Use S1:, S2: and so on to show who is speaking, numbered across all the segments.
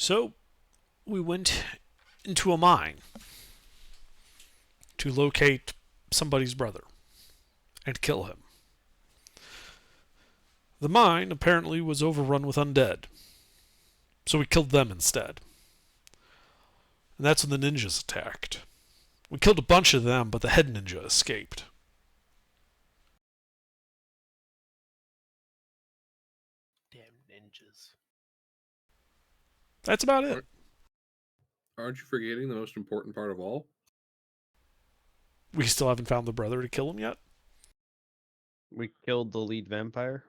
S1: So we went into a mine to locate somebody's brother and kill him. The mine apparently was overrun with undead, so we killed them instead. And that's when the ninjas attacked. We killed a bunch of them, but the head ninja escaped.
S2: Damn ninjas.
S1: That's about it.
S3: Aren't you forgetting the most important part of all?
S1: We still haven't found the brother to kill him yet.
S4: We killed the lead vampire.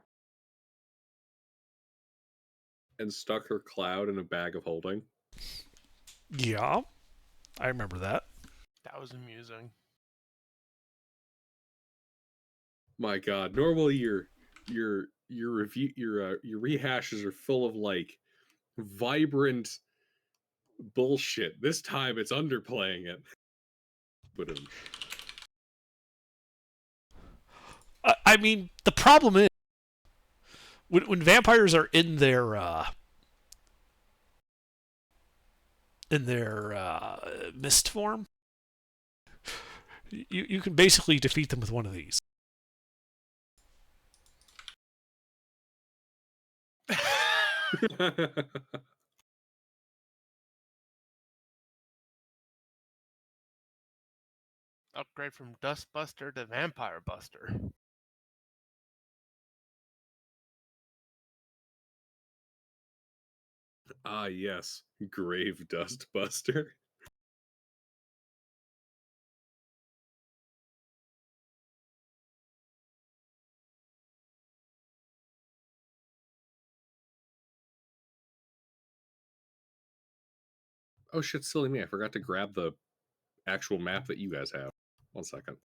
S3: And stuck her cloud in a bag of holding.
S1: Yeah, I remember that.
S2: That was amusing.
S3: My God, normally your review your rehashes are full of like vibrant bullshit. This time it's underplaying it. But
S1: I mean, the problem is when vampires are in their mist form, you can basically defeat them with one of these.
S2: Upgrade from Dustbuster to Vampire Buster.
S3: Ah, yes, Grave Dust Buster. Oh shit, silly me! I forgot to grab the actual map that you guys have. 1 second.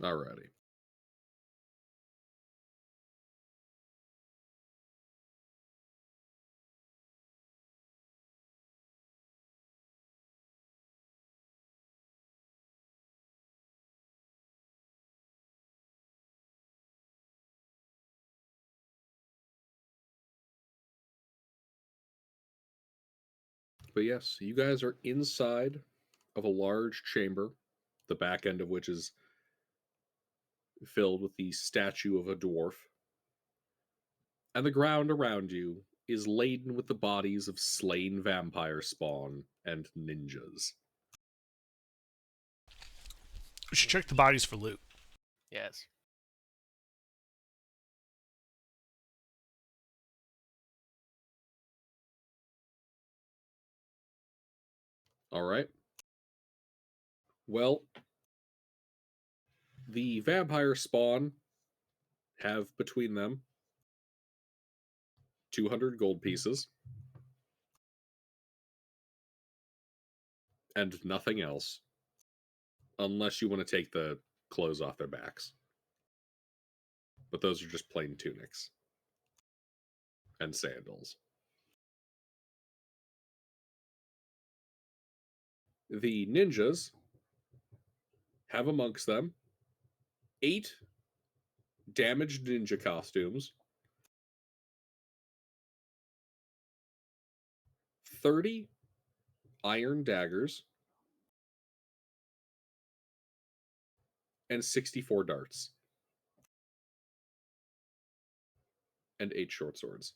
S3: Alrighty. But yes, you guys are inside of a large chamber, the back end of which is filled with the statue of a dwarf. And the ground around you is laden with the bodies of slain vampire spawn and ninjas.
S1: We should check the bodies for loot.
S2: Yes.
S3: All right. Well, the vampire spawn have between them 200 gold pieces and nothing else, unless you want to take the clothes off their backs. But those are just plain tunics and sandals. The ninjas have amongst them 8 damaged ninja costumes, 30 iron daggers, and 64 darts, and 8 short swords.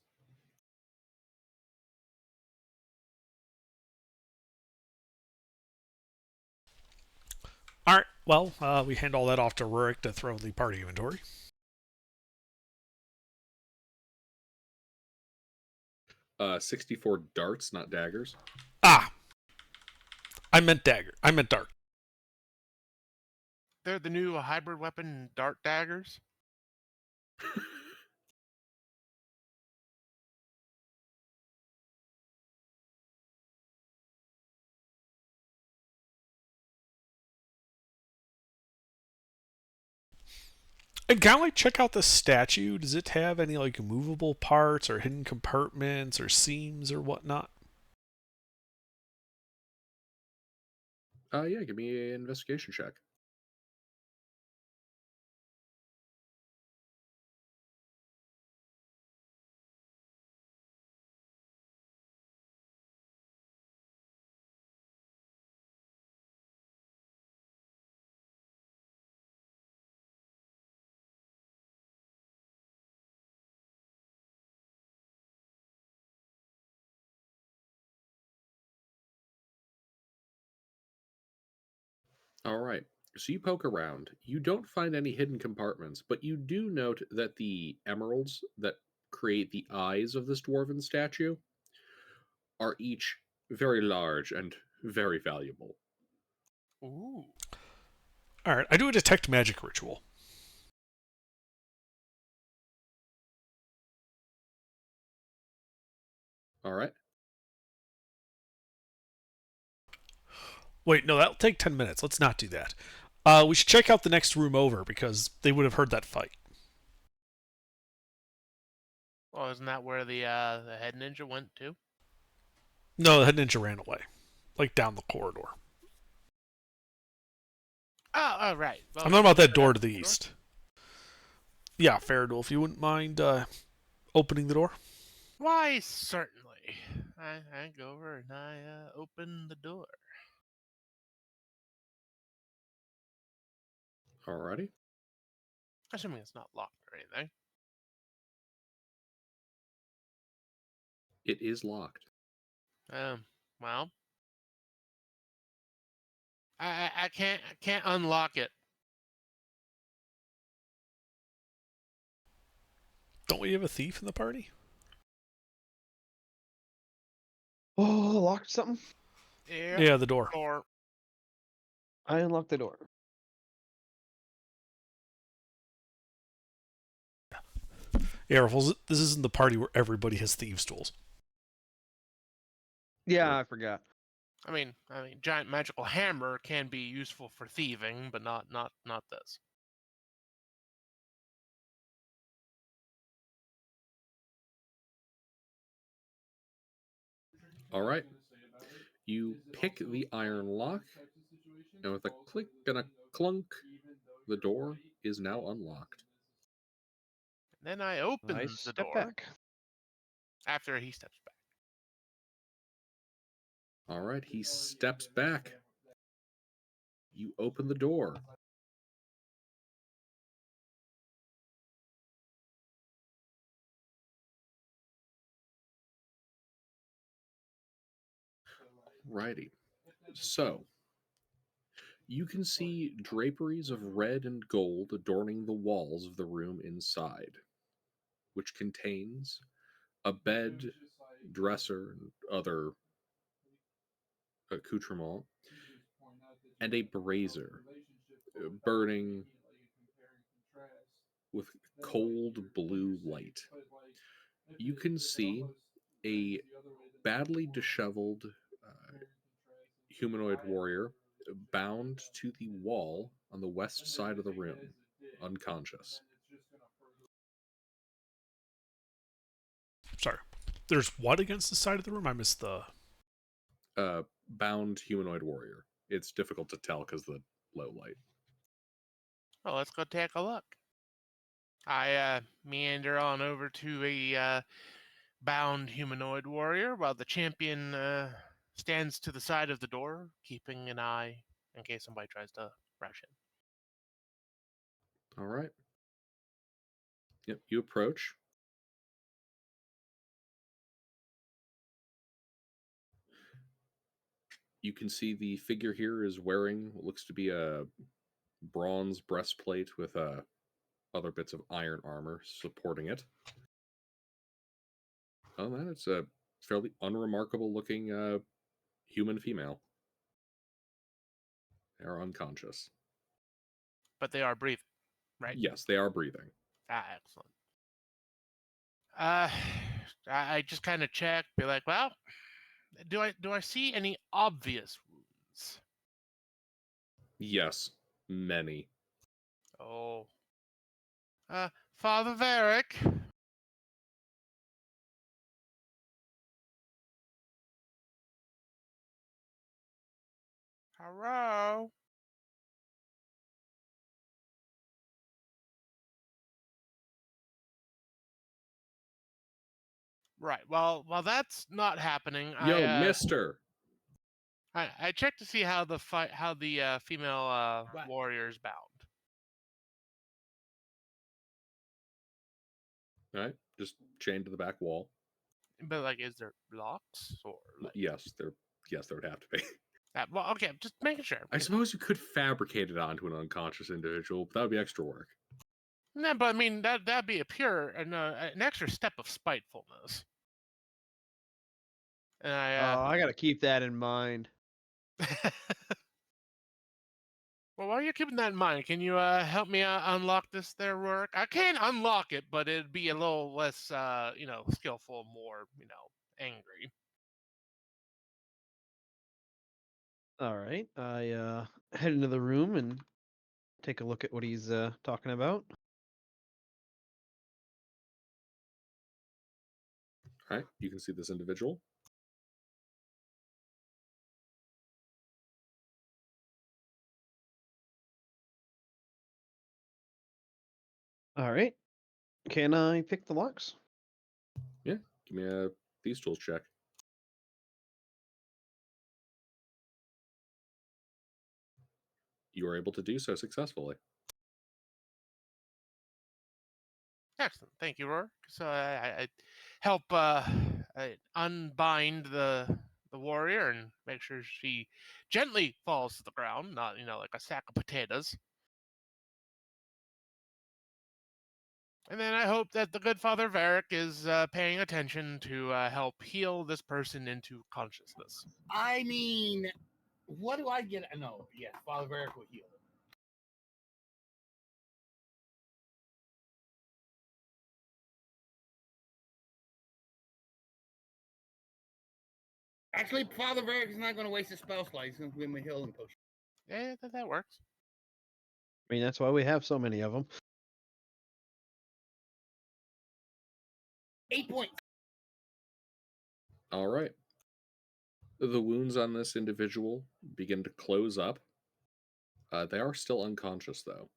S1: All right. Well, we hand all that off to Rurik to throw in the party inventory.
S3: 64 darts, not daggers.
S1: Ah, I meant dagger. I meant dart.
S2: They're the new hybrid weapon dart daggers.
S1: And kind of like check out the statue. Does it have any like movable parts or hidden compartments or seams or whatnot?
S3: Yeah, give me an investigation check. All right. So you poke around. You don't find any hidden compartments, but you do note that the emeralds that create the eyes of this dwarven statue are each very large and very valuable.
S2: Ooh.
S1: All right, I do a detect magic ritual.
S3: All right.
S1: Wait, no, that'll take 10 minutes. Let's not do that. We should check out the next room over because they would have heard that fight.
S2: Well, isn't that where the head ninja went to?
S1: No, the head ninja ran away, like down the corridor.
S2: Oh, right. Well,
S1: I'm not about that door
S2: open
S1: to the
S2: door?
S1: east. Yeah, Faradul, if you wouldn't mind opening the door.
S2: Why, certainly. I go over and I open the door.
S3: Alrighty.
S2: Assuming it's not locked or anything.
S3: It is locked.
S2: Well, I can't unlock it.
S1: Don't we have a thief in the party?
S4: Oh, locked something?
S1: Yeah, the door.
S2: Or
S4: I unlocked the door.
S1: Yeah, Ruffles, this isn't the party where everybody has thieves' tools.
S4: Yeah, I forgot.
S2: I mean, giant magical hammer can be useful for thieving, but not this.
S3: All right. You pick the iron lock, and with a click and a clunk, the door is now unlocked.
S2: Then I open
S4: I
S2: the
S4: step
S2: door
S4: back.
S2: after he steps back.
S3: All right. He steps back. You open the door. Righty. So, you can see draperies of red and gold adorning the walls of the room inside, which contains a bed, dresser, and other accoutrement, and a brazier burning with cold blue light. You can see a badly disheveled humanoid warrior bound to the wall on the west side of the room, unconscious.
S1: Sorry. There's what against the side of the room? I missed the...
S3: Bound humanoid warrior. It's difficult to tell because the low light.
S2: Well, let's go take a look. I meander on over to a bound humanoid warrior while the champion stands to the side of the door, keeping an eye in case somebody tries to rush in.
S3: All right. Yep, you approach. You can see the figure here is wearing what looks to be a bronze breastplate with other bits of iron armor supporting it. Oh, man, it's a fairly unremarkable looking human female. They are unconscious.
S2: But they are breathing, right?
S3: Yes, they are breathing.
S2: Ah, excellent. I just kind of check, be like, well, do I see any obvious wounds?
S3: Yes, many.
S2: Oh. Father Varric. Hello? Right. Well, while that's not happening,
S3: Yo, mister.
S2: I checked to see how the female
S5: Right.
S2: warrior's bound.
S3: All right, just chained to the back wall.
S2: But like, is there locks or like?
S3: Yes, there would have to be.
S2: Well, okay, I'm just making sure.
S3: I suppose you could fabricate it onto an unconscious individual, but that would be extra work.
S2: No, but I mean that'd be an extra step of spitefulness. And
S4: I gotta keep that in mind.
S2: Well, while you're keeping that in mind, can you help me unlock this there work? I can unlock it, but it'd be a little less skillful, more angry.
S4: All right, I head into the room and take a look at what he's talking about.
S3: All right, you can see this individual.
S4: All right, can I pick the locks?
S3: Yeah, give me a these tools check. You are able to do so successfully.
S2: Excellent, thank you, Roar. So I help I unbind the warrior and make sure she gently falls to the ground, not like a sack of potatoes. And then I hope that the good Father Varric is paying attention to help heal this person into consciousness.
S5: I mean, what do I get? No, yes, Father Varric will heal. Actually, Father Varric is not going to waste his spell slot. He's going to give him a healing potion.
S2: Yeah, that works.
S4: I mean, that's why we have so many of them.
S5: 8 points.
S3: All right. The wounds on this individual begin to close up. They are still unconscious, though.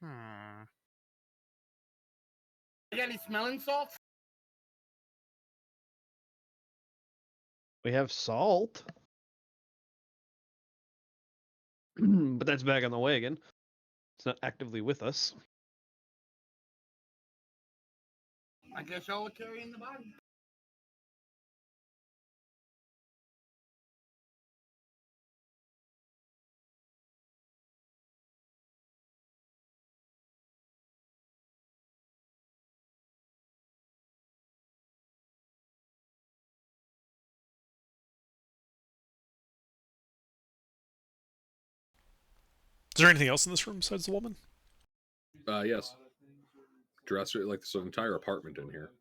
S2: Hmm.
S5: You got any smelling salts?
S4: We have salt, but that's back on the wagon. It's not actively with us.
S5: I guess y'all will carry in the body.
S1: Is there anything else in this room besides the woman?
S3: Yes. Dresser, like there's an entire apartment in here.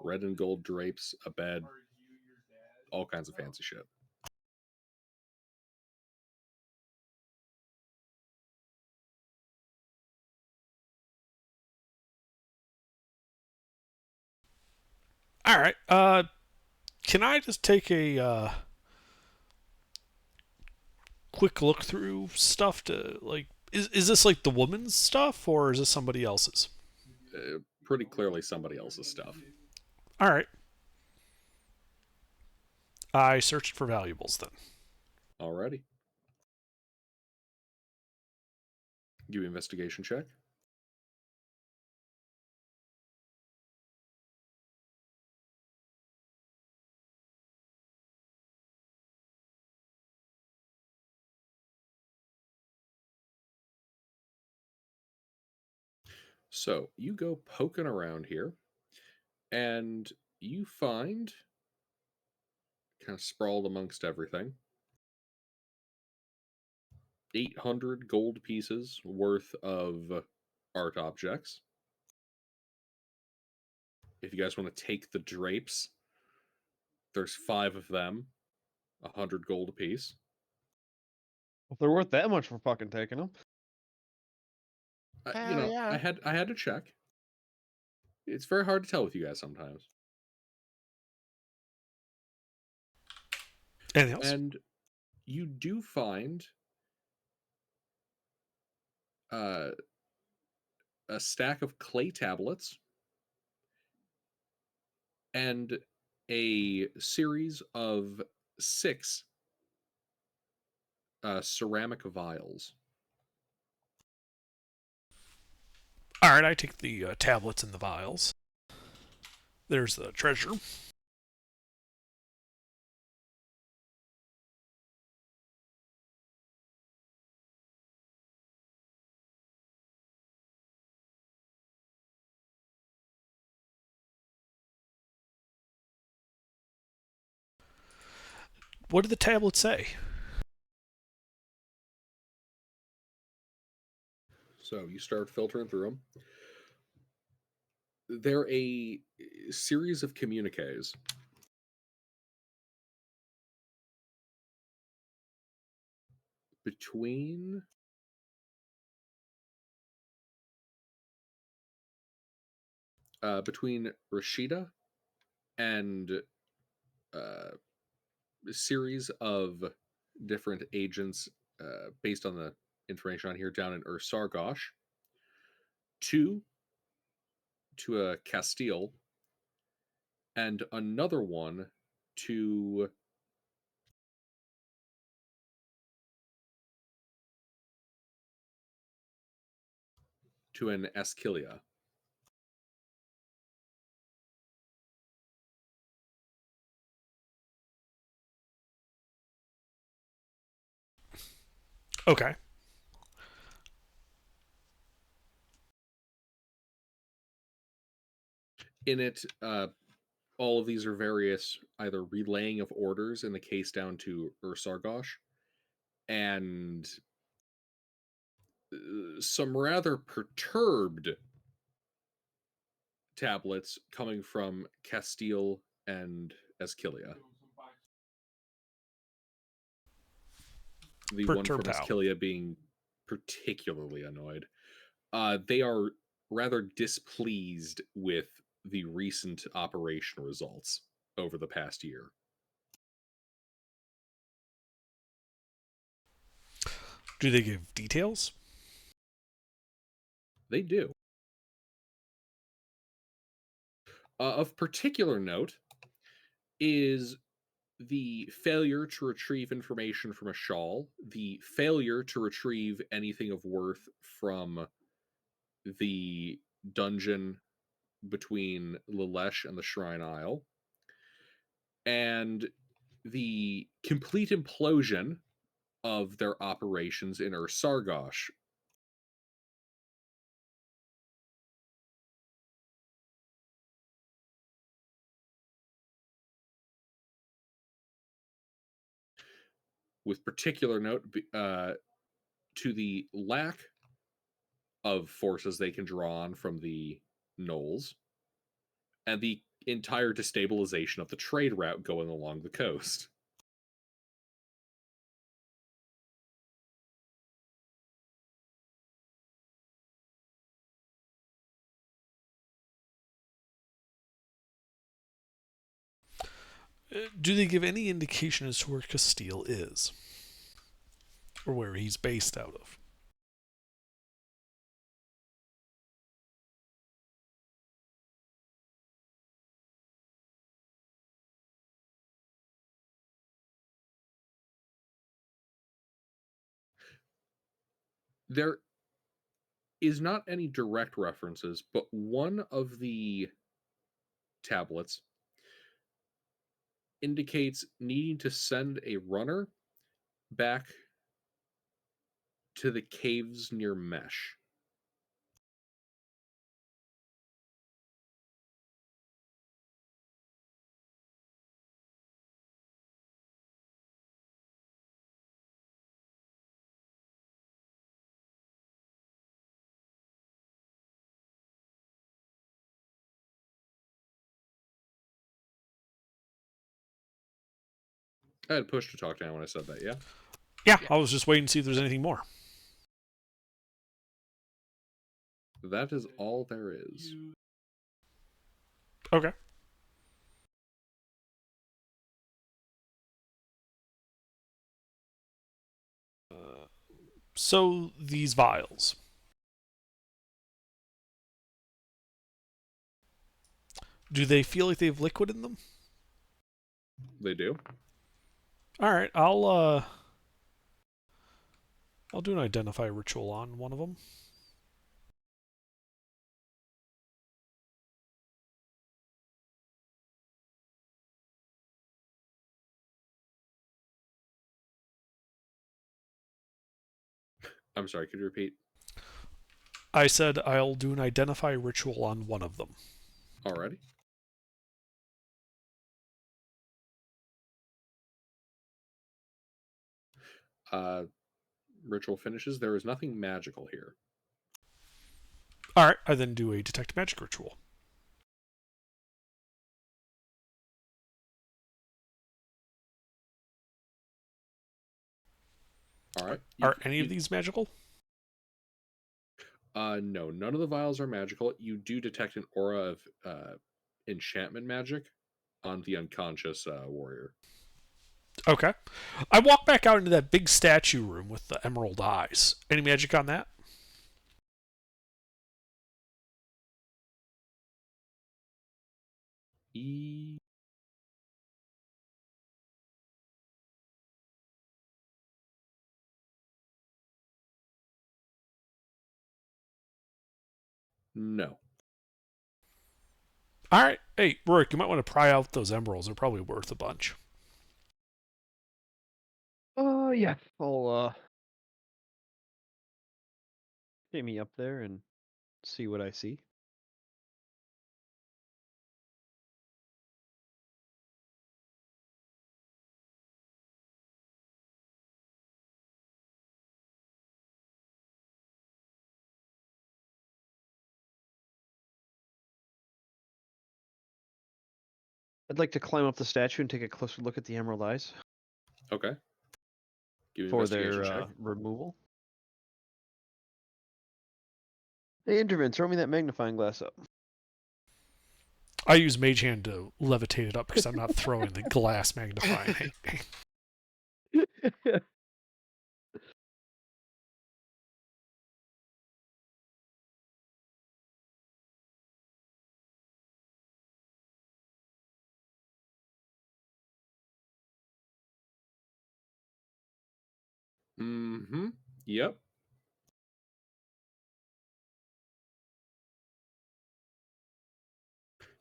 S3: Red and gold drapes, a bed, all kinds of fancy shit.
S1: All right. Can I just take a quick look through stuff to like? Is this like the woman's stuff or is this somebody else's?
S3: Pretty clearly somebody else's stuff.
S1: All right. I searched for valuables then.
S3: Alrighty. Give me an investigation check. So you go poking around here, and you find, kind of sprawled amongst everything, 800 gold pieces worth of art objects. If you guys want to take the drapes, there's 5 of them, 100 gold apiece.
S4: If they're worth that much, we're fucking taking them.
S2: Hell yeah.
S3: I had to check. It's very hard to tell with you guys sometimes.
S1: Anything else?
S3: And you do find a stack of clay tablets and a series of 6 ceramic vials.
S1: All right, I take the tablets and the vials. There's the treasure. What did the tablets say?
S3: So you start filtering through them. They're a series of communiques between Rashida and a series of different agents based on the information on here down in Sargosh to a Castile, and another one to an Esquilia.
S1: Okay.
S3: In it, all of these are various either relaying of orders in the case down to Sargosh, and some rather perturbed tablets coming from Castile and Esquilia. The one from
S1: Perturbed how?
S3: Esquilia being particularly annoyed. They are rather displeased with the recent operation results over the past year.
S1: Do they give details?
S3: They do. Of particular note is the failure to retrieve information from a shawl, the failure to retrieve anything of worth from the dungeon between Lelesh and the Shrine Isle, and the complete implosion of their operations in Sargosh. With particular note to the lack of forces they can draw on from the Knolls, and the entire destabilization of the trade route going along the coast.
S1: Do they give any indication as to where Castile is? Or where he's based out of?
S3: There is not any direct references, but one of the tablets indicates needing to send a runner back to the caves near Mesh. I had push to talk down when I said that, yeah?
S1: Yeah, I was just waiting to see if there's anything more.
S3: That is all there is.
S1: Okay. So these vials, do they feel like they have liquid in them?
S3: They do.
S1: All right, I'll do an identify ritual on one of them.
S3: I'm sorry, could you repeat?
S1: I said I'll do an identify ritual on one of them.
S3: Alrighty. Ritual finishes. There is nothing magical here.
S1: All right, I then do a detect magic ritual.
S3: All right.
S1: Are any of these magical?
S3: No, none of the vials are magical. You do detect an aura of enchantment magic on the unconscious warrior.
S1: Okay. I walk back out into that big statue room with the emerald eyes. Any magic on that?
S3: E. No.
S1: All right. Hey, Rourke, you might want to pry out those emeralds. They're probably worth a bunch.
S4: Oh yeah. I'll get me up there and see what I see. I'd like to climb up the statue and take a closer look at the emerald eyes
S3: Okay. Give me an
S4: for
S3: investigation
S4: their
S3: check.
S4: removal. Hey, Intervin, throw me that magnifying glass up.
S1: I use Mage Hand to levitate it up because I'm not throwing the glass magnifying.
S3: Mm-hmm. Yep.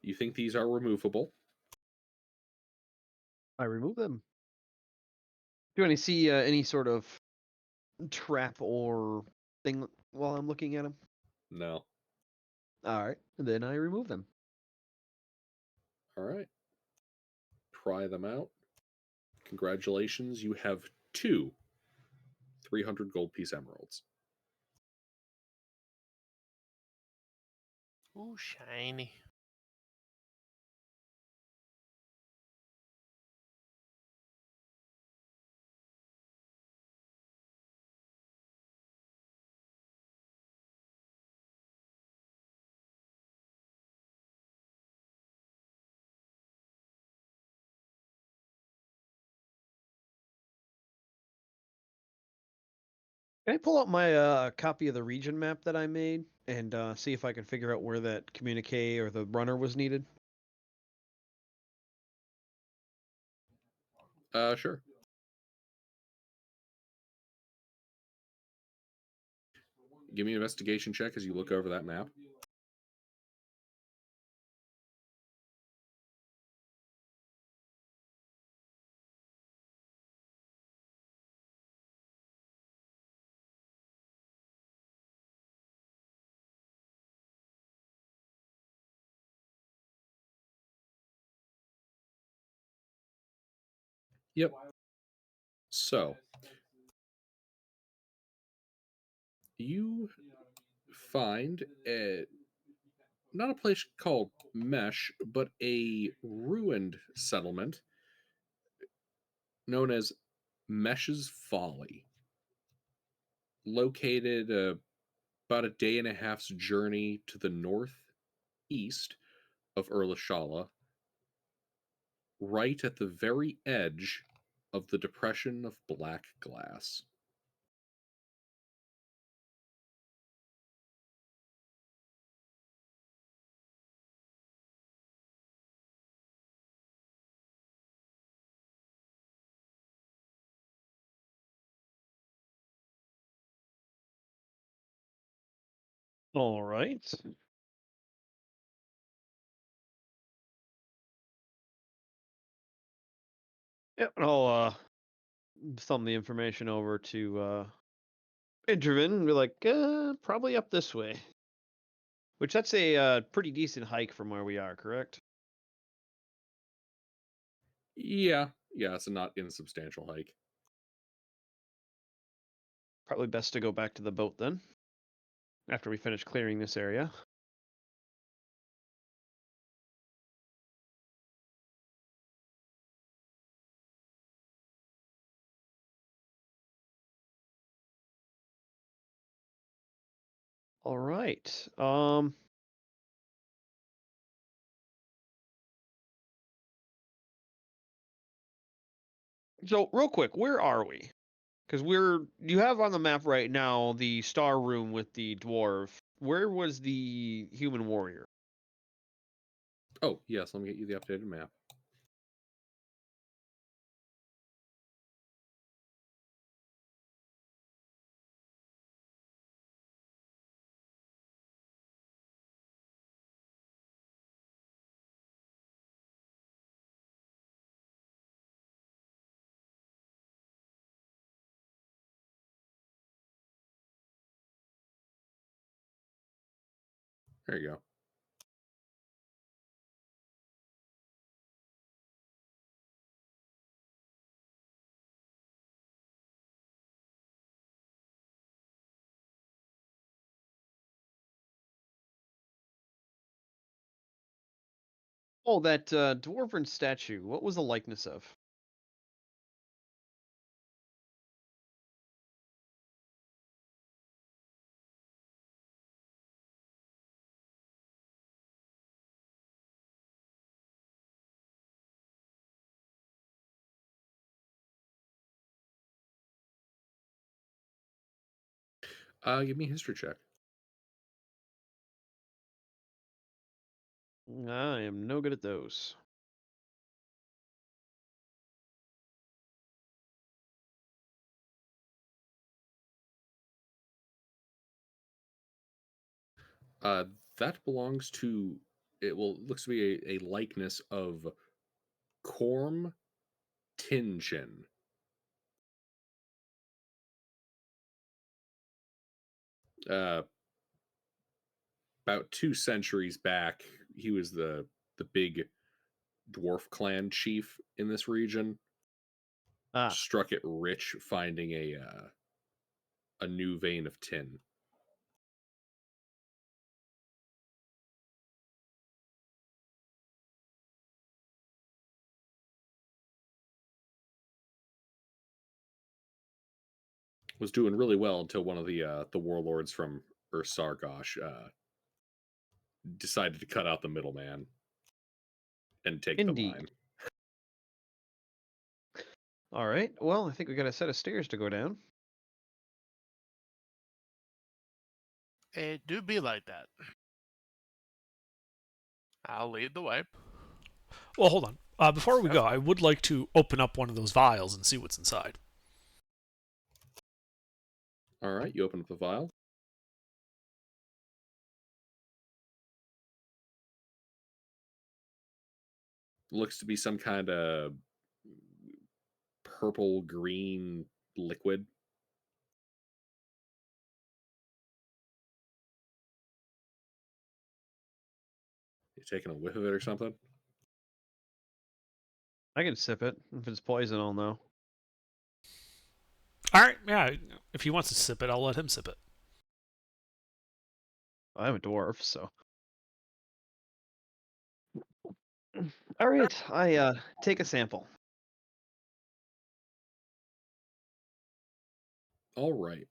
S3: You think these are removable?
S4: I remove them. Do I see any sort of trap or thing while I'm looking at them?
S3: No.
S4: All right, then I remove them.
S3: All right. Try them out. Congratulations, you have two 300 gold piece emeralds.
S2: Ooh, shiny.
S4: Can I pull out my copy of the region map that I made and see if I can figure out where that communique or the runner was needed?
S3: Sure. Give me an investigation check as you look over that map. Yep. So, you find not a place called Mesh, but a ruined settlement known as Mesh's Folly, located about a day and a half's journey to the northeast of Urlashala, right at the very edge of the depression of black glass.
S4: All right. Yep, and I'll thumb the information over to Intervin and be like, probably up this way. Which that's a pretty decent hike from where we are, correct?
S3: Yeah, it's a not insubstantial hike.
S4: Probably best to go back to the boat then. After we finish clearing this area. All right. So real quick, where are we? Because you have on the map right now the star room with the dwarf. Where was the human warrior?
S3: Oh, yes, let me get you the updated map. There you go.
S4: Oh, that dwarven statue. What was the likeness of?
S3: Give me a history check.
S4: I am no good at those.
S3: That belongs to it. Well, looks to be a likeness of Corm Tinchin. Uh, about 2 centuries back, he was the big dwarf clan chief in this region.
S4: Ah,
S3: Struck it rich, finding a new vein of tin. Was doing really well until one of the warlords from Ursargosh decided to cut out the middleman and take the
S4: indeed.
S3: mine.
S4: All right. Well, I think we got a set of stairs to go down.
S2: It do be like that. I'll lead the way.
S1: Well, hold on. Before we
S2: Yep.
S1: go, I would like to open up one of those vials and see what's inside.
S3: All right, you open up the vial. Looks to be some kind of purple green liquid. You taking a whiff of it or something?
S4: I can sip it. If it's poison, I'll know.
S1: All right, yeah. If he wants to sip it, I'll let him sip it.
S4: I'm a dwarf, so. All right. I take a sample.
S3: All right.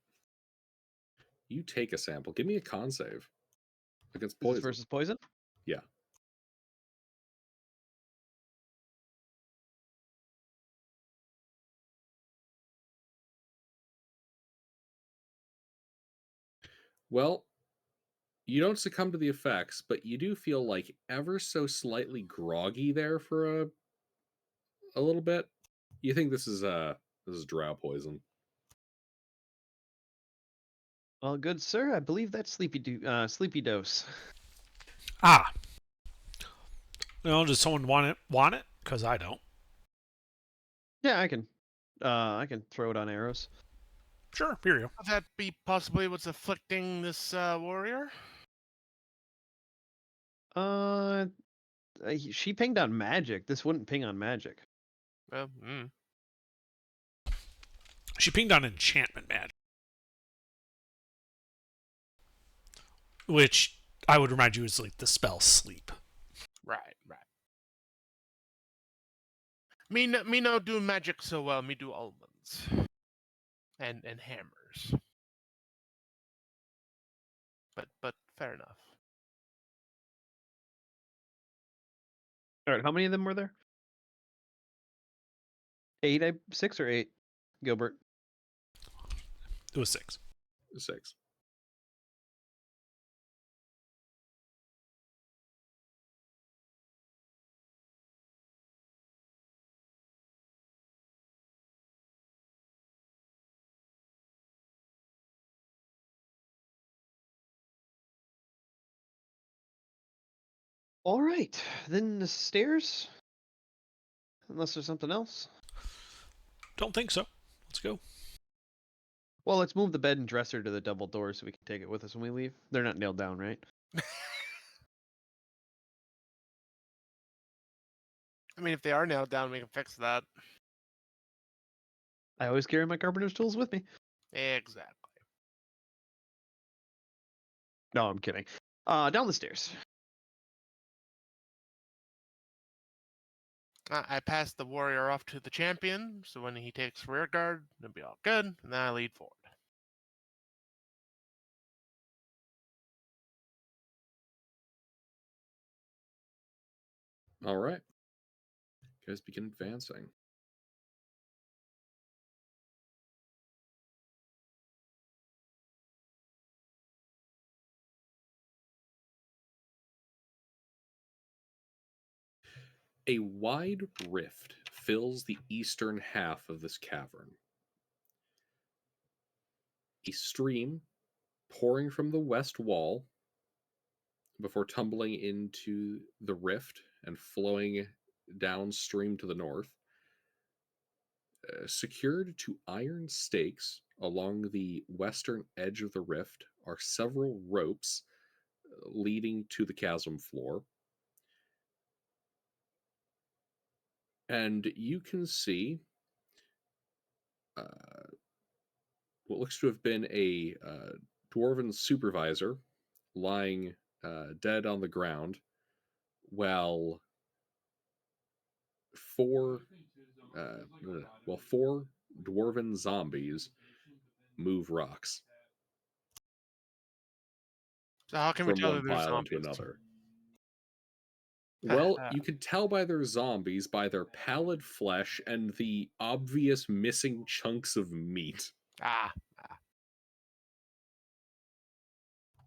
S3: You take a sample. Give me a con save against
S4: This is
S3: poison.
S4: versus poison.
S3: Yeah. Well, you don't succumb to the effects, but you do feel like ever so slightly groggy there for a little bit. You think this is drow poison.
S4: Well, good sir, I believe that's sleepy dose.
S1: Ah, does someone want it? Want it? Because I don't.
S4: Yeah, I can throw it on arrows.
S1: Sure, here you go.
S2: Could that be possibly what's afflicting this warrior?
S4: She pinged on magic. This wouldn't ping on magic.
S2: Well,
S1: She pinged on enchantment magic, which I would remind you is like the spell sleep.
S2: right. Me no do magic so well. Me do almonds and hammers. But fair enough.
S4: All right, how many of them were there? 6 or 8, Gilbert.
S1: It was 6.
S3: 6.
S4: All right, then the stairs. Unless there's something else.
S1: Don't think so. Let's go.
S4: Well, let's move the bed and dresser to the double doors so we can take it with us when we leave. They're not nailed down, right?
S2: I mean, if they are nailed down, we can fix that.
S4: I always carry my carpenter's tools with me.
S2: Exactly.
S4: No, I'm kidding. Down the stairs.
S2: I pass the warrior off to the champion, so when he takes rear guard, it'll be all good, and then I lead forward.
S3: All right. You guys begin advancing. A wide rift fills the eastern half of this cavern. A stream pouring from the west wall before tumbling into the rift and flowing downstream to the north. Secured to iron stakes along the western edge of the rift are several ropes leading to the chasm floor. And you can see what looks to have been a dwarven supervisor lying dead on the ground while four four dwarven zombies move rocks
S2: So how can we
S3: from
S2: tell
S3: one
S2: that there's
S3: pile into
S2: zombies?
S3: another. Well, you can tell by their zombies by their pallid flesh and the obvious missing chunks of meat,
S2: Ah,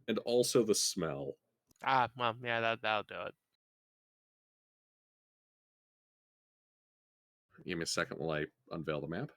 S3: and also the smell.
S2: well, yeah, that'll do it.
S3: Give me a second while I unveil the map.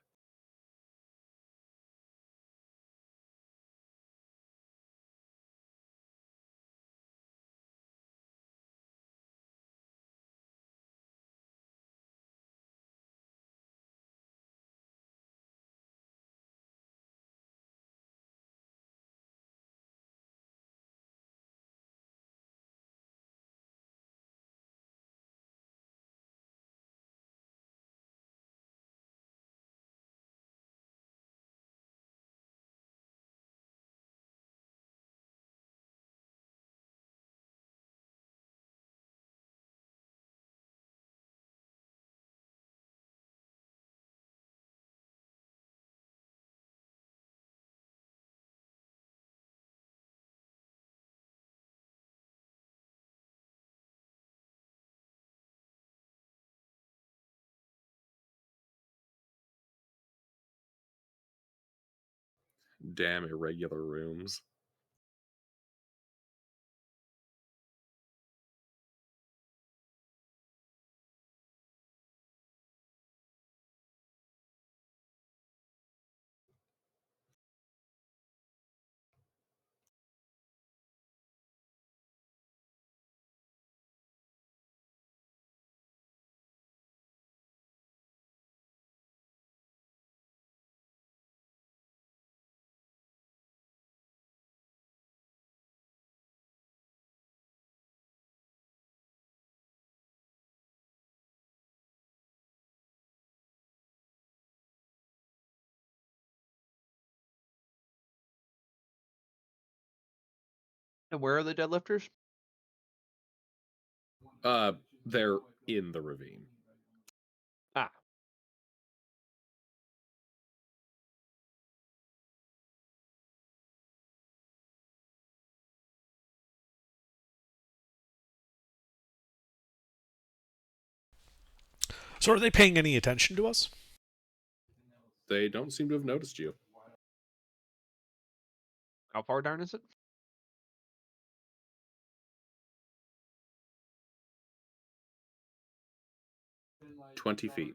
S3: Damn irregular rooms.
S4: And where are the deadlifters?
S3: They're in the ravine.
S4: Ah.
S1: So are they paying any attention to us?
S3: They don't seem to have noticed you.
S4: How far down is it?
S3: 20 feet.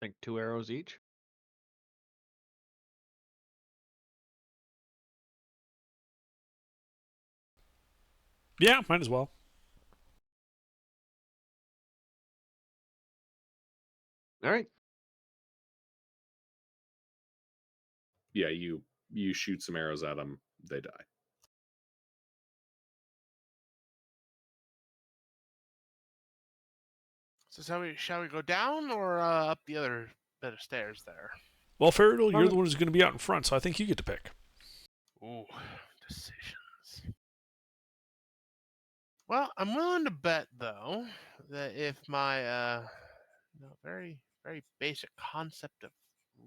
S4: I think 2 arrows each.
S1: Yeah, might as well.
S4: All right.
S3: Yeah, you shoot some arrows at them, they die.
S2: So shall we go down or up the other bit of stairs there?
S1: Well, Faradol, you're the one who's going to be out in front, so I think you get to pick.
S2: Ooh, decisions. Well, I'm willing to bet though that if my very very basic concept of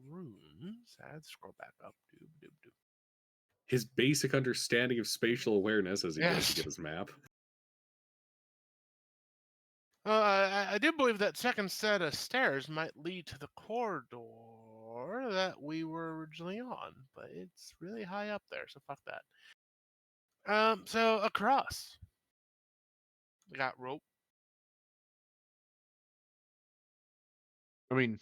S2: runes, I'd scroll back up. Doob.
S3: His basic understanding of spatial awareness as he goes
S2: Yes.
S3: to get his map.
S2: I do believe that second set of stairs might lead to the corridor that we were originally on, but it's really high up there, so fuck that. So across, we got rope.
S4: I mean,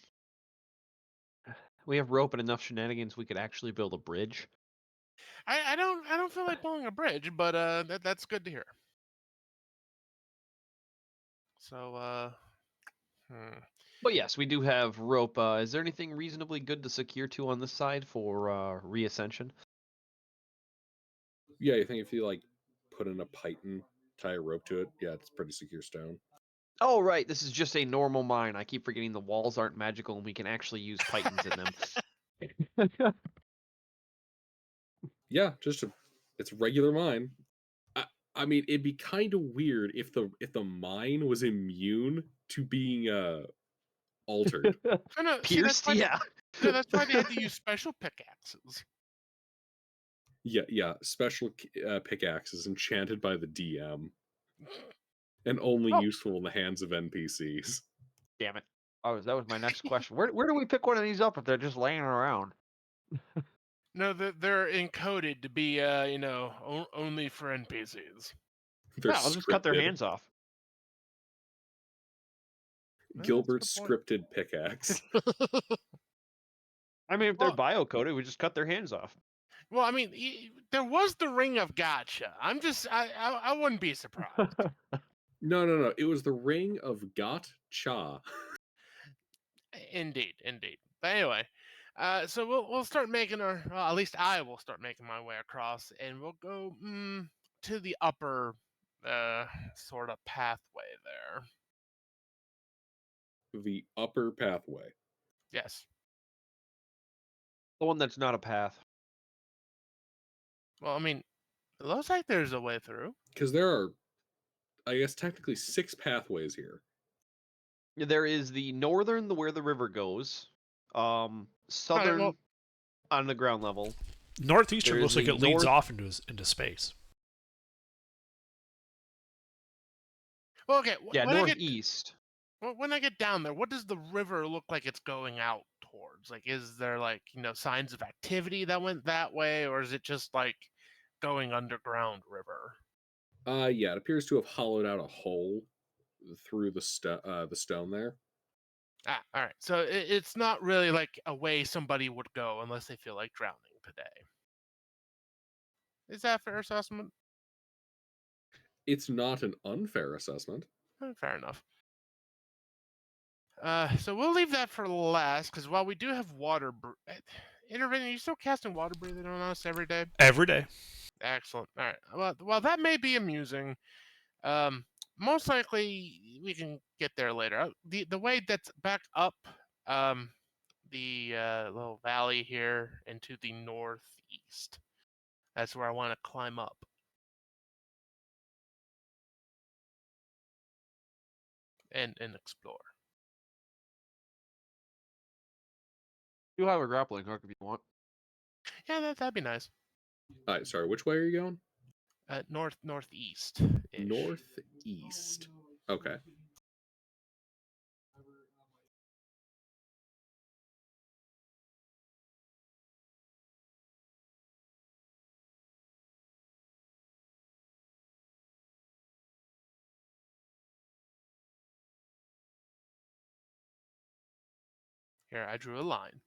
S4: we have rope and enough shenanigans. We could actually build a bridge.
S2: I don't feel like pulling a bridge, but that's good to hear. So
S4: But yes, we do have rope. Is there anything reasonably good to secure to on this side for reascension?
S3: Yeah, you think if you like put in a python, tie a rope to it, yeah, it's pretty secure stone.
S4: Oh, right. This is just a normal mine. I keep forgetting the walls aren't magical and we can actually use pythons in them.
S3: Yeah, it's a regular mine. I mean, it'd be kind of weird if the mine was immune to being altered.
S2: so no, see
S4: Pierced? Yeah.
S2: that's why they had to use special pickaxes.
S3: Yeah. Special pickaxes enchanted by the DM, and only
S4: Oh.
S3: useful in the hands of NPCs.
S4: Damn it. Oh, that was my next question. Where do we pick one of these up if they're just laying around?
S2: No, they're encoded to be only for NPCs.
S3: They're
S4: Yeah, I'll just cut their
S3: scripted.
S4: hands off.
S2: Well,
S3: Gilbert's
S2: that's a good
S3: scripted pickaxe.
S4: I mean, if they're
S2: Well-
S4: bio-coded, we just cut their hands off.
S2: Well, I mean, there was the ring of gotcha. I wouldn't be surprised.
S3: No. It was the ring of Gotcha.
S2: Indeed. But anyway, so we'll start making at least I will start making my way across, and we'll go to the upper sort of pathway there.
S3: The upper pathway.
S2: Yes.
S4: The one that's not a path.
S2: Well, I mean, it looks like there's a way through.
S3: Because there are, I guess, technically 6 pathways here.
S4: There is the northern, where the river goes. Southern,
S2: well-
S4: on the ground level.
S1: Northeastern
S4: There
S1: looks
S4: is
S1: like
S4: the
S1: it leads
S4: north-
S1: off into space.
S2: Well, okay.
S4: Yeah,
S2: when
S4: northeast.
S2: when I get down there, what does the river look like it's going out towards? Like, is there signs of activity that went that way, or is it just like going underground river?
S3: Yeah, it appears to have hollowed out a hole through the stone there.
S2: Ah, all right. So it's not really like a way somebody would go unless they feel like drowning today. Is that a fair assessment?
S3: It's not an unfair assessment.
S2: Fair enough. So we'll leave that for last, because while we do have water, Intervene, are you still casting water breathing on us every day?
S1: Every day.
S2: Excellent. All right. Well, that may be amusing. Most likely we can get there later. The way that's back up, the little valley here and to the northeast. That's where I want to climb up. And explore.
S4: You have a grappling hook if you want.
S2: Yeah, that'd be nice.
S3: All right, sorry, which way are you going?
S2: Northeast.
S3: Northeast. Okay.
S2: Here, I drew a line.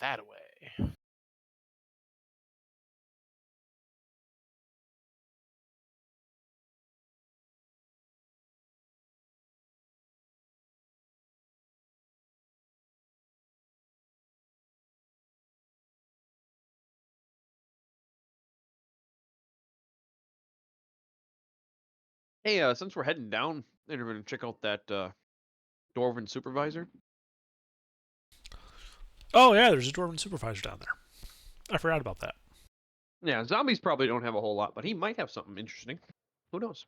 S2: That way.
S4: Hey, since we're heading down, we're gonna check out that Dwarven supervisor.
S1: Oh yeah, there's a dwarven supervisor down there. I forgot about that.
S4: Yeah, zombies probably don't have a whole lot, but he might have something interesting. Who knows?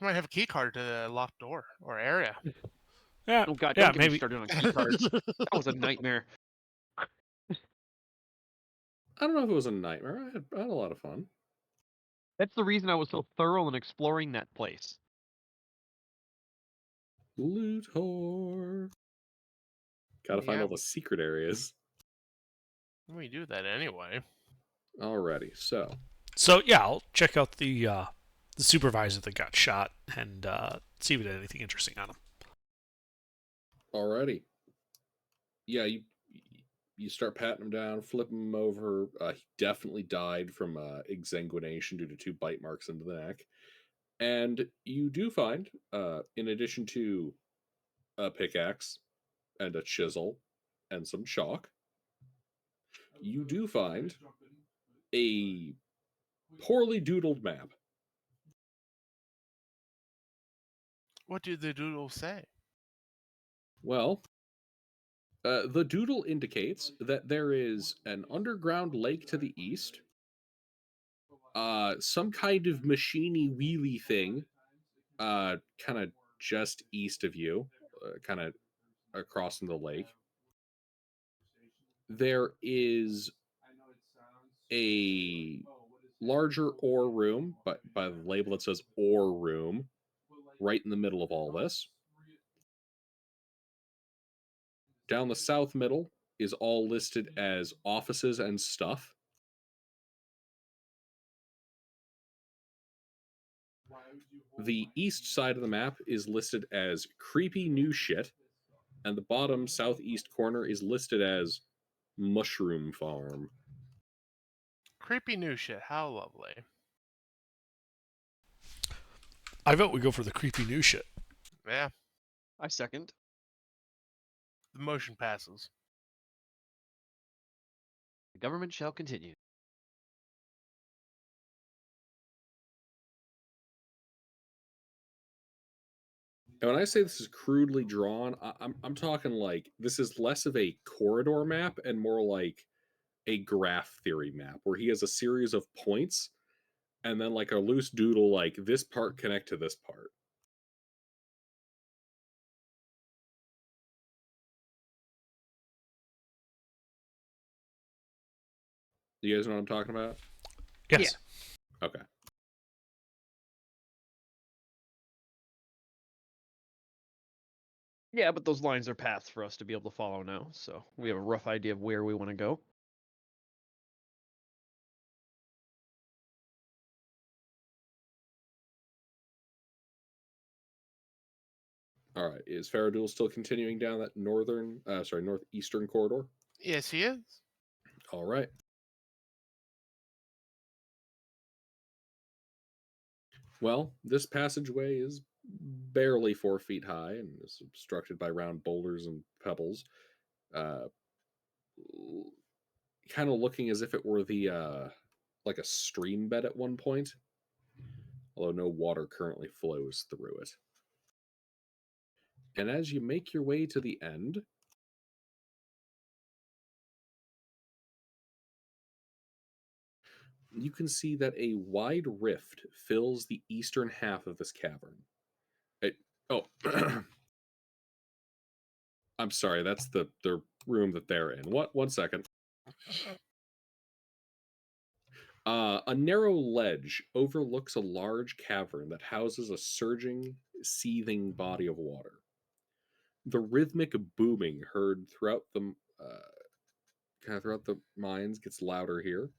S2: You might have a key card to the locked door or area.
S1: Yeah,
S4: Oh god,
S1: yeah,
S4: don't get me
S1: maybe.
S4: started on key cards. That was a nightmare.
S3: I don't know if it was a nightmare. I had a lot of fun.
S4: That's the reason I was so thorough in exploring that place.
S3: Loot whore. Gotta find
S2: Yeah.
S3: all the secret areas.
S2: We do that anyway.
S3: Alrighty, so
S1: So yeah, I'll check out the supervisor that got shot and see if it had anything interesting on him.
S3: alrighty. Yeah, you start patting him down, flipping him over. He definitely died from exsanguination due to 2 bite marks into the neck. And you do find, in addition to a pickaxe and a chisel and some chalk, you do find a poorly doodled map.
S2: What do the doodles say?
S3: Well, the doodle indicates that there is an underground lake to the east, some kind of machiney wheelie thing, kind of just east of you, kind of across from the lake. There is a larger ore room, but by the label it says ore room, right in the middle of all this. Down the south middle is all listed as offices and stuff. The east side of the map is listed as creepy new shit, and the bottom southeast corner is listed as mushroom farm.
S2: Creepy new shit. How lovely.
S1: I vote we go for the creepy new shit.
S2: Yeah,
S4: I second.
S2: the motion passes.
S4: The government shall continue.
S3: And when I say this is crudely drawn, I'm talking like this is less of a corridor map and more like a graph theory map where he has a series of points and then like a loose doodle like this part connect to this part. Do you guys know what I'm talking about?
S1: Yes.
S3: Okay.
S4: Yeah, but those lines are paths for us to be able to follow now, so we have a rough idea of where we want to go.
S3: All right. Is Faradul still continuing down that northeastern corridor?
S2: Yes, he is.
S3: All right. Well, this passageway is barely 4 feet high and is obstructed by round boulders and pebbles. Kind of looking as if it were the like a stream bed at one point. although no water currently flows through it. And as you make your way to the end, you can see that a wide rift fills the eastern half of this cavern. Oh, I'm sorry, that's the room that they're in. What? 1 second. A narrow ledge overlooks a large cavern that houses a surging, seething body of water. The rhythmic booming heard throughout the throughout the mines gets louder here,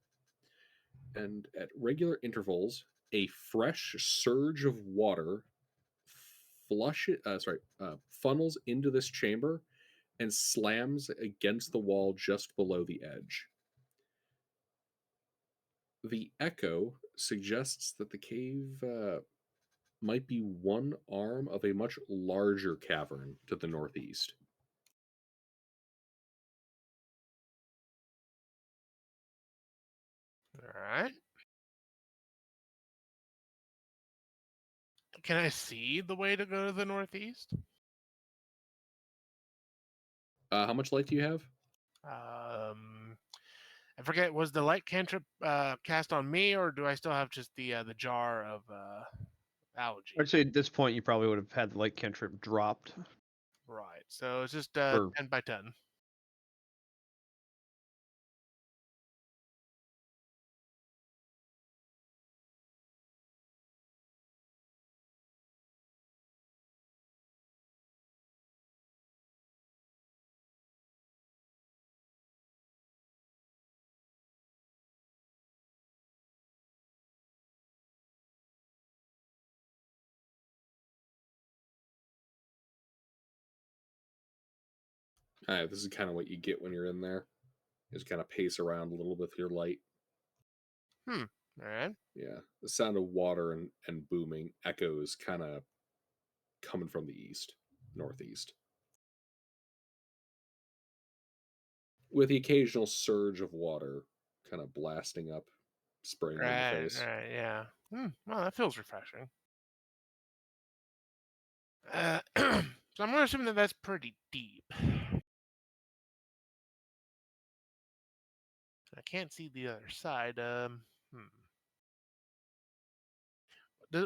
S3: and at regular intervals, a fresh surge of water funnels into this chamber and slams against the wall just below the edge. The echo suggests that the cave might be one arm of a much larger cavern to the northeast.
S2: All right. Can I see the way to go to the northeast?
S3: How much light do you have?
S2: I forget. Was the light cantrip cast on me, or do I still have just the jar of allergy?
S4: I'd say at this point you probably would have had the light cantrip dropped.
S2: Right. So it's just
S4: Or
S2: 10 by 10.
S3: All right, this is kind of what you get when you're in there. You just kind of pace around a little with your light.
S2: All right.
S3: Yeah, the sound of water and booming echoes kind of coming from the east, northeast, with the occasional surge of water kind of blasting up, spraying in your
S2: Right.
S3: face.
S2: Right. Yeah. Well, that feels refreshing. So I'm gonna assume that that's pretty deep. I can't see the other side.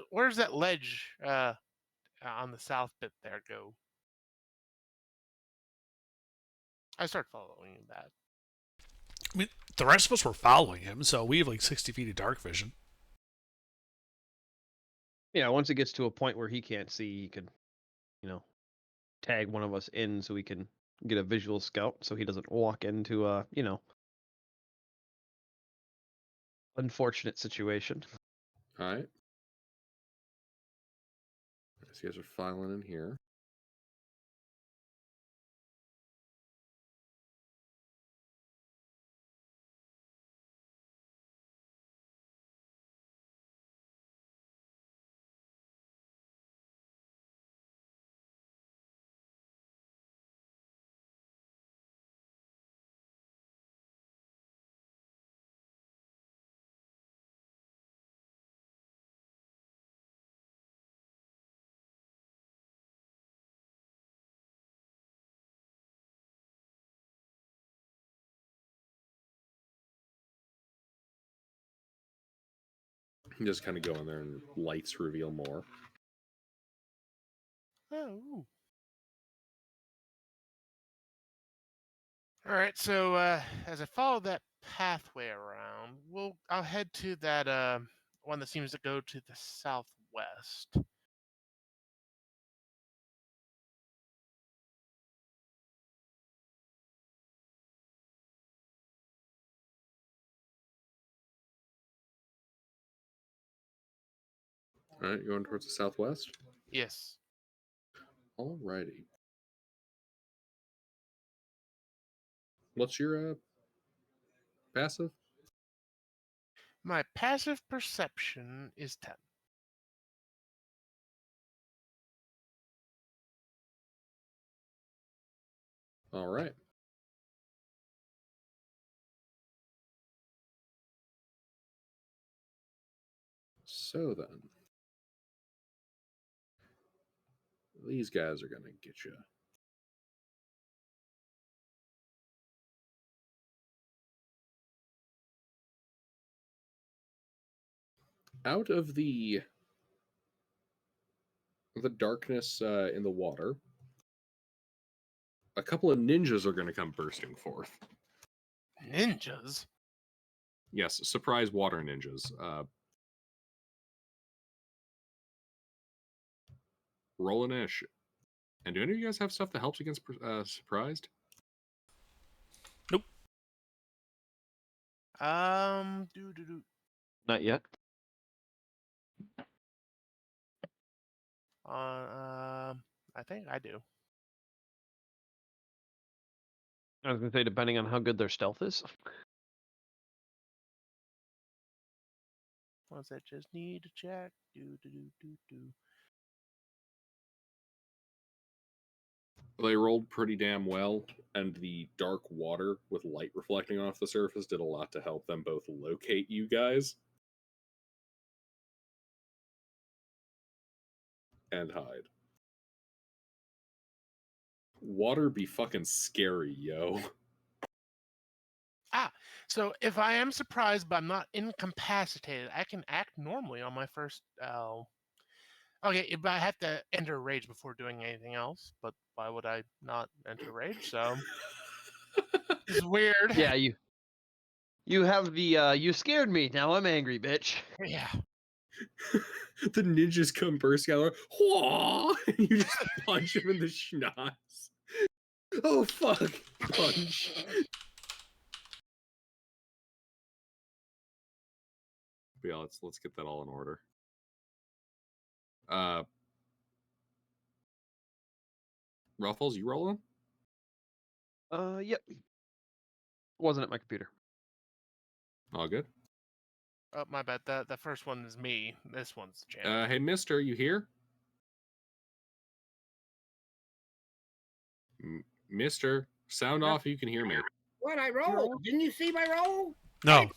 S2: Where's that ledge on the south bit there go? I start following that.
S1: I mean, the rest of us were following him, so we have like 60 feet of dark vision.
S4: yeah, once it gets to a point where he can't see, he could, tag one of us in so we can get a visual scout so he doesn't walk into a, unfortunate situation.
S3: All right. As you guys are filing in here. You just kind of go in there and lights reveal more.
S2: Oh. All right. So as I follow that pathway around, I'll head to that one that seems to go to the southwest.
S3: All right, going towards the southwest.
S2: Yes.
S3: Alrighty. What's your passive?
S2: My passive perception is 10.
S3: All right. So then, These guys are gonna get you. Out of the darkness in the water, a couple of ninjas are going to come bursting forth.
S2: Ninjas?
S3: Yes, surprise water ninjas. Roll an ish. And do any of you guys have stuff that helps against surprised?
S1: Nope.
S2: Do.
S4: Not yet.
S2: I think I do.
S4: I was gonna say, depending on how good their stealth is.
S2: Ones that just need to check. Do.
S3: They rolled pretty damn well, and the dark water with light reflecting off the surface did a lot to help them both locate you guys and hide. Water be fucking scary, yo.
S2: So if I am surprised but I'm not incapacitated, I can act normally on my first. Okay, but I have to enter rage before doing anything else. But why would I not enter rage? So this is weird.
S4: Yeah, you have the you scared me. Now I'm angry, bitch.
S2: Yeah.
S3: The ninjas come bursting out, like, Whoa! And you just punch him in the schnoz. Oh fuck! Punch. But yeah, let's get that all in order. Ruffles, you rolling?
S4: Yep. Wasn't at my computer.
S3: All good.
S2: Oh, my bad. The first one is me. This one's the champ.
S3: Hey, mister, you here? Mister, sound off. You can hear me.
S5: What I roll? Didn't you see my roll?
S1: No.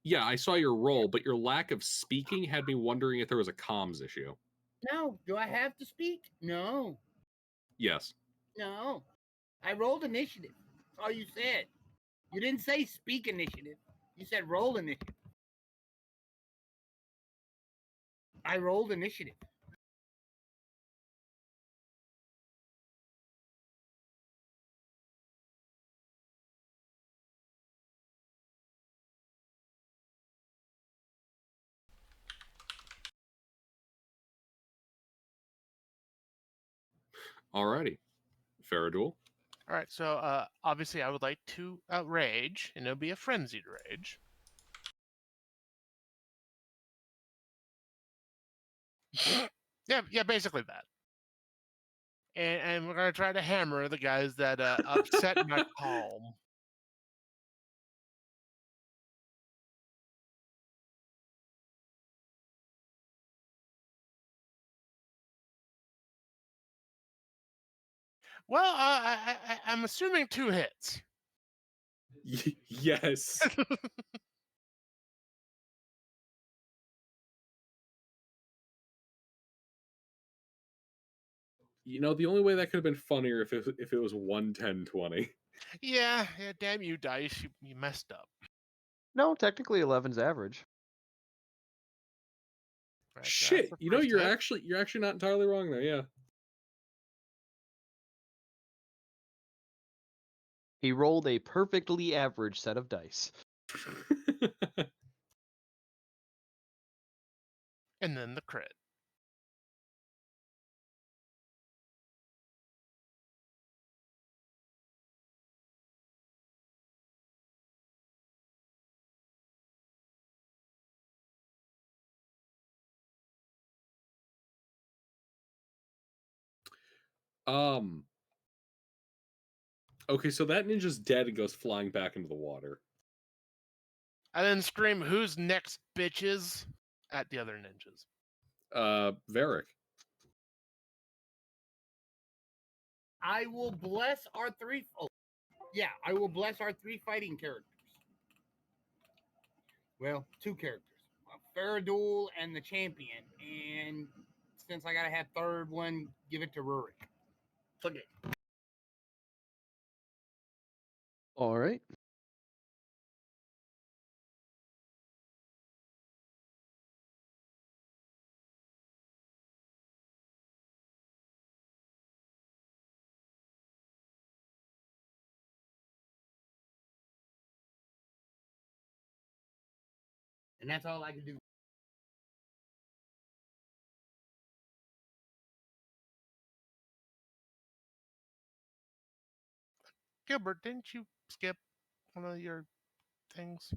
S3: Yeah, I saw your roll, but your lack of speaking had me wondering if there was a comms issue.
S5: No. Do I have to speak? No.
S3: Yes.
S5: No. I rolled initiative. That's all you said. You didn't say speak initiative. You said roll initiative. I rolled initiative.
S3: Alrighty. Faradul.
S2: All right. So obviously I would like to rage, and it'll be a frenzied rage. Yeah, basically that. And we're gonna try to hammer the guys that upset my calm. Well, I'm assuming 2 hits.
S3: Yes. You know, the only way that could have been funnier if it was 1, 10, 20.
S2: Yeah, damn you, dice, you messed up.
S4: No, technically 11's average.
S2: Right,
S3: Shit,
S2: that's the
S3: you know
S2: first
S3: you're
S2: hit.
S3: actually not entirely wrong there. Yeah.
S4: He rolled a perfectly average set of dice.
S2: And then the crit.
S3: Okay, so that ninja's dead and goes flying back into the water.
S2: I then scream, "Who's next, bitches?" at the other ninjas.
S3: Varric.
S5: I will bless our 3. Oh, yeah, I will bless our 3 fighting characters. Well, 2 characters. Faradul and the champion. And since I gotta have third one, give it to Rurik. Forget.
S4: All right.
S5: And that's all I can do.
S2: Gilbert, didn't you skip one of your things?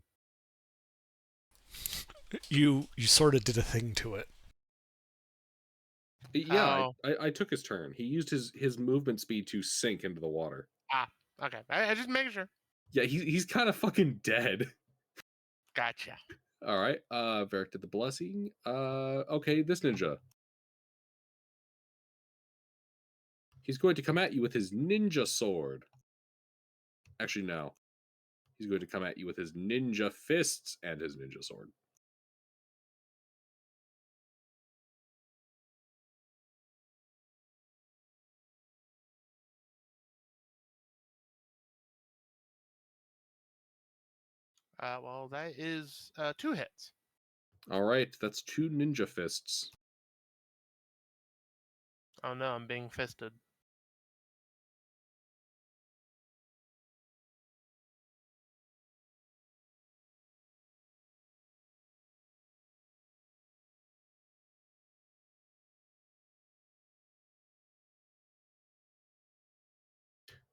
S1: You sort of did a thing to it.
S3: Yeah,
S2: Oh.
S3: I took his turn. He used his movement speed to sink into the water.
S2: Okay. I just make sure.
S3: Yeah, he's kind of fucking dead.
S2: Gotcha.
S3: All right. Varric did the blessing. Okay, this ninja. He's going to come at you with his ninja sword. Actually, no. He's going to come at you with his ninja fists and his ninja sword.
S2: Well, that is 2 hits.
S3: All right, that's 2 ninja fists.
S2: Oh no, I'm being fisted.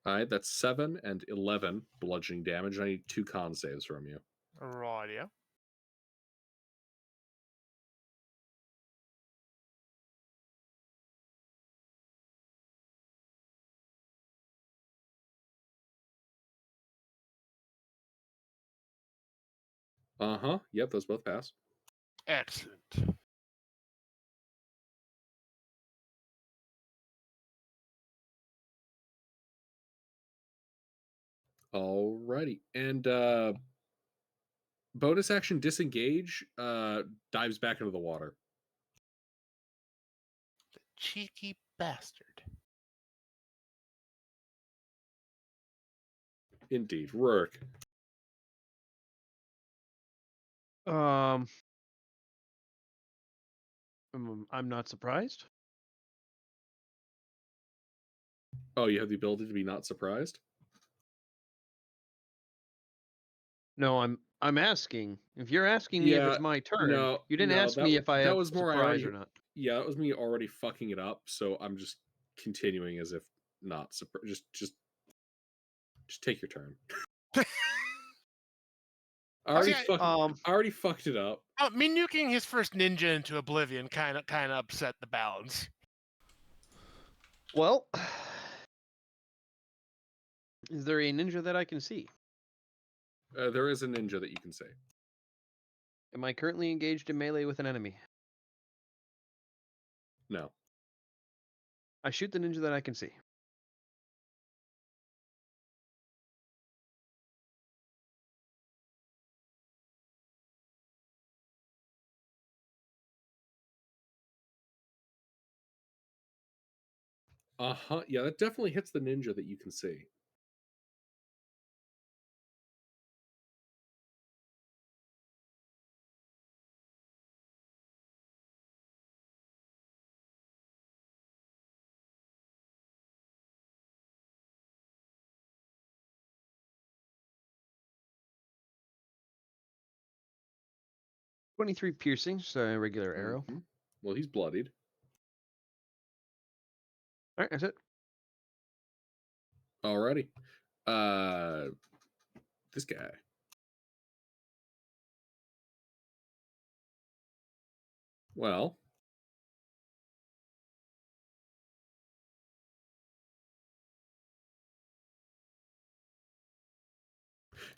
S3: All right, that's 7 and 11 bludgeoning damage. I need 2 con saves from you.
S2: Rightio.
S3: Uh-huh. Yep, those both pass.
S2: Excellent.
S3: Alrighty. And bonus action disengage dives back into the water.
S2: Cheeky bastard.
S3: Indeed. Rurik.
S4: I'm not surprised.
S3: Oh, you have the ability to be not surprised?
S4: No, I'm asking. If you're asking me if
S3: Yeah,
S4: it's my turn,
S3: no,
S4: you didn't
S3: no,
S4: ask me if I
S3: that
S4: have
S3: was more I
S4: surprise
S3: already
S4: or not.
S3: Yeah, that was me already fucking it up, so I'm just continuing as if not surprised. Just take your turn. I already fucked it up.
S2: Me nuking his first ninja into oblivion kind of upset the balance.
S4: Well, is there a ninja that I can see?
S3: There is a ninja that you can say.
S4: Am I currently engaged in melee with an enemy?
S3: No.
S4: I shoot the ninja that I can see.
S3: Uh-huh. Yeah, that definitely hits the ninja that you can see.
S4: .23 piercing, so a regular arrow.
S3: Mhm. Well, he's bloodied.
S4: All right, that's it.
S3: Alrighty. This guy. Well,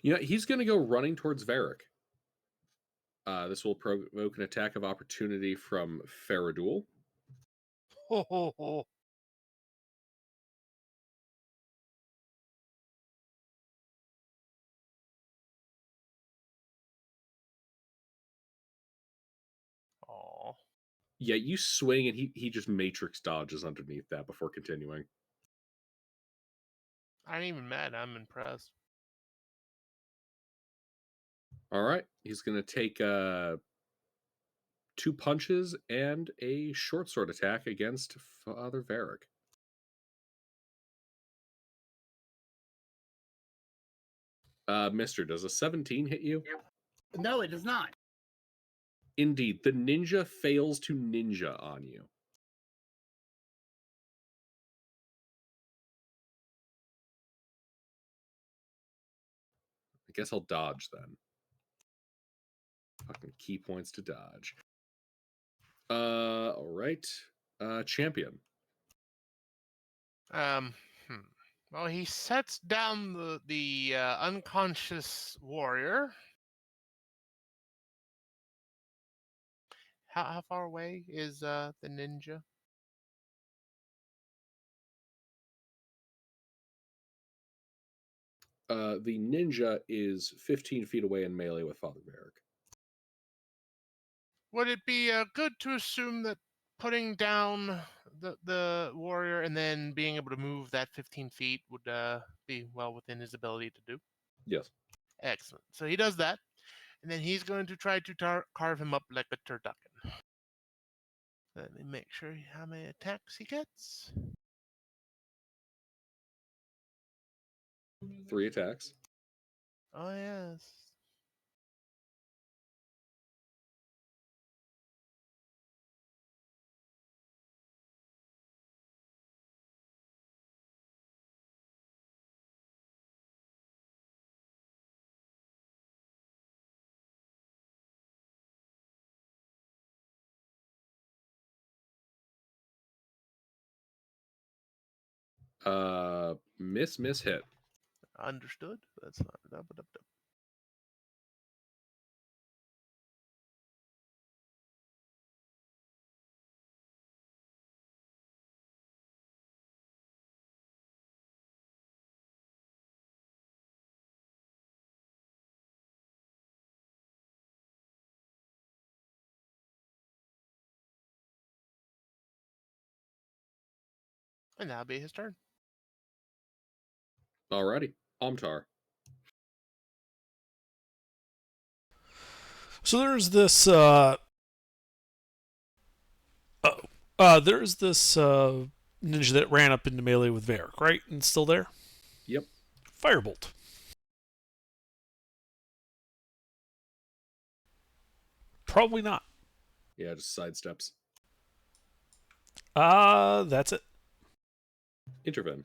S3: he's going to go running towards Varric. This will provoke an attack of opportunity from Faradul.
S2: Ho ho ho. Aw.
S3: Yeah, you swing and he just matrix dodges underneath that before continuing.
S2: I ain't even mad. I'm impressed.
S3: All right, he's gonna take 2 punches and a short sword attack against Father Varric. Mister, does a 17 hit you?
S5: No, it does not.
S3: Indeed, the ninja fails to ninja on you. I guess I'll dodge then. Fucking key points to dodge. All right. Champion.
S2: Hmm. Well, he sets down the unconscious warrior. How far away is the ninja?
S3: The ninja is 15 feet away in melee with Father Varric.
S2: Would it be good to assume that putting down the warrior and then being able to move that 15 feet would be well within his ability to do?
S3: Yes.
S2: Excellent. So he does that, and then he's going to try to carve him up like a turducken. Let me make sure how many attacks he gets.
S3: 3 attacks.
S2: Oh, yes.
S3: Miss hit.
S2: Understood. That's not. And that'll be his turn.
S3: Alrighty. Omtar.
S1: So there's this. There's this ninja that ran up into melee with Varric, right? And still there?
S3: Yep.
S1: Firebolt. Probably not.
S3: Yeah, just sidesteps.
S1: That's it.
S3: Intervene.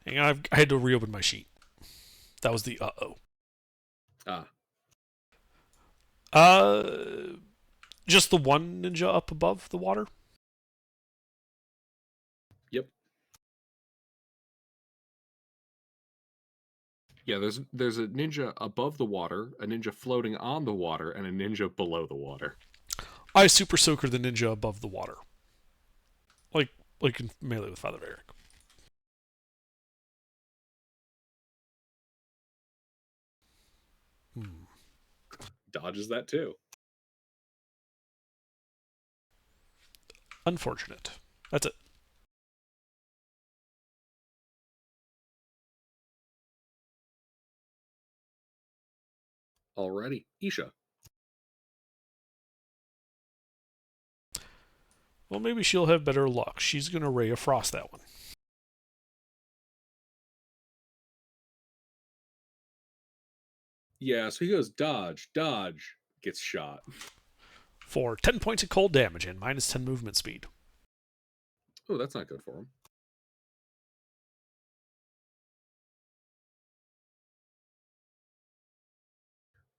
S1: Hang on, I had to reopen my sheet. That was the uh-oh.
S3: Ah.
S1: Just the one ninja up above the water?
S3: Yep. Yeah, there's a ninja above the water, a ninja floating on the water, and a ninja below the water.
S1: I super soaker the ninja above the water. Like in melee with Father Varric.
S3: Dodges that too.
S1: Unfortunate. That's it.
S3: Alrighty. Isha.
S1: Well, maybe she'll have better luck. She's going to Ray of Frost that one.
S3: Yeah, so he goes dodge, gets shot.
S1: For 10 points of cold damage and minus 10 movement speed.
S3: Oh, that's not good for him.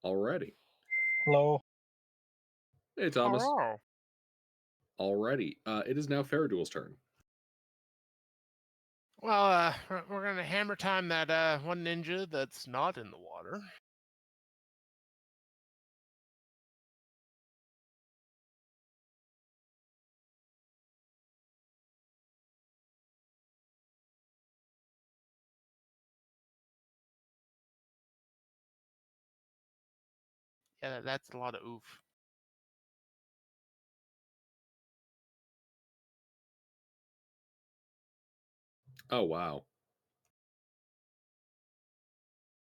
S3: Alrighty.
S6: Hello.
S3: Hey, Thomas.
S2: Oh.
S3: Alrighty. It is now Faradul's turn.
S2: Well, we're gonna hammer time that one ninja that's not in the water. Yeah, that's a lot of oof.
S3: Oh wow.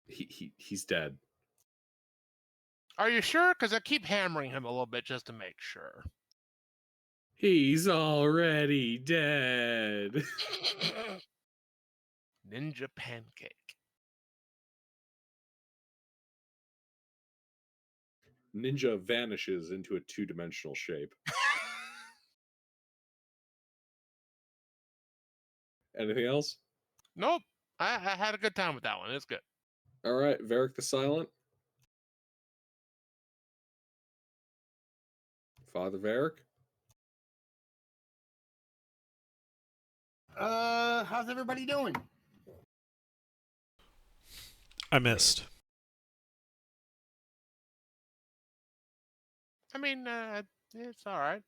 S3: He's dead.
S2: Are you sure? Because I keep hammering him a little bit just to make sure.
S3: He's already dead.
S2: Ninja pancake.
S3: Ninja vanishes into a 2-dimensional shape. Anything else?
S2: Nope. I had a good time with that one. It's good.
S3: All right, Varric the Silent. Father Varric.
S5: How's everybody doing?
S1: I missed.
S2: I mean, it's all right.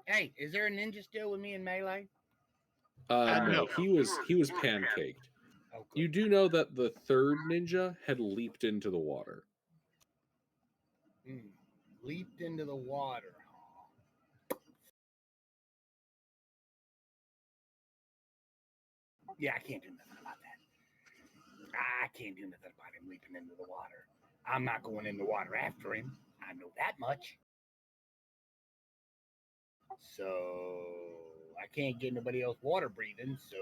S5: Hey, is there a ninja still with me in melee?
S3: No,
S2: No.
S3: he was pancaked.
S5: Oh, good.
S3: You do know that the third ninja had leaped into the water.
S5: Leaped into the water. Yeah, I can't do nothing about that. I can't do nothing about him leaping into the water. I'm not going in the water after him. I know that much. So I can't get nobody else water breathing. So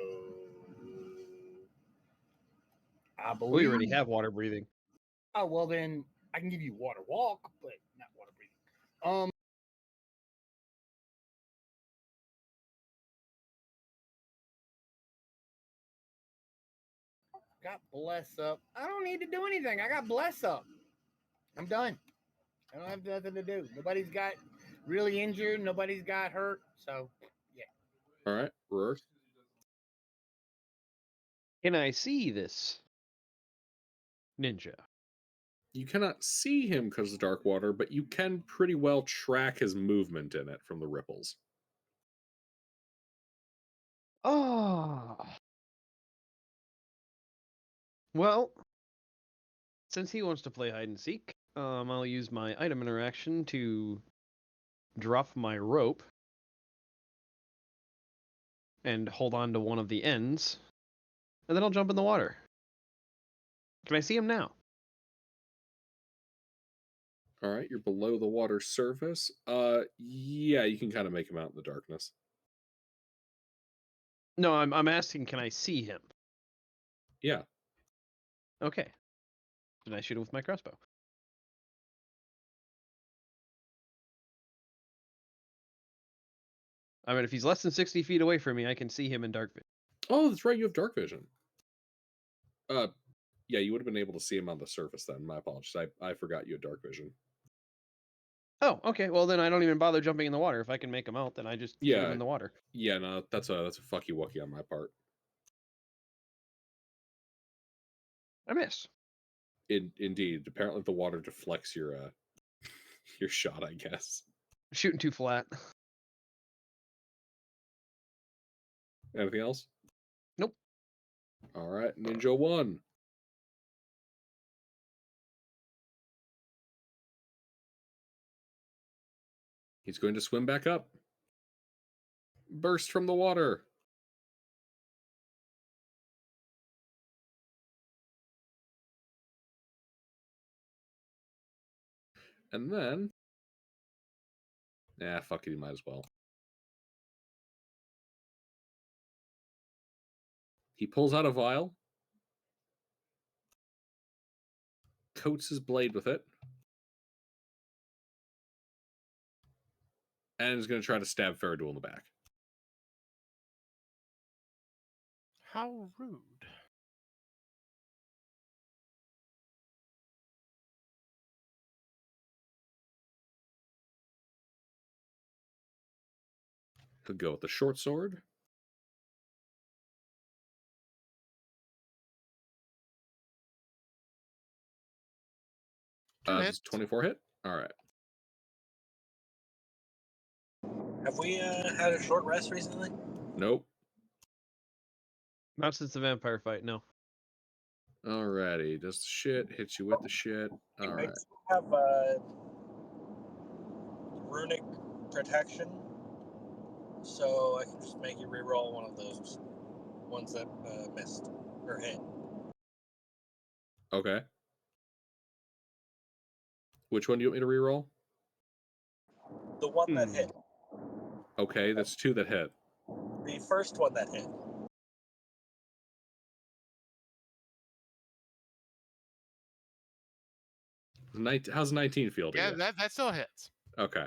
S5: I believe
S4: We already have water breathing.
S5: Oh well, then I can give you water walk, but not water breathing. Got bless up. I don't need to do anything. I got bless up. I'm done. I don't have nothing to do. Nobody's got really injured. Nobody's got hurt. So yeah.
S3: All right, Rourke.
S4: Can I see this ninja?
S3: You cannot see him because of dark water, but you can pretty well track his movement in it from the ripples.
S4: Oh. Well, since he wants to play hide and seek, I'll use my item interaction to drop my rope and hold on to one of the ends, and then I'll jump in the water. Can I see him now?
S3: All right, you're below the water surface. Yeah, you can kind of make him out in the darkness.
S4: No, I'm asking, can I see him?
S3: Yeah.
S4: Okay. Then I shoot him with my crossbow. I mean, if he's less than 60 feet away from me, I can see him in dark vision.
S3: Oh, that's right. You have dark vision. Yeah, you would have been able to see him on the surface then. My apologies. I forgot you had dark vision.
S4: Oh, okay. Well, then I don't even bother jumping in the water. If I can make him out, then I just shoot him in the water.
S3: Yeah, no, that's a fucky wucky on my part.
S4: I miss.
S3: Indeed. Apparently the water deflects your your shot, I guess.
S4: Shooting too flat.
S3: Anything else?
S4: Nope.
S3: All right, Ninja 1. He's going to swim back up. Burst from the water. And then... Nah, fuck it, he might as well. He pulls out a vial. Coats his blade with it. And is going to try to stab Faradul in the back.
S2: How rude.
S3: He'll go with the short sword. Does 24 hit? All right.
S6: Have we had a short rest recently?
S3: Nope.
S4: Not since the vampire fight, no.
S3: Alrighty. Does the shit hit you with the shit? All
S6: I
S3: right.
S6: have runic protection, so I can just make you reroll one of those ones that missed or hit.
S3: Okay. Which one do you want me to reroll?
S6: The one that hit.
S3: Okay, that's 2 that hit.
S6: The first one that hit.
S3: How's 19 feel to
S2: Yeah,
S3: you?
S2: that still hits.
S3: Okay.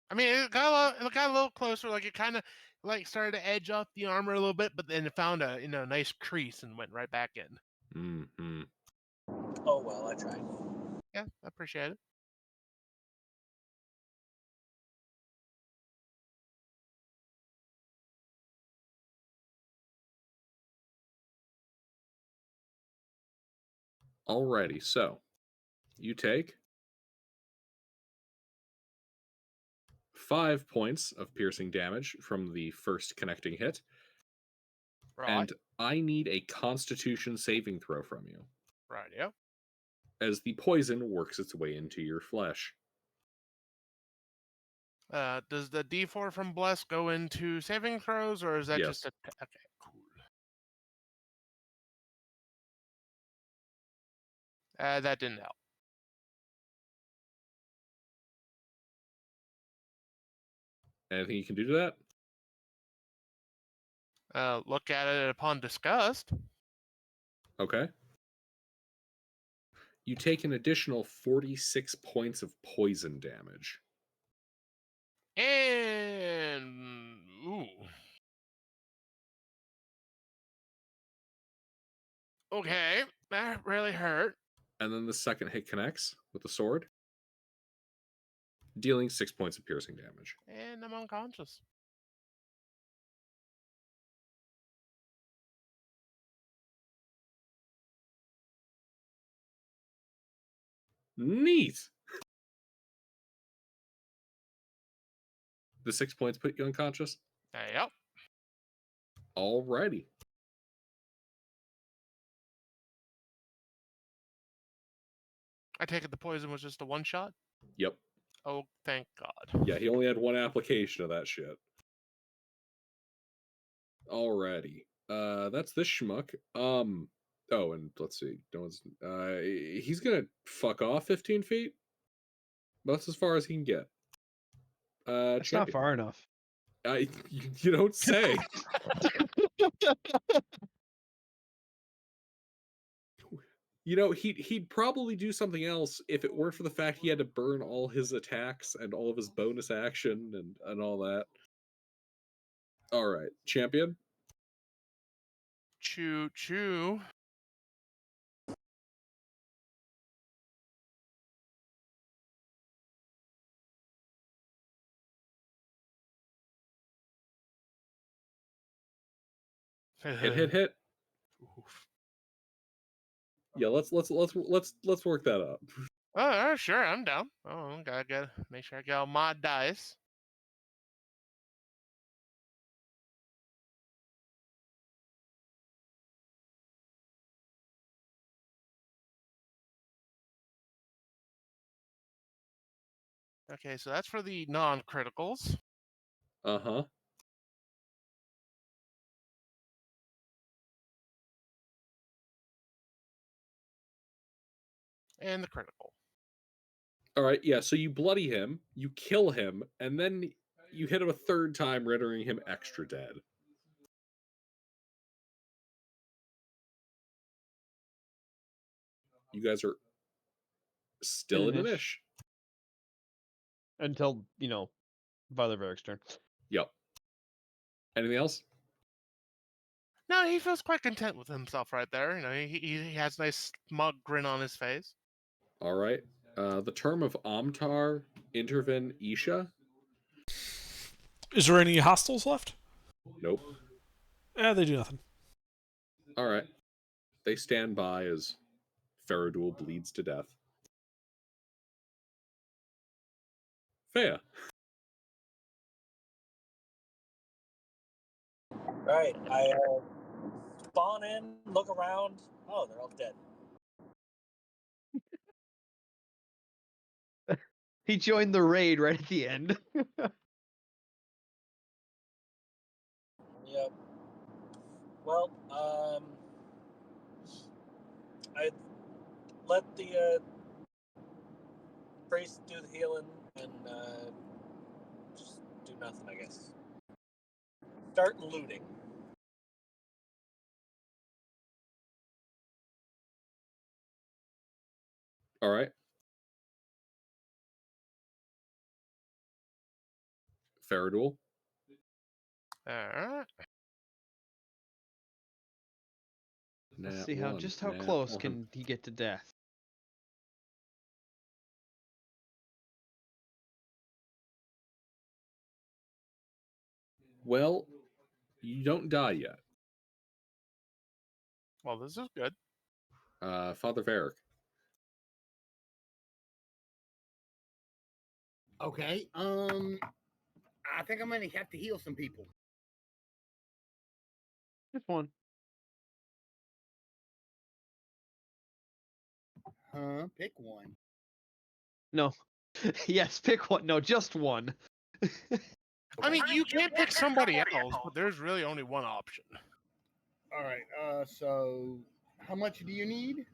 S2: I mean, it got a little closer. Like it kind of like started to edge up the armor a little bit, but then it found a nice crease and went right back in.
S3: Mm-hmm.
S6: Oh well, I tried.
S2: Yeah, I appreciate it.
S3: Alrighty, so you take 5 points of piercing damage from the first connecting hit,
S2: Right,
S3: and I need a Constitution saving throw from you
S2: right, yeah.
S3: as the poison works its way into your flesh.
S2: Does the D4 from Bless go into saving throws, or is that
S3: Yes.
S2: just a okay? Cool. That didn't help.
S3: Anything you can do to that?
S2: Look at it upon disgust.
S3: Okay. You take an additional 46 points of poison damage.
S2: And ooh. Okay, that really hurt.
S3: And then the second hit connects with the sword, dealing 6 points of piercing damage.
S2: And I'm unconscious.
S3: Neat! The 6 points put you unconscious?
S2: Yep.
S3: Alrighty.
S2: I take it the poison was just a one shot?
S3: Yep.
S2: Oh, thank God.
S3: Yeah, he only had one application of that shit. Alrighty. That's this schmuck. Oh, and let's see. No one's he's gonna fuck off 15 feet. That's as far as he can get.
S4: That's not
S3: champion.
S4: far enough.
S3: You don't say. You know, he'd probably do something else if it weren't for the fact he had to burn all his attacks and all of his bonus action and all that. All right, champion.
S2: Choo choo.
S3: Hit. Yeah, let's work that up.
S2: Oh, sure, I'm down. Oh, gotta make sure I get all my dice. Okay, so that's for the non-criticals.
S3: Uh-huh.
S2: And the critical.
S3: All right, yeah, so you bloody him, you kill him, and then you hit him a third time, rendering him extra dead. You guys are still in the niche.
S4: Until, Father Varric's turn.
S3: Yep. Anything else?
S2: No, he feels quite content with himself right there. He has a nice smug grin on his face.
S3: All right. The term of Amtar, Intervin, Isha.
S1: Is there any hostiles left?
S3: Nope.
S1: They do nothing.
S3: All right. They stand by as Faradul bleeds to death. Fea.
S6: Right. I spawn in, look around. Oh, they're all dead.
S4: He joined the raid right at the end.
S6: Yep. Well, I let the priest do the healing and just do nothing, I guess. Start looting.
S3: All right. Faradul.
S2: Alright.
S4: Let's
S3: Nat
S4: see how
S3: one,
S4: how
S3: nat
S4: close
S3: one.
S4: can he get to death.
S3: Well, you don't die yet.
S2: Well, this is good.
S3: Father Varric.
S5: Okay. I think I'm gonna have to heal some people.
S4: Just one.
S5: Huh? Pick one.
S4: No. Yes, pick one. No, just one.
S2: I mean, you can pick somebody else, but there's really only one option.
S5: All right. So how much do you need?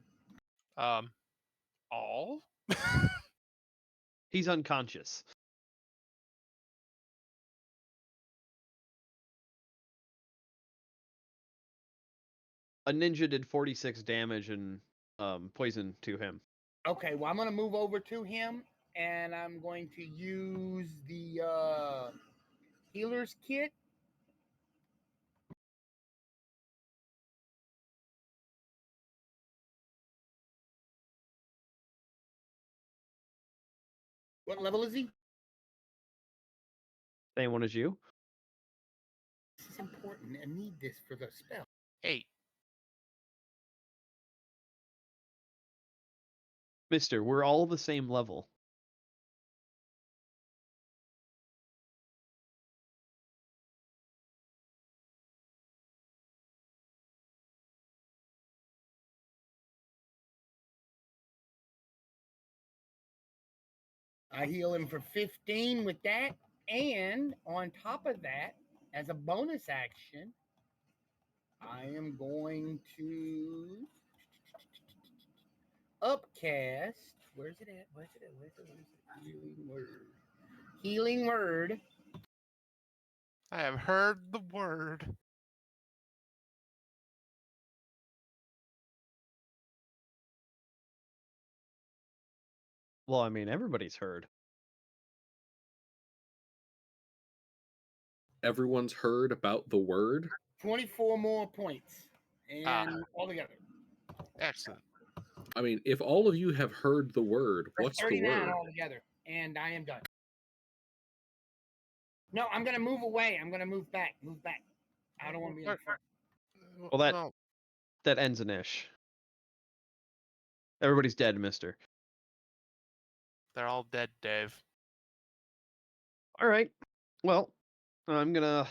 S2: All?
S4: He's unconscious. A ninja did 46 damage and poison to him.
S5: Okay. Well, I'm gonna move over to him, and I'm going to use the healer's kit. What level is he?
S4: Same one as you.
S5: This is important. I need this for the spell.
S2: 8.
S4: Mister, we're all the same level.
S5: I heal him for 15 with that, and on top of that, as a bonus action, I am going to upcast. Where's it at? Where's it at? Where's it? Healing word. Healing word.
S2: I have heard the word.
S4: Well, I mean, everybody's heard.
S3: Everyone's heard about the word.
S5: 24 more points, and all together.
S2: Excellent.
S3: I mean, if all of you have heard the word,
S5: That's
S3: what's the
S5: 39
S3: word?
S5: altogether, and I am done. No, I'm gonna move away. I'm gonna move back. Move back. I don't want to be in the front.
S4: Well, that ends an ish. Everybody's dead, mister.
S2: They're all dead, Dave.
S4: All right. Well, I'm gonna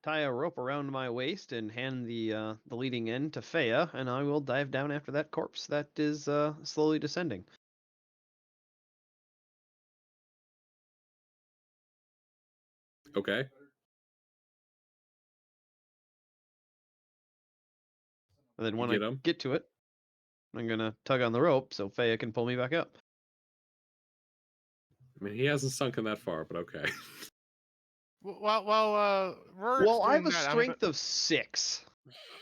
S4: tie a rope around my waist and hand the leading end to Fea, and I will dive down after that corpse that is slowly descending.
S3: Okay.
S4: And then when
S3: Get
S4: I
S3: him.
S4: get to it, I'm gonna tug on the rope so Fea can pull me back up.
S3: I mean, he hasn't sunken that far, but okay.
S2: Well,
S4: Well, I have a strength of 6.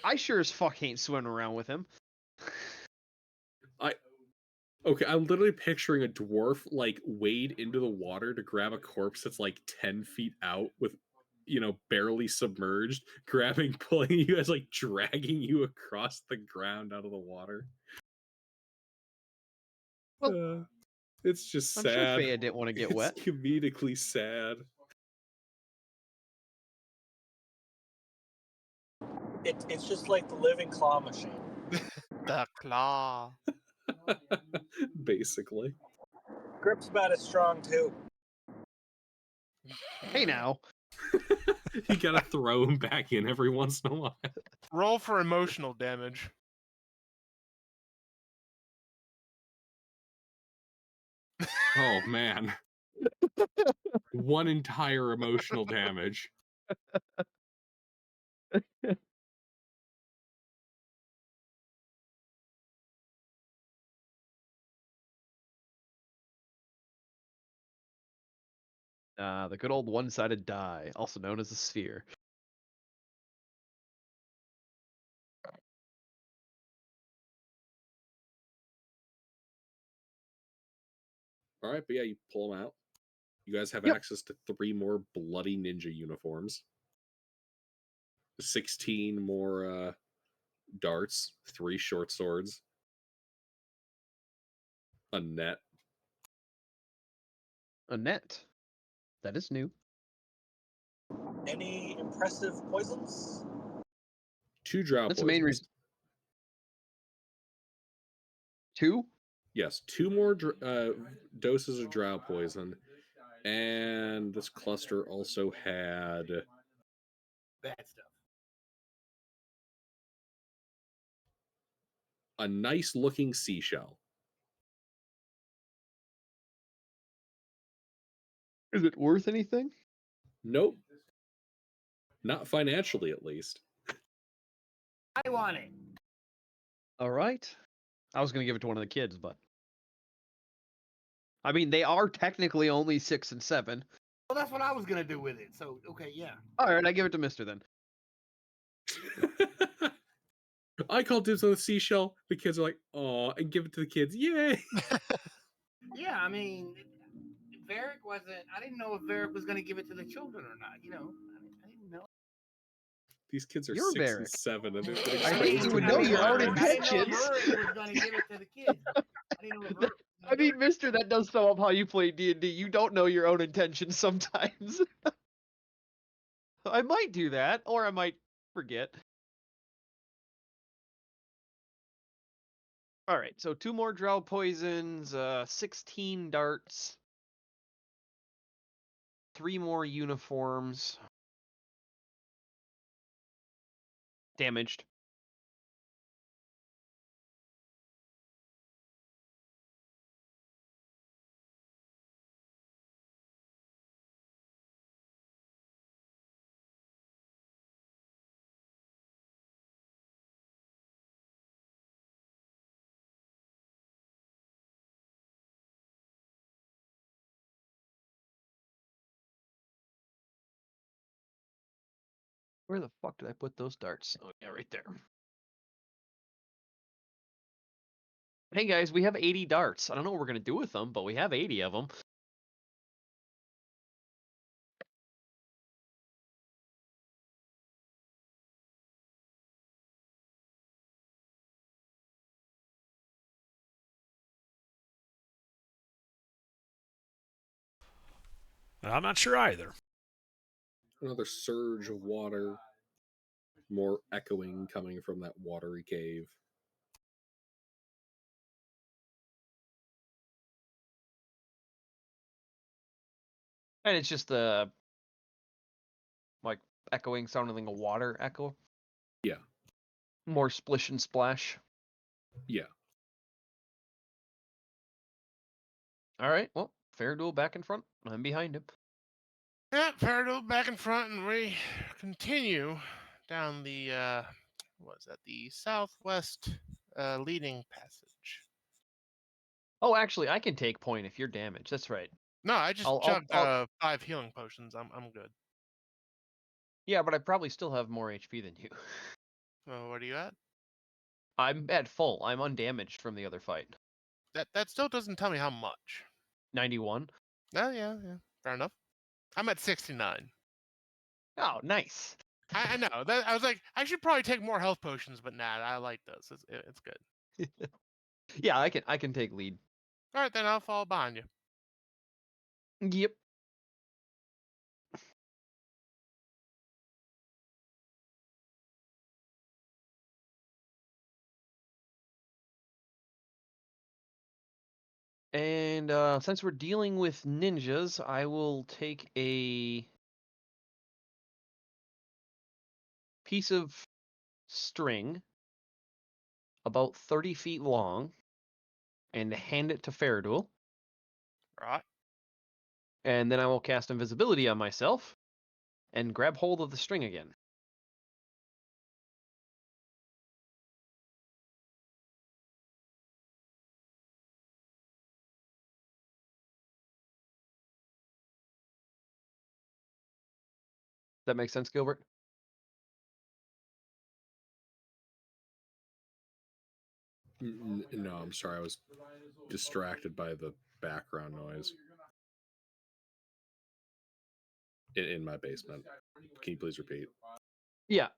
S4: I sure as fuck ain't swimming around with him.
S3: Okay, I'm literally picturing a dwarf like wade into the water to grab a corpse that's like 10 feet out with, barely submerged, grabbing, pulling you guys, like dragging you across the ground out of the water.
S4: Well,
S3: it's just
S4: I'm
S3: sad.
S4: sure Fea didn't want to get wet.
S3: It's comedically sad.
S6: It's just like the living claw machine.
S2: The claw.
S3: Basically.
S6: Grip's about as strong too.
S4: Hey now.
S3: You gotta throw him back in every once in a while.
S2: Roll for emotional damage.
S3: Oh man. One entire emotional damage.
S4: The good old one-sided die, also known as a sphere.
S3: All right, but yeah, you pull them out. You guys have
S4: Yep.
S3: access to 3 more bloody ninja uniforms, 16 more darts, 3 short swords, a net.
S4: A net. That is new.
S6: Any impressive poisons?
S3: 2 drow
S4: That's the
S3: poisons.
S4: main reason. 2?
S3: Yes, 2 more doses of drow poison, and this cluster also had
S5: Bad stuff.
S3: a nice looking seashell.
S4: Is it worth anything?
S3: Nope. Not financially, at least.
S5: I want it.
S4: All right. I was going to give it to one of the kids, but I mean, they are technically only 6 and 7.
S5: Well, that's what I was gonna do with it. So okay, yeah.
S4: All right, I give it to Mister then.
S3: I call dibs on the seashell. The kids are like, "Aw," and give it to the kids. Yay!
S5: Yeah, I mean, Varric wasn't. I didn't know if Varric was gonna give it to the children or not. You know, I didn't know.
S3: These kids are
S4: You're
S3: 6 and
S4: Varric.
S3: 7, and they've been
S4: I
S3: exposed
S4: think you
S3: to
S4: would know your own
S3: violence.
S5: I didn't know if
S4: intentions.
S5: Varric was gonna give it to the kids. I didn't know if Varric was
S4: I
S5: gonna do
S4: mean,
S5: it.
S4: Mister, that does sum up how you play D&D. You don't know your own intentions sometimes. I might do that, or I might forget. All right, so 2 more drow poisons, 16 darts, 3 more uniforms. Damaged. Where the fuck did I put those darts? Oh, yeah, right there. Hey guys, we have 80 darts. I don't know what we're gonna do with them, but we have 80 of them.
S1: I'm not sure either.
S3: Another surge of water, more echoing coming from that watery cave.
S4: And it's just the like echoing, sounding like a water echo.
S3: Yeah.
S4: More splish and splash.
S3: Yeah.
S4: All right, well, fair duel back in front. I'm behind him.
S2: Yeah, Faradol back in front, and we continue down the what's that? The southwest leading passage.
S4: Oh, actually, I can take point if you're damaged. That's right.
S2: No, I just
S4: I'll-
S2: chugged
S4: I'll-
S2: 5 healing potions. I'm good.
S4: Yeah, but I probably still have more HP than you.
S2: What are you at?
S4: I'm at full. I'm undamaged from the other fight.
S2: That still doesn't tell me how much.
S4: 91.
S2: Oh yeah, fair enough. I'm at 69.
S4: Oh, nice.
S2: I know that I was like, I should probably take more health potions, but nah, I like this. It's good.
S4: Yeah, I can take lead.
S2: All right, then I'll fall behind you.
S4: Yep. And since we're dealing with ninjas, I will take a piece of string about 30 feet long and hand it to Faradul.
S2: Right.
S4: And then I will cast invisibility on myself and grab hold of the string again. That makes sense, Gilbert?
S3: No, I'm sorry. I was distracted by the background noise in my basement. Can you please repeat?
S4: Yeah,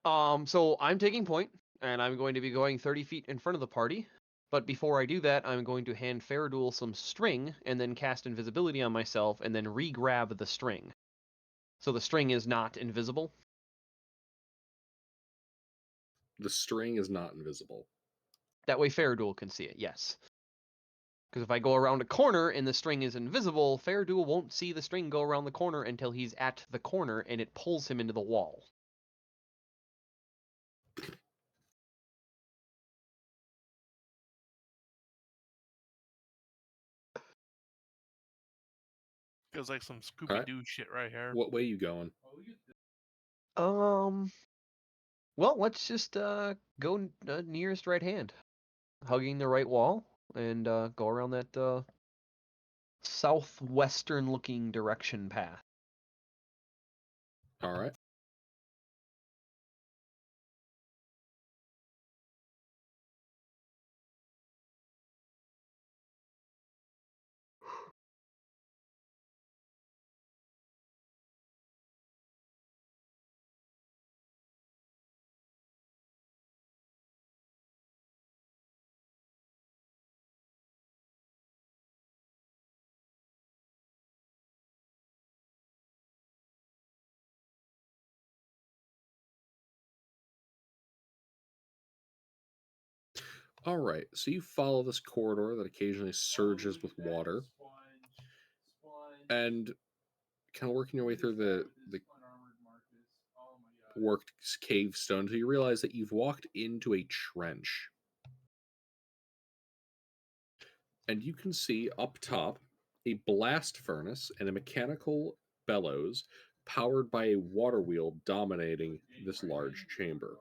S4: so I'm taking point, and I'm going to be going 30 feet in front of the party. But before I do that, I'm going to hand Faradul some string, and then cast invisibility on myself, and then re-grab the string. So the string is not invisible.
S3: The string is not invisible.
S4: That way Faradul can see it, yes. Because if I go around a corner and the string is invisible, Faradul won't see the string go around the corner until he's at the corner, and it pulls him into the wall.
S2: Feels like some Scooby Doo shit right here.
S3: What way you going?
S4: Well, let's just go nearest right hand, hugging the right wall, and go around that southwestern-looking direction path.
S3: All right. All right. So you follow this corridor that occasionally surges with water, and kind of working your way through the worked cave stone until you realize that you've walked into a trench. And you can see up top a blast furnace and a mechanical bellows powered by a water wheel dominating this large chamber.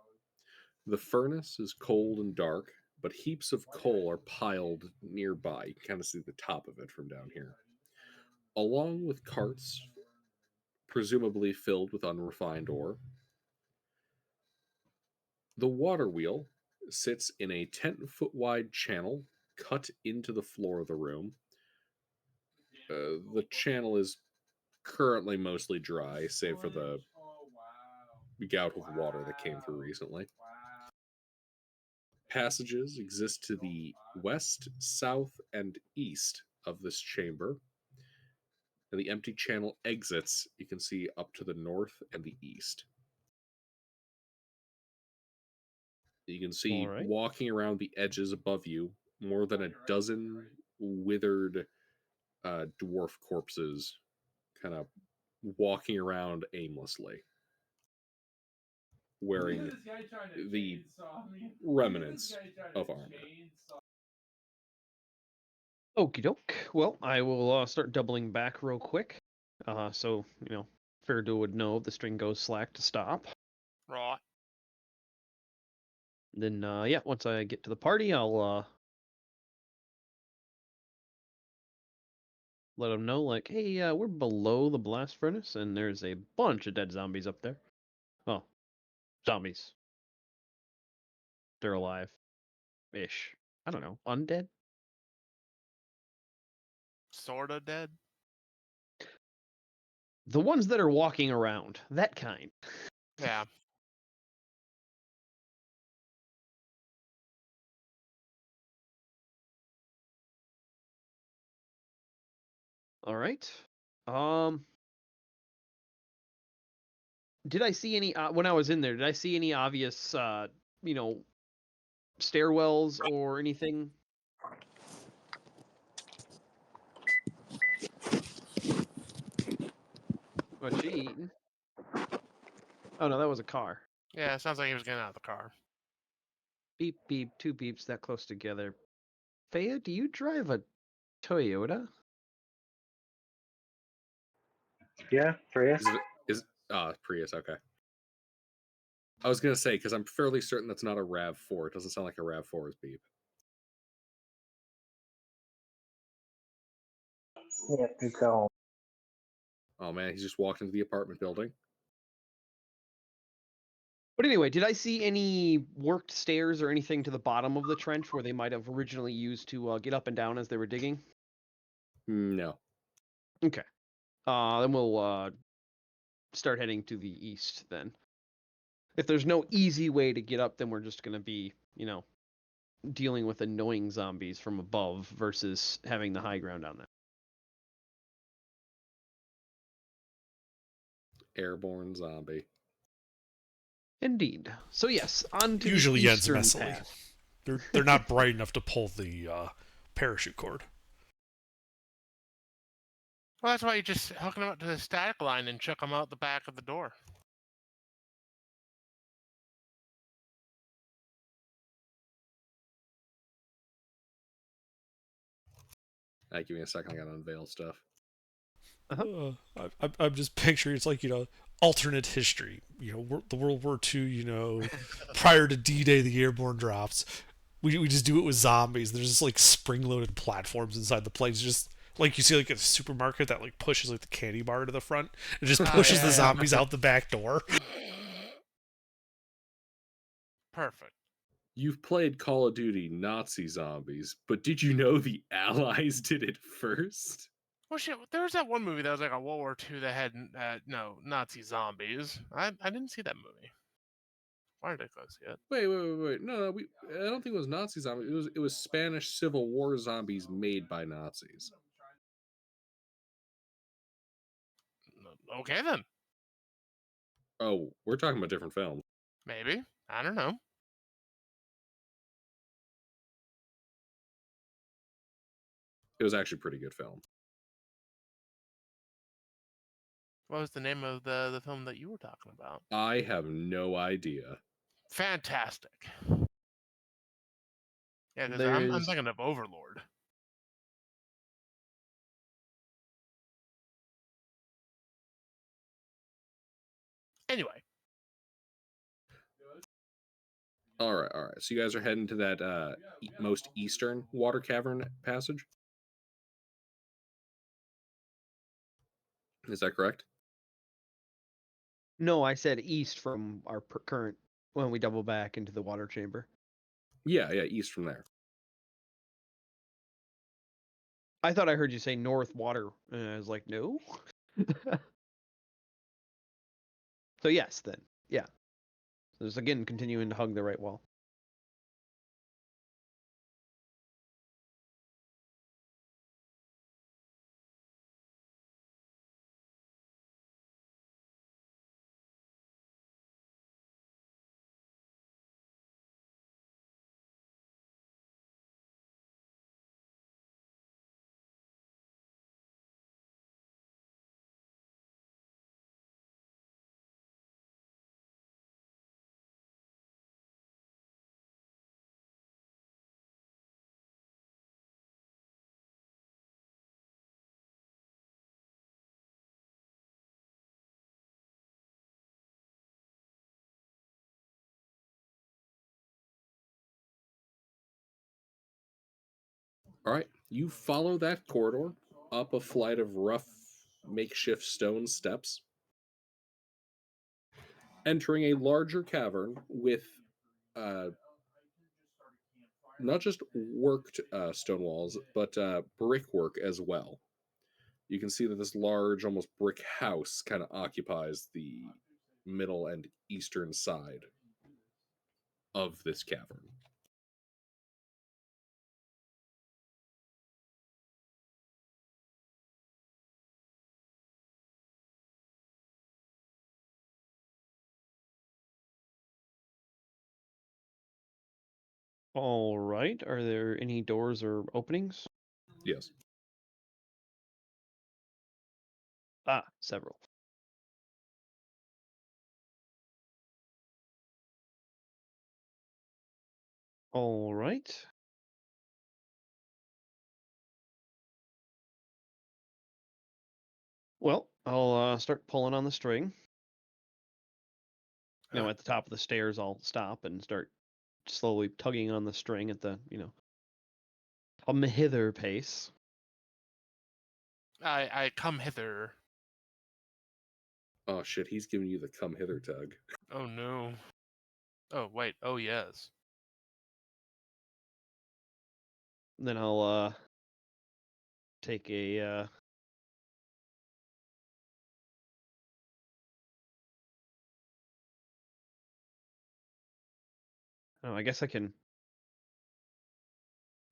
S3: The furnace is cold and dark, but heaps of coal are piled nearby. You can kind of see the top of it from down here, along with carts, presumably filled with unrefined ore. The water wheel sits in a 10-foot wide channel cut into the floor of the room. The channel is currently mostly dry, save for the gout of water that came through recently. Passages exist to the west, south, and east of this chamber. And the empty channel exits you can see up to the north and the east. You can see
S4: All right.
S3: walking around the edges above you more than a dozen withered dwarf corpses kind of walking around aimlessly, wearing the remnants of armor.
S4: Okie doke. Well, I will start doubling back real quick. So, Faradul would know if the string goes slack to stop.
S2: Right.
S4: Then, once I get to the party, I'll let them know, like, hey, we're below the blast furnace, and there's a bunch of dead zombies up there. Well, zombies. They're alive-ish. I don't know. Undead?
S2: Sorta dead.
S4: The ones that are walking around. That kind.
S2: Yeah.
S4: All right. Did I see any when I was in there? Did I see any obvious, stairwells or anything? What you eating? Oh no, that was a car.
S2: Yeah, it sounds like he was getting out of the car.
S4: Beep beep, two beeps that close together. Faya, do you drive a Toyota?
S7: Yeah, Prius.
S3: Is Prius? Okay. I was gonna say because I'm fairly certain that's not a Rav4. It doesn't sound like a Rav4's beep.
S7: Yeah, keep going.
S3: Oh man, he's just walked into the apartment building.
S4: But anyway, did I see any worked stairs or anything to the bottom of the trench where they might have originally used to get up and down as they were digging?
S3: No.
S4: Okay. Then we'll start heading to the east then. If there's no easy way to get up, then we're just going to be, dealing with annoying zombies from above versus having the high ground down there.
S3: Airborne zombie.
S4: Indeed. So yes, on to
S1: Usually
S4: the
S1: ends
S4: eastern
S1: messily.
S4: path.
S1: They're not bright enough to pull the parachute cord.
S2: Well, that's why you just hook them up to the static line and chuck them out the back of the door.
S3: Give me a second. I gotta unveil stuff.
S1: I'm just picturing it's like alternate history. The World War II. Prior to D-Day, the airborne drops. We just do it with zombies. There's just like spring-loaded platforms inside the planes. Just like you see like a supermarket that like pushes like the candy bar to the front and just pushes the zombies out the back door.
S2: Perfect.
S3: You've played Call of Duty Nazi Zombies, but did you know the Allies did it first?
S2: Well, shit, there was that one movie that was like a World War II that had no Nazi zombies. I didn't see that movie. Why did I go see it?
S3: Wait. No, I don't think it was Nazi zombies. It was Spanish Civil War zombies made by Nazis.
S2: Okay then.
S3: Oh, we're talking about different films.
S2: Maybe. I don't know.
S3: It was actually a pretty good film.
S2: What was the name of the film that you were talking about?
S3: I have no idea.
S2: Fantastic. Yeah, because I'm thinking of Overlord. Anyway.
S3: All right. So you guys are heading to that most eastern water cavern passage? Is that correct?
S4: No, I said east from our current when we double back into the water chamber.
S3: Yeah, east from there.
S4: I thought I heard you say north water, and I was like, no. So yes, then. Yeah. So just again continuing to hug the right wall.
S3: All right. You follow that corridor up a flight of rough makeshift stone steps, entering a larger cavern with not just worked stone walls, but brickwork as well. You can see that this large, almost brick house kind of occupies the middle and eastern side of this cavern.
S4: All right. Are there any doors or openings?
S3: Yes.
S4: Several. All right. Well, I'll start pulling on the string. At the top of the stairs, I'll stop and start slowly tugging on the string at the, come hither pace.
S2: I come hither.
S3: Oh shit, he's giving you the come hither tug.
S2: Oh no. Oh wait. Oh yes.
S4: Then I'll take a oh, I guess I can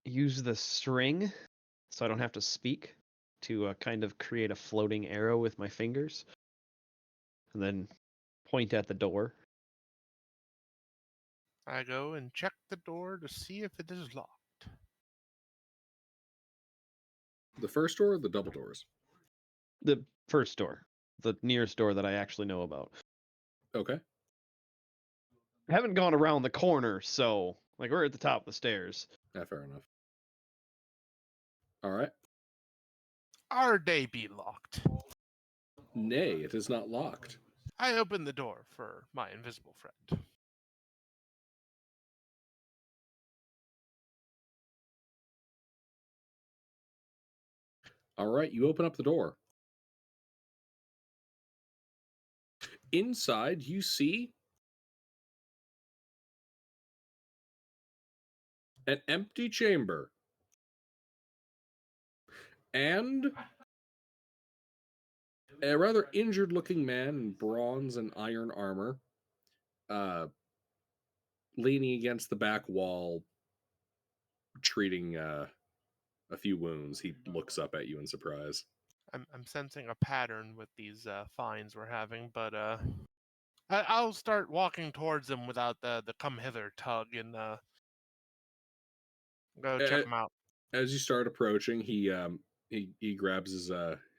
S4: use the string so I don't have to speak to kind of create a floating arrow with my fingers and then point at the door.
S2: I go and check the door to see if it is locked.
S3: The first door or the double doors?
S4: The first door, the nearest door that I actually know about.
S3: Okay.
S4: I haven't gone around the corner, so we're at the top of the stairs.
S3: Yeah, fair enough. All right.
S2: Our day be locked.
S3: Nay, it is not locked.
S2: I open the door for my invisible friend.
S3: All right, you open up the door. Inside, you see an empty chamber and a rather injured looking man in bronze and iron armor, leaning against the back wall, treating a few wounds. He looks up at you in surprise.
S2: I'm sensing a pattern with these finds we're having, but I'll start walking towards him without the come hither tug and go check him out.
S3: As you start approaching, he grabs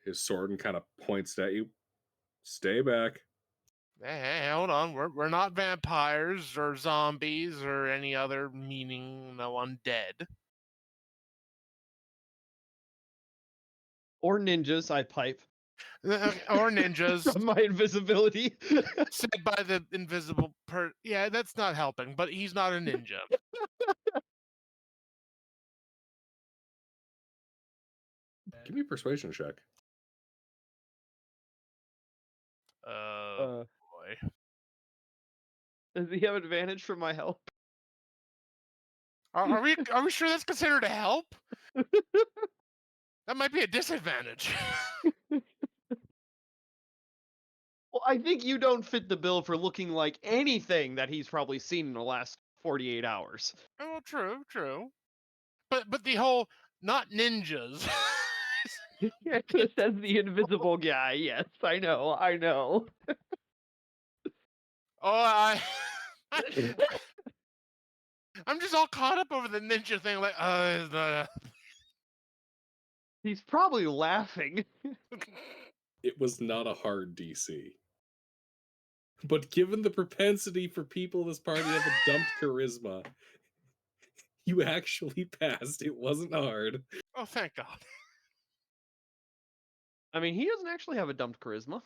S3: his sword and kind of points at you. Stay back.
S2: Hey, hold on. We're not vampires or zombies or any other meaning undead.
S4: Or ninjas, I pipe.
S2: Or ninjas.
S4: From my invisibility.
S2: Said by the invisible yeah, that's not helping, but he's not a ninja.
S3: Give me a persuasion check.
S2: Boy.
S4: Does he have advantage from my help?
S2: Are we sure that's considered a help? That might be a disadvantage.
S4: Well, I think you don't fit the bill for looking like anything that he's probably seen in the last 48 hours.
S2: Oh, true. But the whole not ninjas.
S4: It says the invisible guy. Yes, I know.
S2: Oh, I'm just all caught up over the ninja thing. Like, it's not
S4: He's probably laughing.
S3: It was not a hard DC. But given the propensity for people in this party to have a dumped charisma, you actually passed. It wasn't hard.
S2: Oh, thank God.
S4: I mean, he doesn't actually have a dumped charisma.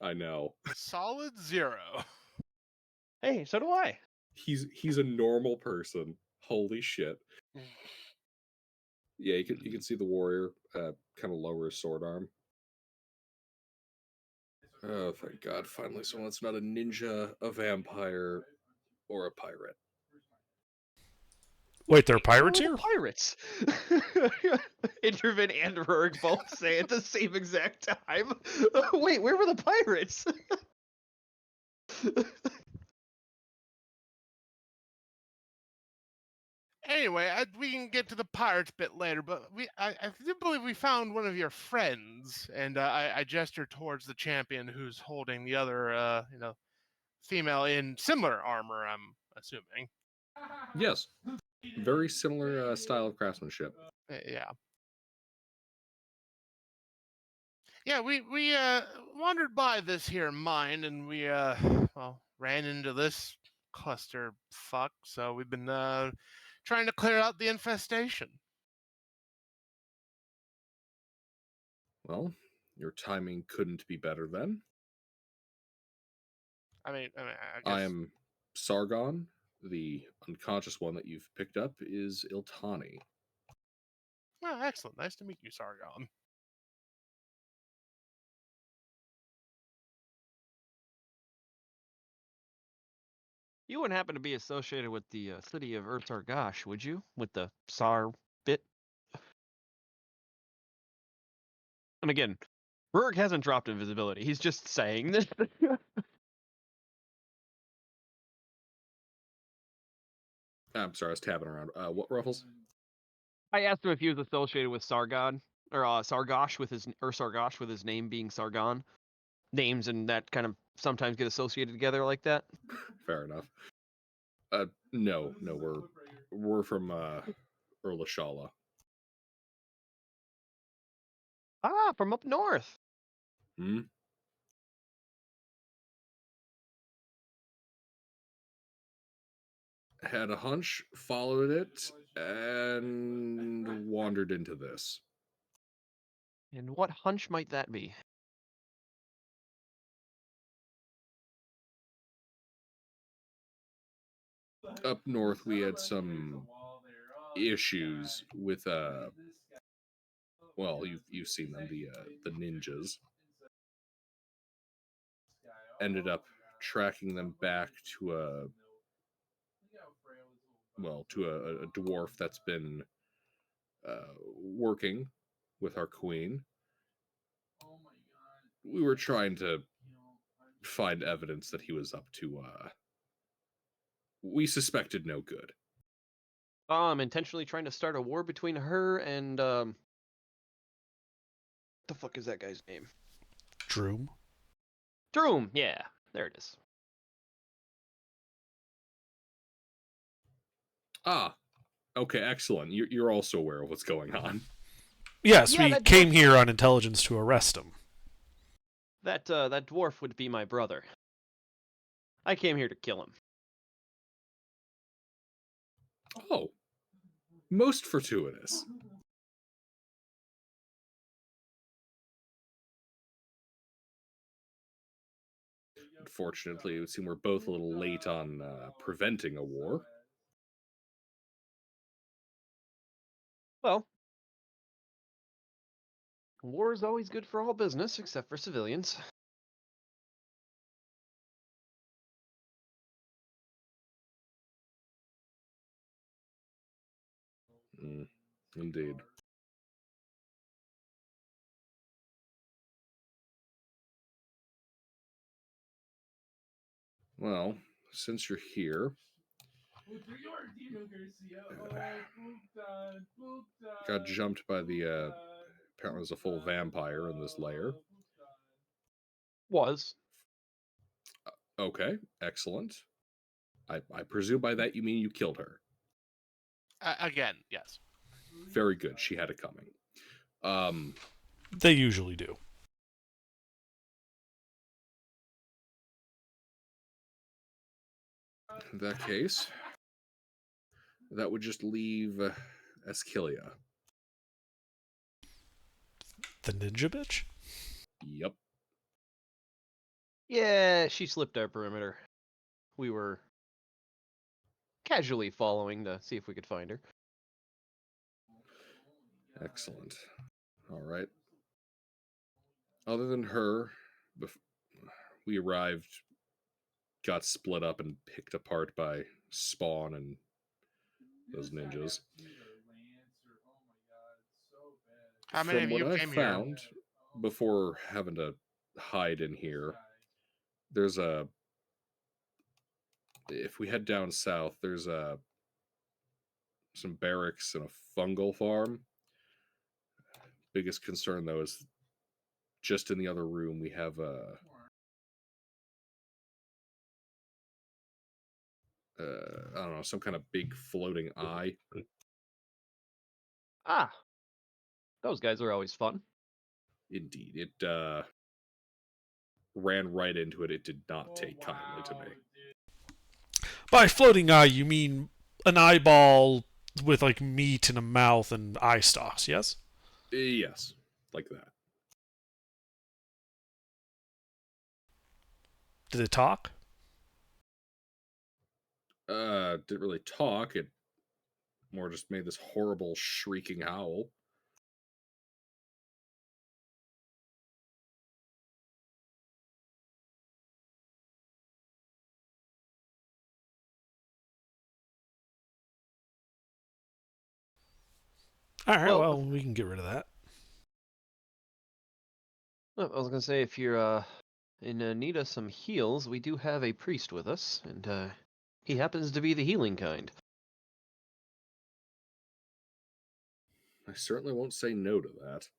S3: I know.
S2: Solid 0.
S4: Hey, so do I.
S3: He's a normal person. Holy shit. Yeah, you can see the warrior kind of lower his sword arm. Oh, thank God. Finally, someone that's not a ninja, a vampire, or a pirate.
S1: Wait, there are pirates
S4: Where are
S1: here?
S4: the pirates. Intervin and Rurg both say at the same exact time. Wait, where were the pirates?
S2: Anyway, we can get to the pirates bit later, but I do believe we found one of your friends, and I gesture towards the champion who's holding the other, female in similar armor, I'm assuming.
S3: Yes. Very similar style of craftsmanship.
S2: Yeah. Yeah, we wandered by this here mine, and we ran into this cluster fuck. So we've been trying to clear out the infestation.
S3: Well, your timing couldn't be better then.
S2: I guess.
S3: I am Sargon. The unconscious one that you've picked up is Iltani.
S2: Oh, excellent. Nice to meet you, Sargon.
S4: You wouldn't happen to be associated with the city of Urtargash, would you? With the Sar bit? And again, Rurik hasn't dropped invisibility. He's just saying this.
S3: I'm sorry, I was tabbing around. What, Ruffles?
S4: I asked him if he was associated with Sargon or Sargosh with his name being Sargon. Names and that kind of sometimes get associated together like that.
S3: Fair enough. No, we're from Erlashala.
S4: Ah, from up north.
S3: Hmm. Had a hunch, followed it, and wandered into this.
S4: And what hunch might that be?
S3: Up north, we had some issues with well, you've seen them, the ninjas. Ended up tracking them back to a dwarf that's been working with our queen. We were trying to find evidence that he was up to we suspected no good.
S4: Intentionally trying to start a war between her and what the fuck is that guy's name?
S1: Droom.
S4: Droom, yeah. There it is.
S3: Ah, okay, excellent. You're also aware of what's going on.
S1: Yes,
S4: Yeah,
S1: we
S4: that
S1: came
S4: dwarf-
S1: here on intelligence to arrest him.
S4: That dwarf would be my brother. I came here to kill him.
S3: Oh, most fortuitous. Unfortunately, it would seem we're both a little late on preventing a war.
S4: Well, war is always good for all business except for civilians.
S3: Indeed. Well, since you're here, got jumped by the apparently there's a full vampire in this lair.
S4: Was.
S3: Okay, excellent. I presume by that you mean you killed her.
S2: Again, yes.
S3: Very good. She had it coming.
S1: They usually do.
S3: In that case, that would just leave Esquilia.
S1: The ninja bitch?
S3: Yep.
S4: Yeah, she slipped our perimeter. We were casually following to see if we could find her.
S3: Excellent. All right. Other than her, we arrived, got split up and picked apart by Spawn and those ninjas.
S2: How many
S3: From
S2: of
S3: what
S2: you
S3: I
S2: came here?
S3: found before having to hide in here, there's a. If we head down south, there's some barracks and a fungal farm. Biggest concern though is just in the other room we have I don't know, some kind of big floating eye.
S4: Ah, those guys are always fun.
S3: Indeed, it ran right into it. It did not take kindly to me.
S1: By floating eye, you mean an eyeball with like meat and a mouth and eye stalks, yes?
S3: Yes, like that.
S1: Did it talk?
S3: Didn't really talk. It more just made this horrible shrieking howl.
S1: All right,
S4: Well-
S1: well, we can get rid of that.
S4: Well, I was gonna say if you're in need of some heals, we do have a priest with us, and he happens to be the healing kind.
S3: I certainly won't say no to that.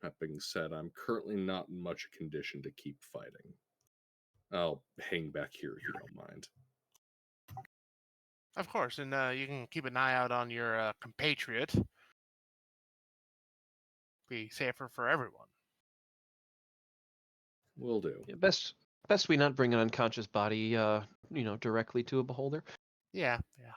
S3: That being said, I'm currently not in much condition to keep fighting. I'll hang back here if you don't mind.
S2: Of course, and you can keep an eye out on your compatriot. Be safer for everyone.
S3: Will do.
S4: Yeah, best we not bring an unconscious body, directly to a beholder.
S2: Yeah, yeah.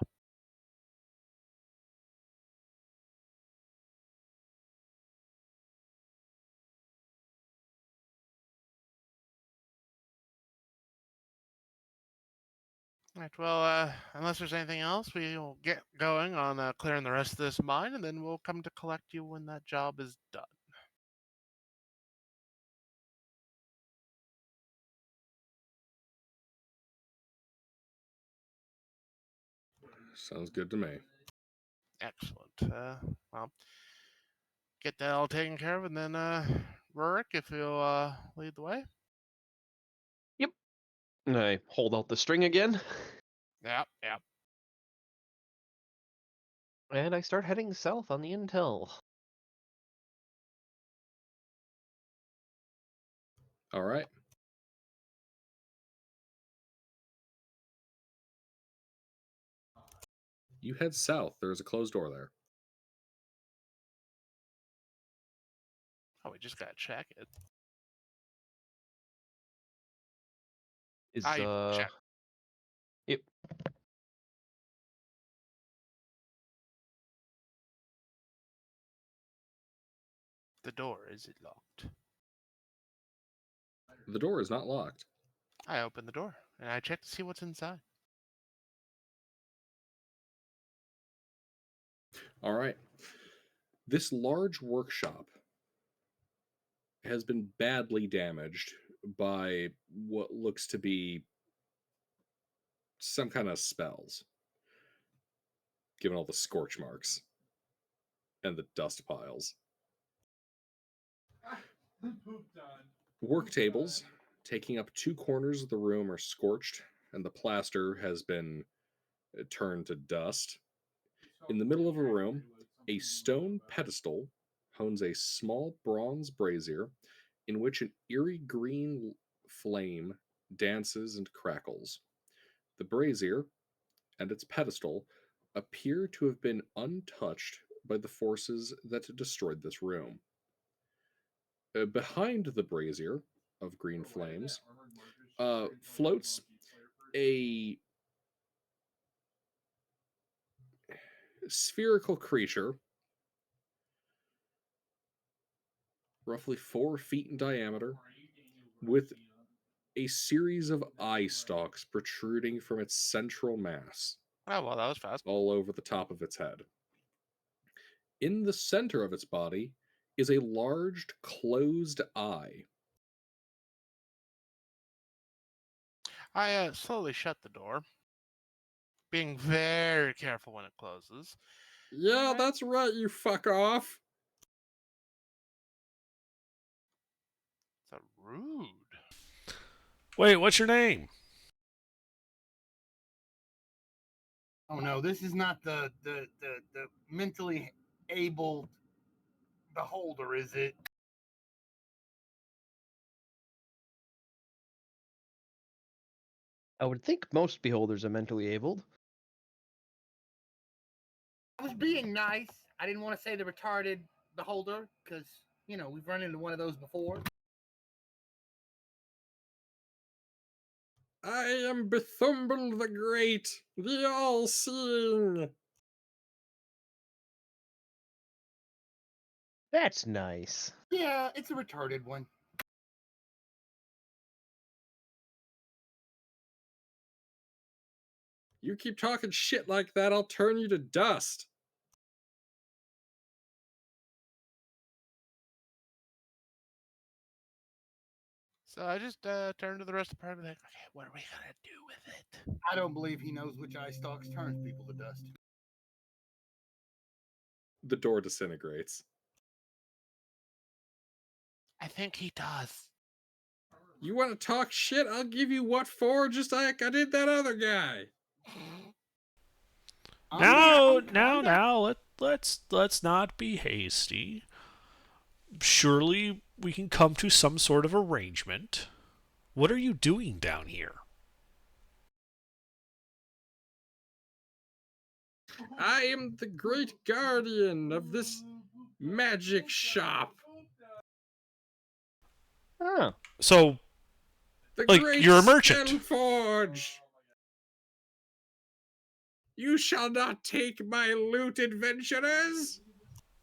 S2: Right, well, unless there's anything else, we'll get going on clearing the rest of this mine, and then we'll come to collect you when that job is done.
S3: Sounds good to me.
S2: Excellent. Well, get that all taken care of, and then, Rurik, if you'll lead the way.
S4: Yep. And I hold out the string again,
S2: Yeah, yeah.
S4: and I start heading south on the intel.
S3: All right. You head south. There's a closed door there.
S2: Oh, we just gotta check it.
S4: Is
S2: Ah, you check.
S4: Yep.
S2: The door, is it locked?
S3: The door is not locked.
S2: I open the door, and I check to see what's inside.
S3: All right. This large workshop has been badly damaged by what looks to be some kind of spells, given all the scorch marks and the dust piles. Work tables taking up 2 corners of the room are scorched, and the plaster has been turned to dust. In the middle of a room, a stone pedestal holds a small bronze brazier in which an eerie green flame dances and crackles. The brazier and its pedestal appear to have been untouched by the forces that destroyed this room. Behind the brazier of green flames floats a spherical creature roughly 4 feet in diameter with a series of eye stalks protruding from its central mass
S2: Oh, well, that was fast.
S3: all over the top of its head. In the center of its body is a large closed eye.
S2: I slowly shut the door, being very careful when it closes.
S3: Yeah, that's right, you fuck off.
S2: So rude.
S1: Wait, what's your name?
S5: Oh no, this is not the mentally able beholder, is it?
S4: I would think most beholders are mentally abled.
S5: I was being nice. I didn't want to say the retarded beholder because we've run into one of those before.
S3: I am Bethumble the Great, the all-seeing.
S4: That's nice.
S5: Yeah, it's a retarded one.
S3: You keep talking shit like that, I'll turn you to dust.
S2: So I just turned to the rest of the party like, okay, what are we gonna do with it?
S5: I don't believe he knows which eye stalks turns people to dust.
S3: The door disintegrates.
S2: I think he does.
S3: You want to talk shit? I'll give you what for, just like I did that other guy.
S1: Let's not be hasty. Surely we can come to some sort of arrangement. What are you doing down here?
S3: I am the great guardian of this magic shop.
S4: Oh.
S1: So,
S3: The
S1: like,
S3: great
S1: you're a merchant.
S3: Spellforge. You shall not take my loot, adventurers.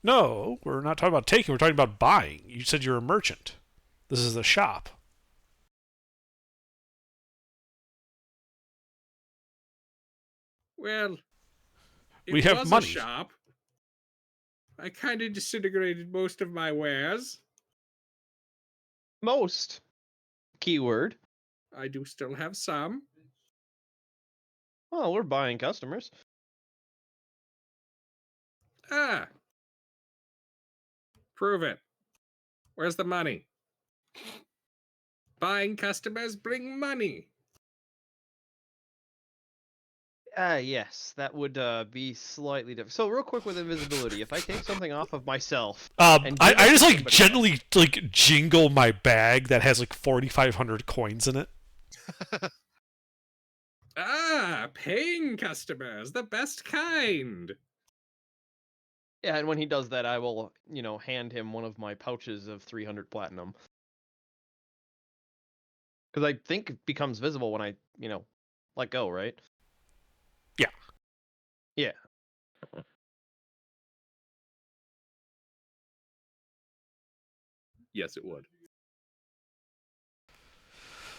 S1: No, we're not talking about taking, we're talking about buying. You said you're a merchant. This is a shop.
S3: Well, it
S1: We have
S3: was
S1: money.
S3: a shop. I kind of disintegrated most of my wares.
S4: Most. Keyword.
S3: I do still have some.
S4: Oh, we're buying customers.
S3: Ah. Prove it. Where's the money? Buying customers bring money.
S4: Yes, that would be slightly different. So real quick with invisibility, if I take something off of myself and give
S1: I
S4: it
S1: just
S4: to
S1: like
S4: somebody
S1: gently like jingle my bag that has like 4,500 coins in it.
S3: Ah, paying customers, the best kind.
S4: yeah, and when he does that, I will, hand him one of my pouches of 300 platinum. Because I think it becomes visible when I, let go, right?
S1: Yeah.
S4: Yeah.
S3: Yes, it would.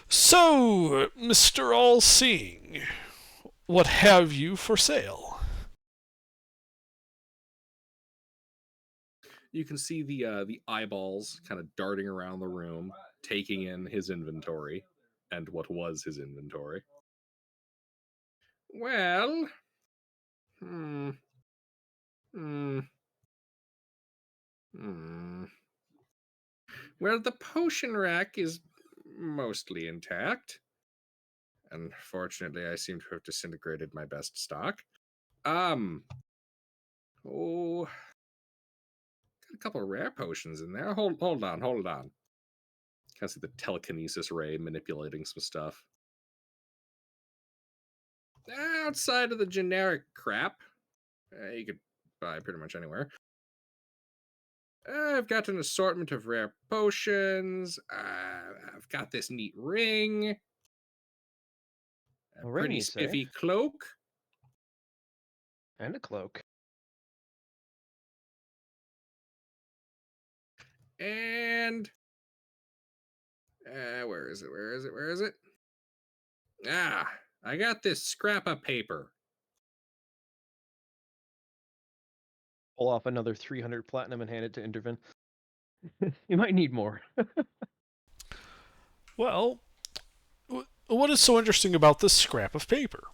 S1: So, Mr. All-Seeing, what have you for sale?
S3: You can see the eyeballs kind of darting around the room, taking in his inventory and what was his inventory. Well, hmm, hmm, hmm. Well, the potion rack is mostly intact. Unfortunately, I seem to have disintegrated my best stock. Oh, got a couple of rare potions in there. Hold on. Kind of see the telekinesis ray manipulating some stuff. Outside of the generic crap, you could buy pretty much anywhere. I've got an assortment of rare potions. I've got this neat ring. A
S4: A ring,
S3: pretty
S4: you say?
S3: spiffy cloak.
S4: And a cloak.
S3: And where is it? Ah, I got this scrap of paper.
S4: Pull off another 300 platinum and hand it to Intervin. You might need more.
S1: Well, what is so interesting about this scrap of paper?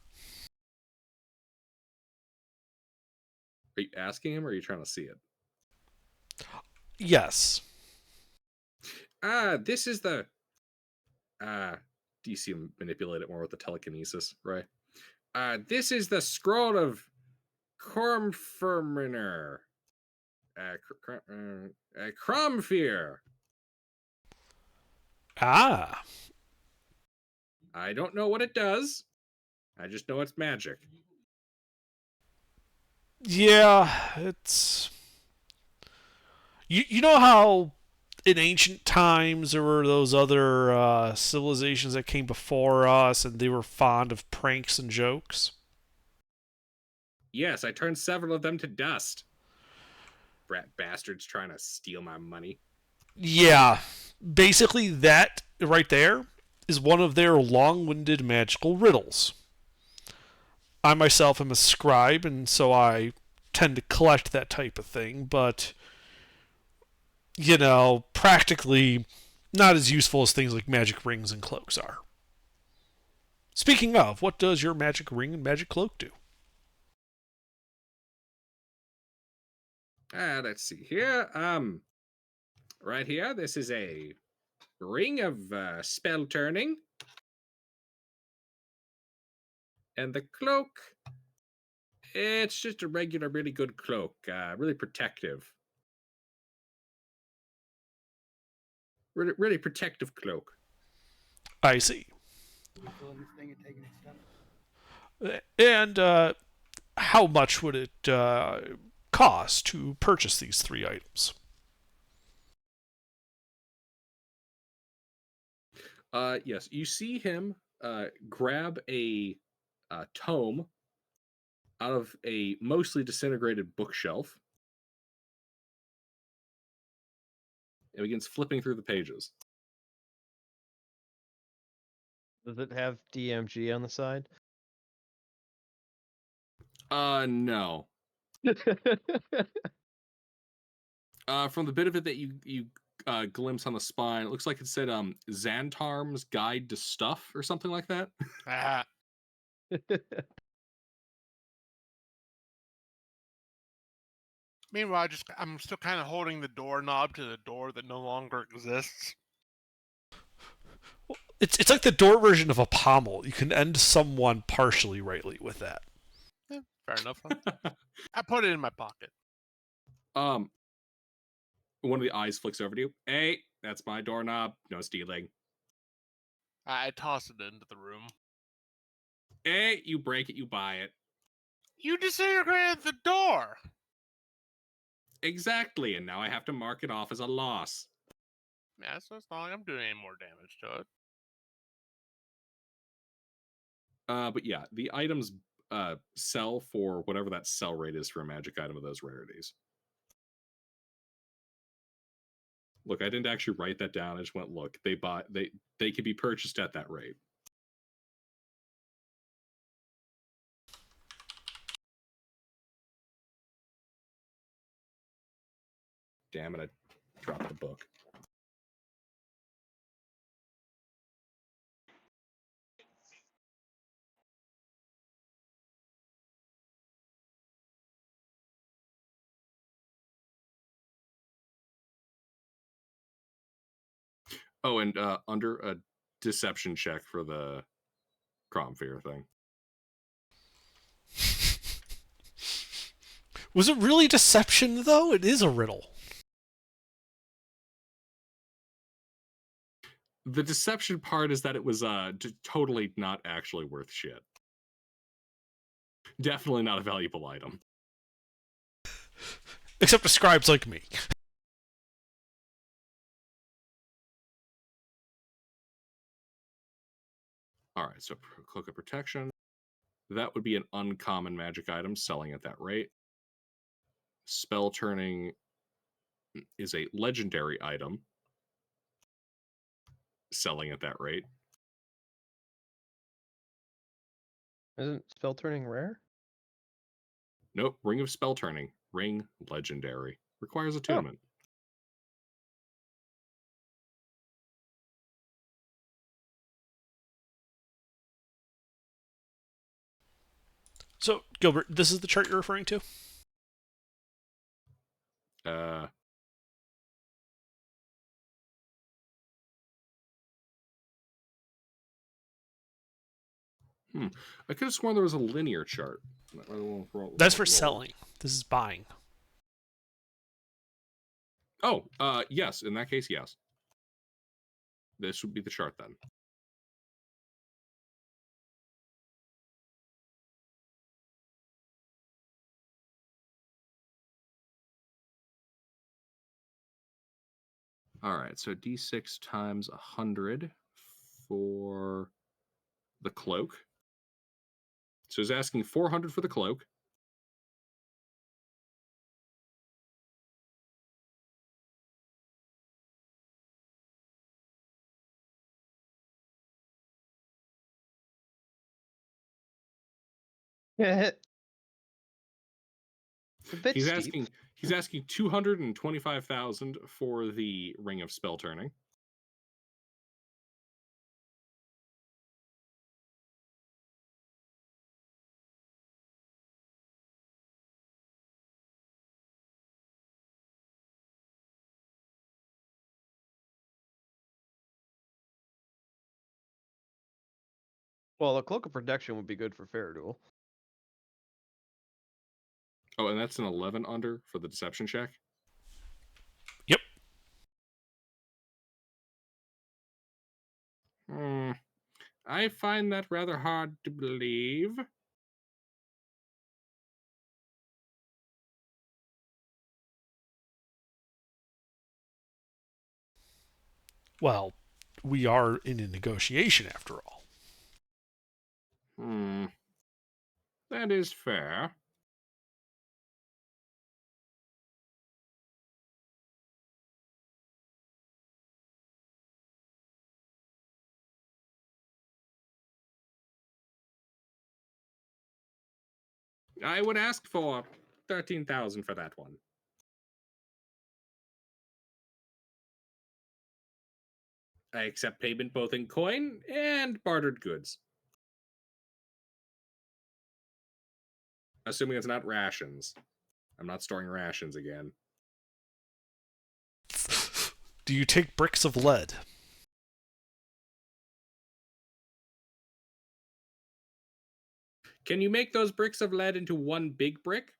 S3: Are you asking him or are you trying to see it?
S1: Yes.
S3: This is the do you see him manipulate it more with the telekinesis, right? This is the scroll of Cormfirminer. Cromfear.
S1: Ah.
S3: I don't know what it does. I just know it's magic.
S1: Yeah, it's... You know how in ancient times, there were those other civilizations that came before us, and they were fond of pranks and jokes.
S3: Yes, I turned several of them to dust. Brat bastards trying to steal my money.
S1: Yeah, basically that right there is one of their long-winded magical riddles. I myself am a scribe, and so I tend to collect that type of thing, but, practically not as useful as things like magic rings and cloaks are. Speaking of, what does your magic ring and magic cloak do?
S3: Let's see here. Right here, this is a ring of spell turning. And the cloak, it's just a regular, really good cloak. Really protective. Really, really protective cloak.
S1: I see.
S5: We filling this thing and taking its stuff?
S1: And how much would it cost to purchase these 3 items?
S3: Yes, you see him grab a tome out of a mostly disintegrated bookshelf and begins flipping through the pages.
S4: Does it have DMG on the side?
S3: No. From the bit of it that you glimpse on the spine, it looks like it said Xantarm's Guide to Stuff or something like that.
S2: Ah, meanwhile, I'm still kind of holding the doorknob to the door that no longer exists.
S1: It's like the door version of a pommel. You can end someone partially rightly with that.
S2: Yeah, fair enough. I put it in my pocket.
S3: One of the eyes flicks over to you. Hey, that's my doorknob. No stealing.
S2: I toss it into the room.
S3: Hey, you break it, you buy it.
S2: You disintegrated the door.
S3: Exactly, and now I have to mark it off as a loss.
S2: Yeah, so it's not like I'm doing any more damage to it.
S3: But yeah, the items sell for whatever that sell rate is for a magic item of those rarities. Look, I didn't actually write that down. I just went, look, they could be purchased at that rate. Damn it, I dropped the book. Oh, and under a deception check for the Cromfear thing.
S1: Was it really deception, though? It is a riddle.
S3: The deception part is that it was totally not actually worth shit. Definitely not a valuable item.
S1: Except to scribes like me.
S3: All right, so Cloak of Protection. That would be an uncommon magic item selling at that rate. Spell Turning is a legendary item selling at that rate.
S4: Isn't spell turning rare?
S3: Nope, Ring of Spell Turning. Ring legendary. Requires attunement.
S1: So, Gilbert, this is the chart you're referring to?
S3: I could have sworn there was a linear chart.
S1: That's for selling. This is buying.
S3: Oh, yes. In that case, yes. This would be the chart then. All right, so d6 times 100 for the cloak. So he's asking 400 for the cloak.
S4: It's a bit
S3: He's
S4: steep.
S3: asking 225,000 for the Ring of Spell Turning.
S4: Well, a cloak of protection would be good for Fair
S3: Oh, and that's an 11 under for the deception check.
S1: Yep.
S3: I find that rather hard to believe.
S1: Well, we are in a negotiation after all.
S3: That is fair. I would ask for 13,000 for that one. I accept payment both in coin and bartered goods. Assuming it's not rations. I'm not storing rations again.
S1: Do you take bricks of lead?
S3: Can you make those bricks of lead into one big brick?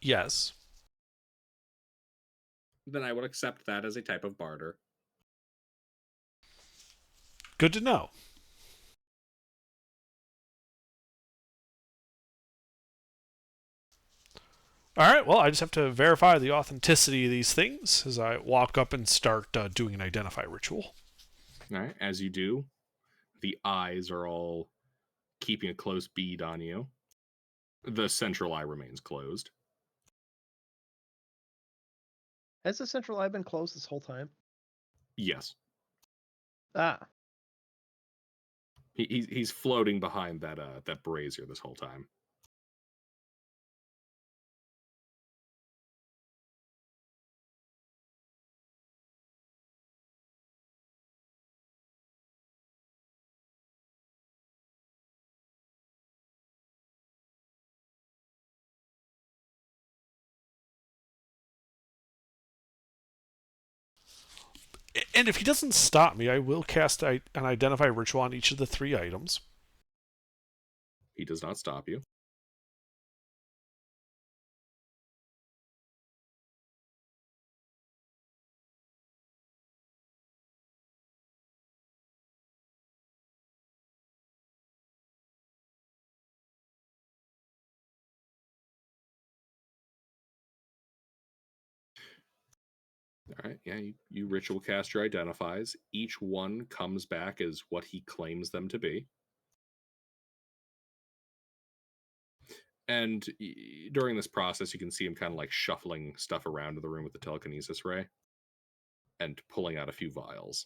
S1: Yes.
S3: Then I would accept that as a type of barter.
S1: Good to know. All right, well, I just have to verify the authenticity of these things as I walk up and start doing an identify ritual.
S3: All right, as you do, the eyes are all keeping a close bead on you. The central eye remains closed.
S4: Has the central eye been closed this whole time?
S3: Yes.
S4: Ah.
S3: He's floating behind that brazier this whole time.
S1: And if he doesn't stop me, I will cast an identify ritual on each of the 3 items.
S3: He does not stop you. All right, yeah, you ritual cast your identifies. Each one comes back as what he claims them to be. And during this process, you can see him kind of like shuffling stuff around in the room with the telekinesis ray and pulling out a few vials.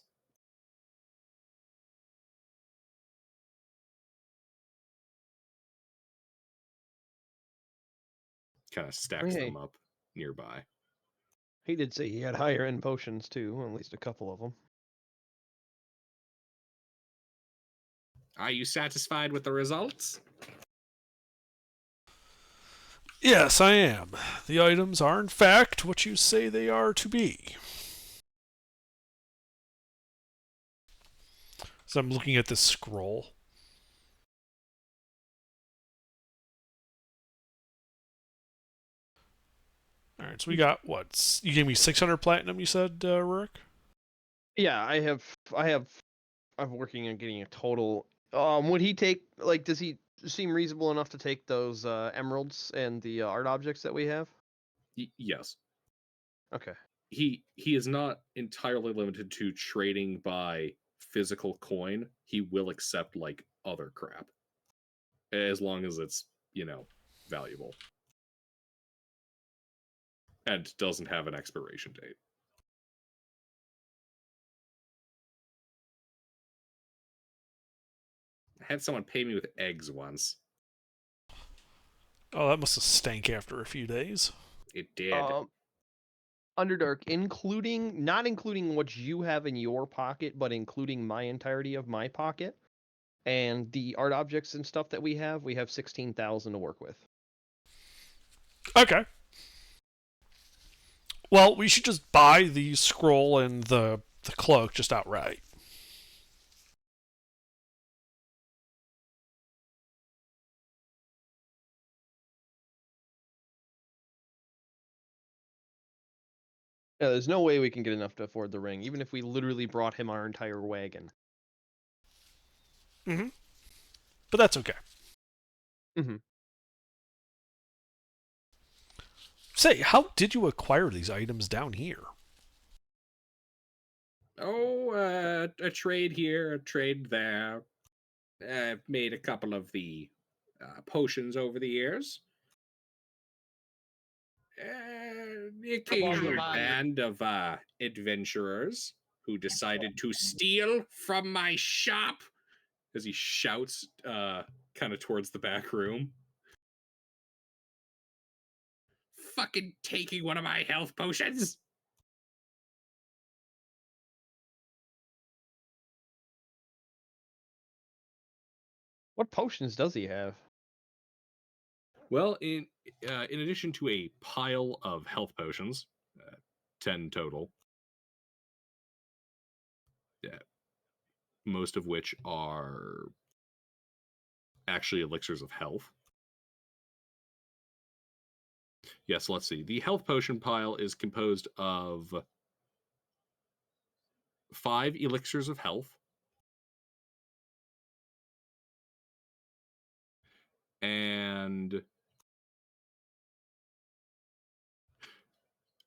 S3: Kind of stacks them up nearby.
S4: He did say he had higher end potions too, at least a couple of them.
S3: Are you satisfied with the results?
S1: Yes, I am. The items are, in fact, what you say they are to be. So I'm looking at this scroll. All right, so we got what? You gave me 600 platinum. You said, Rurik?
S4: Yeah, I'm working on getting a total. Would he take does he seem reasonable enough to take those emeralds and the art objects that we have?
S3: Yes.
S4: Okay.
S3: he is not entirely limited to trading by physical coin. He will accept like other crap as long as it's, valuable and doesn't have an expiration date. I had someone pay me with eggs once.
S1: Oh, that must have stank after a few days.
S3: It did.
S8: Underdark, not including what you have in your pocket, but including my entirety of my pocket, and the art objects and stuff that we have 16,000 to work with.
S1: Okay. Well, we should just buy the scroll and the cloak just outright.
S8: Yeah, there's no way we can get enough to afford the ring, even if we literally brought him our entire wagon.
S1: Mm-hmm. But that's okay.
S8: Mm-hmm.
S1: Say, how did you acquire these items down here?
S3: Oh, a trade here, a trade there. I've made a couple of the potions over the years. The occasional band of adventurers who decided to steal from my shop, as he shouts kind of towards the back room. Fucking taking one of my health potions.
S8: What potions does he have?
S3: Well, in addition to a pile of health potions, 10 total, most of which are actually elixirs of health. Yes, let's see. The health potion pile is composed of 5 elixirs of health, and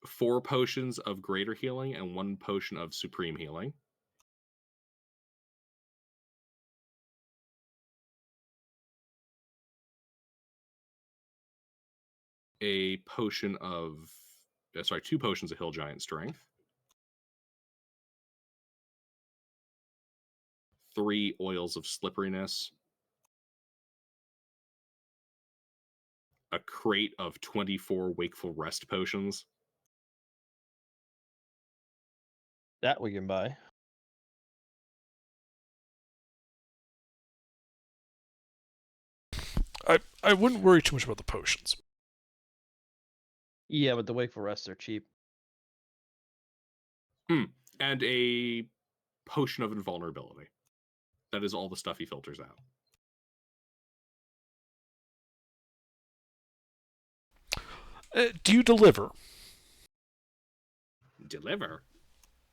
S3: 4 potions of greater healing and 1 potion of supreme healing. A potion of, 2 potions of Hill Giant Strength. 3 oils of slipperiness. A crate of 24 wakeful rest potions.
S8: That we can buy.
S1: I wouldn't worry too much about the potions.
S8: Yeah, but the wakeful rests are cheap.
S3: And a potion of invulnerability. That is all the stuff he filters out.
S1: Do you deliver?
S3: Deliver?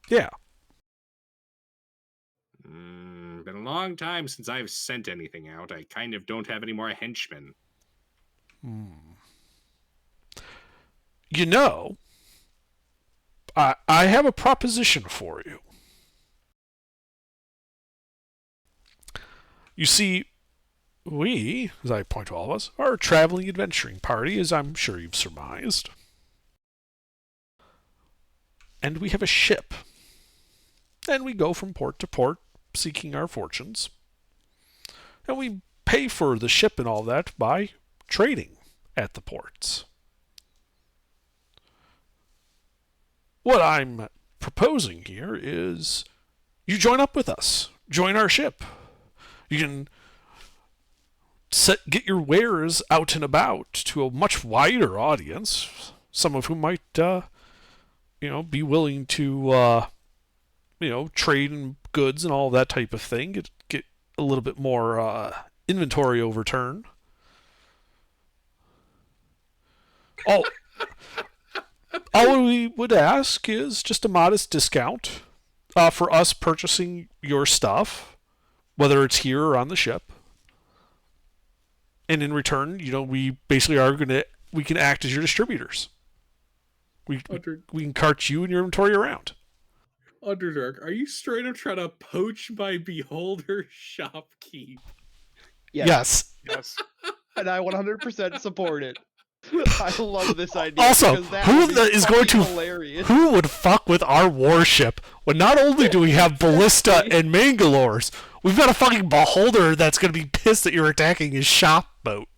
S1: Yeah.
S3: Been a long time since I've sent anything out. I kind of don't have any more henchmen.
S1: You know, I have a proposition for you. You see, we, as I point to all of us, are a traveling adventuring party, as I'm sure you've surmised. And we have a ship. And we go from port to port, seeking our fortunes. And we pay for the ship and all that by trading at the ports. What I'm proposing here is you join up with us. Join our ship. You can get your wares out and about to a much wider audience, some of whom might, be willing to, trade in goods and all that type of thing. Get a little bit more inventory overturn. All we would ask is just a modest discount for us purchasing your stuff, whether it's here or on the ship. And in return, we basically we can act as your distributors.
S3: Under
S1: we can cart you and your inventory around.
S3: Underdark, are you straight up trying to poach my beholder shopkeep?
S1: Yes.
S2: Yes.
S8: And I 100% support it. I love this idea.
S1: Also,
S8: because that
S1: who
S8: would be
S1: is going
S8: fucking
S1: to
S8: hilarious.
S1: who would fuck with our warship when not only do we have Ballista and Mangalores, we've got a fucking beholder that's going to be pissed that you're attacking his shop boat.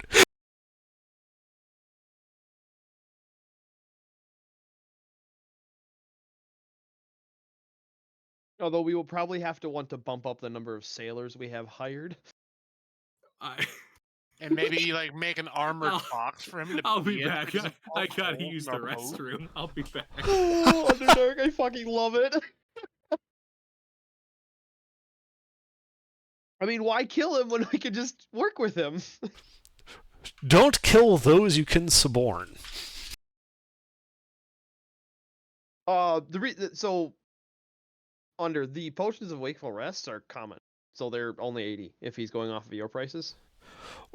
S8: Although we will probably have to want to bump up the number of sailors we have hired.
S2: And maybe like make an armored
S3: I'll-
S2: box for him to
S3: I'll be
S2: in, so
S3: back.
S2: he doesn't
S3: I
S2: fall
S3: gotta
S2: cold
S3: use
S2: in
S3: the
S2: our boat.
S3: restroom. I'll be back.
S8: Oh, Underdark, I fucking love it. I mean, why kill him when we could just work with him?
S1: Don't kill those you can suborn.
S8: So under the potions of wakeful rest are common, so they're only 80 if he's going off of your prices.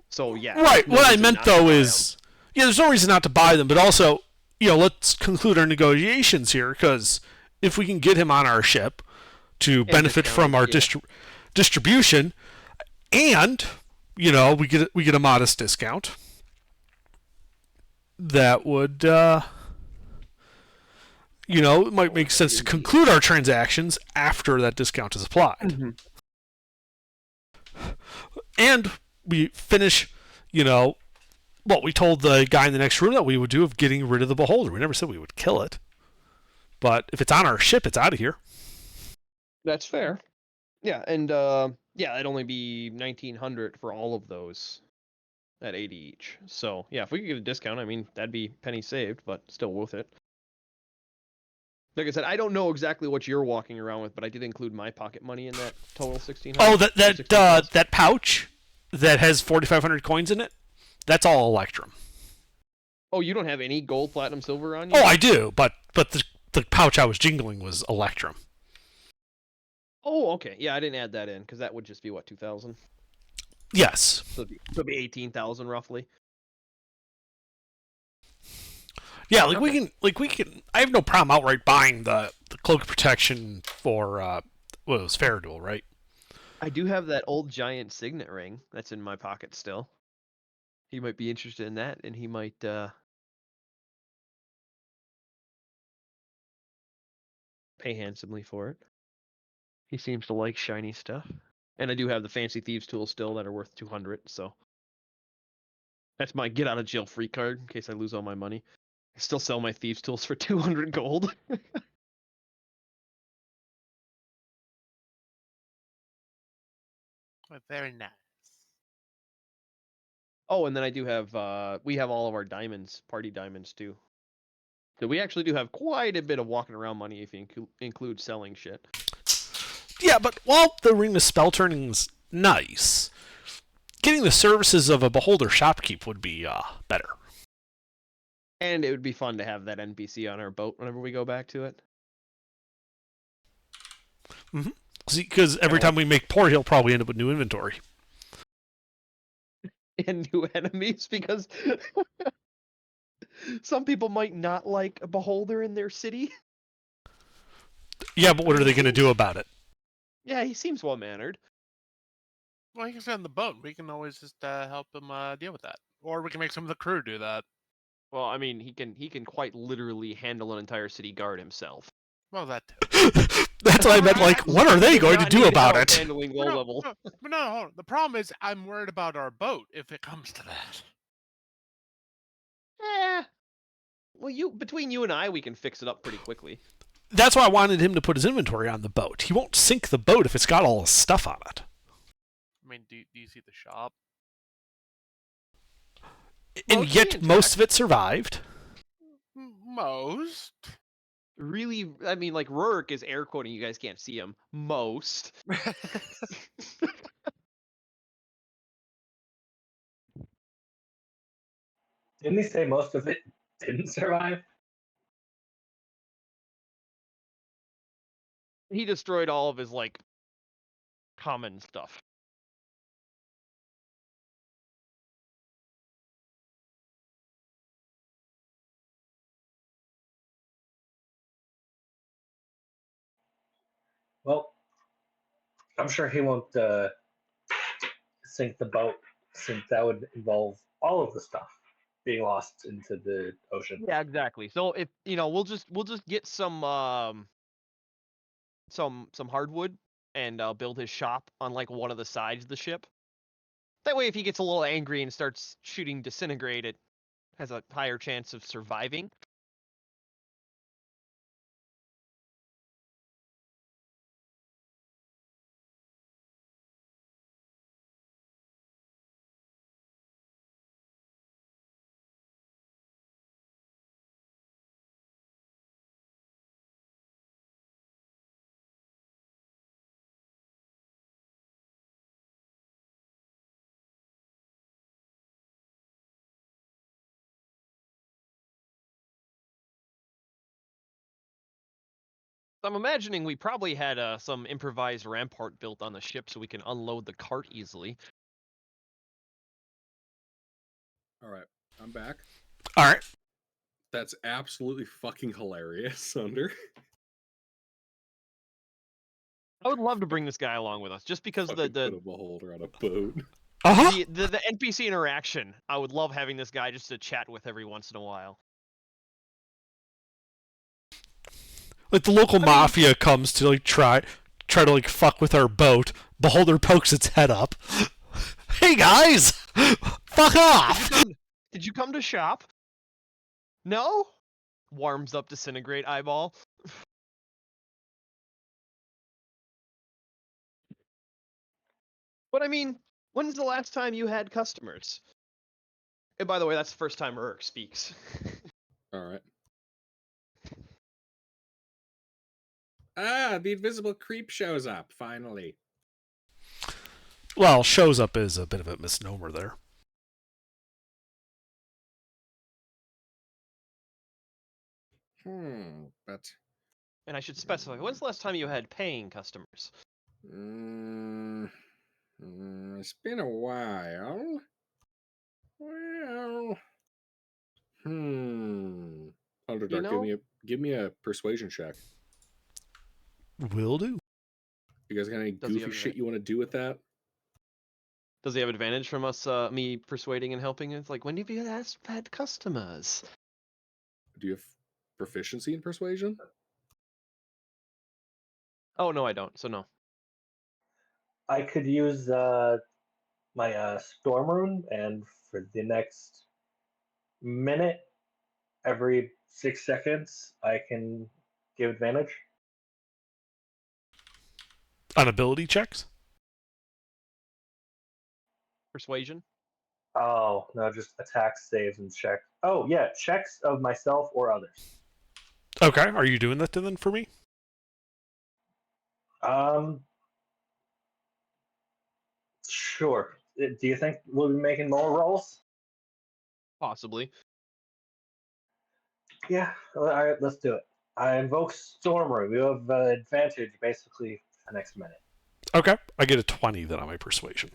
S8: So yeah.
S1: Right.
S8: no
S1: What I
S8: reason
S1: meant
S8: not to
S1: though
S8: buy
S1: is, yeah, there's no reason not to buy them, but also, let's conclude our negotiations here, because if we can get him on our ship to benefit from our distribution, and we get a modest discount, that would it might make sense to conclude our transactions after that discount is applied.
S8: them.
S1: And we finish, what we told the guy in the next room that we would do of getting rid of the beholder. We never said we would kill it. But if it's on our ship, it's out of here.
S8: That's fair. Yeah, and it'd only be 1,900 for all of those at 80 each. So yeah, if we could get a discount, I mean, that'd be penny saved, but still worth it. Like I said, I don't know exactly what you're walking around with, but I did include my pocket money in that total 1,600.
S1: Oh, that pouch that has 4,500 coins in it, that's all Electrum.
S8: Oh, you don't have any gold, platinum, silver on you?
S1: Oh, I do, but the pouch I was jingling was Electrum.
S8: Oh, okay. Yeah, I didn't add that in because that would just be what, 2,000?
S1: Yes.
S8: So it'd be 18,000 roughly.
S1: Yeah, we can. I have no problem outright buying the cloak protection for it was Faradul, right?
S8: I do have that old giant signet ring that's in my pocket still. He might be interested in that, and he might pay handsomely for it. He seems to like shiny stuff. And I do have the fancy thieves tools still that are worth 200, so that's my get out of jail free card in case I lose all my money. I still sell my thieves tools for 200 gold.
S2: Very nice.
S8: Oh, and then I do have we have all of our diamonds, party diamonds too. So we actually do have quite a bit of walking around money if you include selling shit.
S1: Yeah, but while the ring of spell turning's nice, getting the services of a beholder shopkeep would be better.
S8: And it would be fun to have that NPC on our boat whenever we go back to it.
S1: Mm-hmm. Because every time we make port, he'll probably end up with new inventory.
S8: And new enemies, because some people might not like a beholder in their city.
S1: Yeah, but what are they going to do about it?
S8: Yeah, he seems well-mannered.
S2: Well, he can stay on the boat. We can always just help him deal with that, or we can make some of the crew do that.
S8: Well, I mean, he can quite literally handle an entire city guard himself.
S2: Well, that too.
S1: That's what I meant. Like, what are they
S8: Does
S1: going to
S8: not
S1: do
S8: need
S1: about
S8: help
S1: it?
S8: handling low level.
S2: But no, hold on. The problem is I'm worried about our boat if it comes to that.
S8: Well, between you and I, we can fix it up pretty quickly.
S1: That's why I wanted him to put his inventory on the boat. He won't sink the boat if it's got all his stuff on it.
S2: I mean, do you see the shop?
S1: And
S8: Mostly
S1: yet,
S8: intact.
S1: most of it survived.
S2: Most.
S8: Really, I mean, like Rurik is air quoting. You guys can't see him. Most.
S7: Didn't he say most of it didn't survive?
S8: He destroyed all of his like common stuff.
S7: I'm sure he won't sink the boat, since that would involve all of the stuff being lost into the ocean.
S8: Yeah, exactly. So if we'll just get some hardwood and build his shop on like one of the sides of the ship. That way, if he gets a little angry and starts shooting disintegrate, it has a higher chance of surviving. I'm imagining we probably had some improvised rampart built on the ship so we can unload the cart easily.
S3: All right, I'm back.
S1: All right.
S3: That's absolutely fucking hilarious, Under.
S8: I would love to bring this guy along with us, just because
S3: Fucking
S8: the
S3: put a beholder on a boat.
S1: Uh-huh.
S8: the NPC interaction. I would love having this guy just to chat with every once in a while.
S1: Like the local mafia comes to like try to like fuck with our boat. Beholder pokes its head up. Hey guys, fuck off!
S8: Did you come to shop? No? Warms up disintegrate eyeball. But I mean, when's the last time you had customers? And by the way, that's the first time Urk speaks.
S3: All right. Ah, the invisible creep shows up finally.
S1: Well, shows up is a bit of a misnomer there.
S3: But.
S8: And I should specify, when's the last time you had paying customers?
S3: It's been a while. Well. Underdark, give me a persuasion check.
S1: Will do.
S3: You guys got any goofy shit you want to do with that?
S8: Does he have advantage from us, me persuading and helping? It's like, when have you last had customers?
S3: Do you have proficiency in persuasion?
S8: Oh, no, I don't, so no.
S7: I could use my storm rune, and for the next minute, every 6 seconds, I can give advantage.
S1: On ability checks?
S8: Persuasion?
S7: Oh, no, just attacks, saves, and checks. Oh, yeah, checks of myself or others.
S1: Okay, are you doing that then for me?
S7: Sure. Do you think we'll be making more rolls?
S8: Possibly.
S7: Yeah, all right, let's do it. I invoke Storm Rune. You have advantage basically for the next minute.
S1: Okay, I get a 20 then on my persuasion.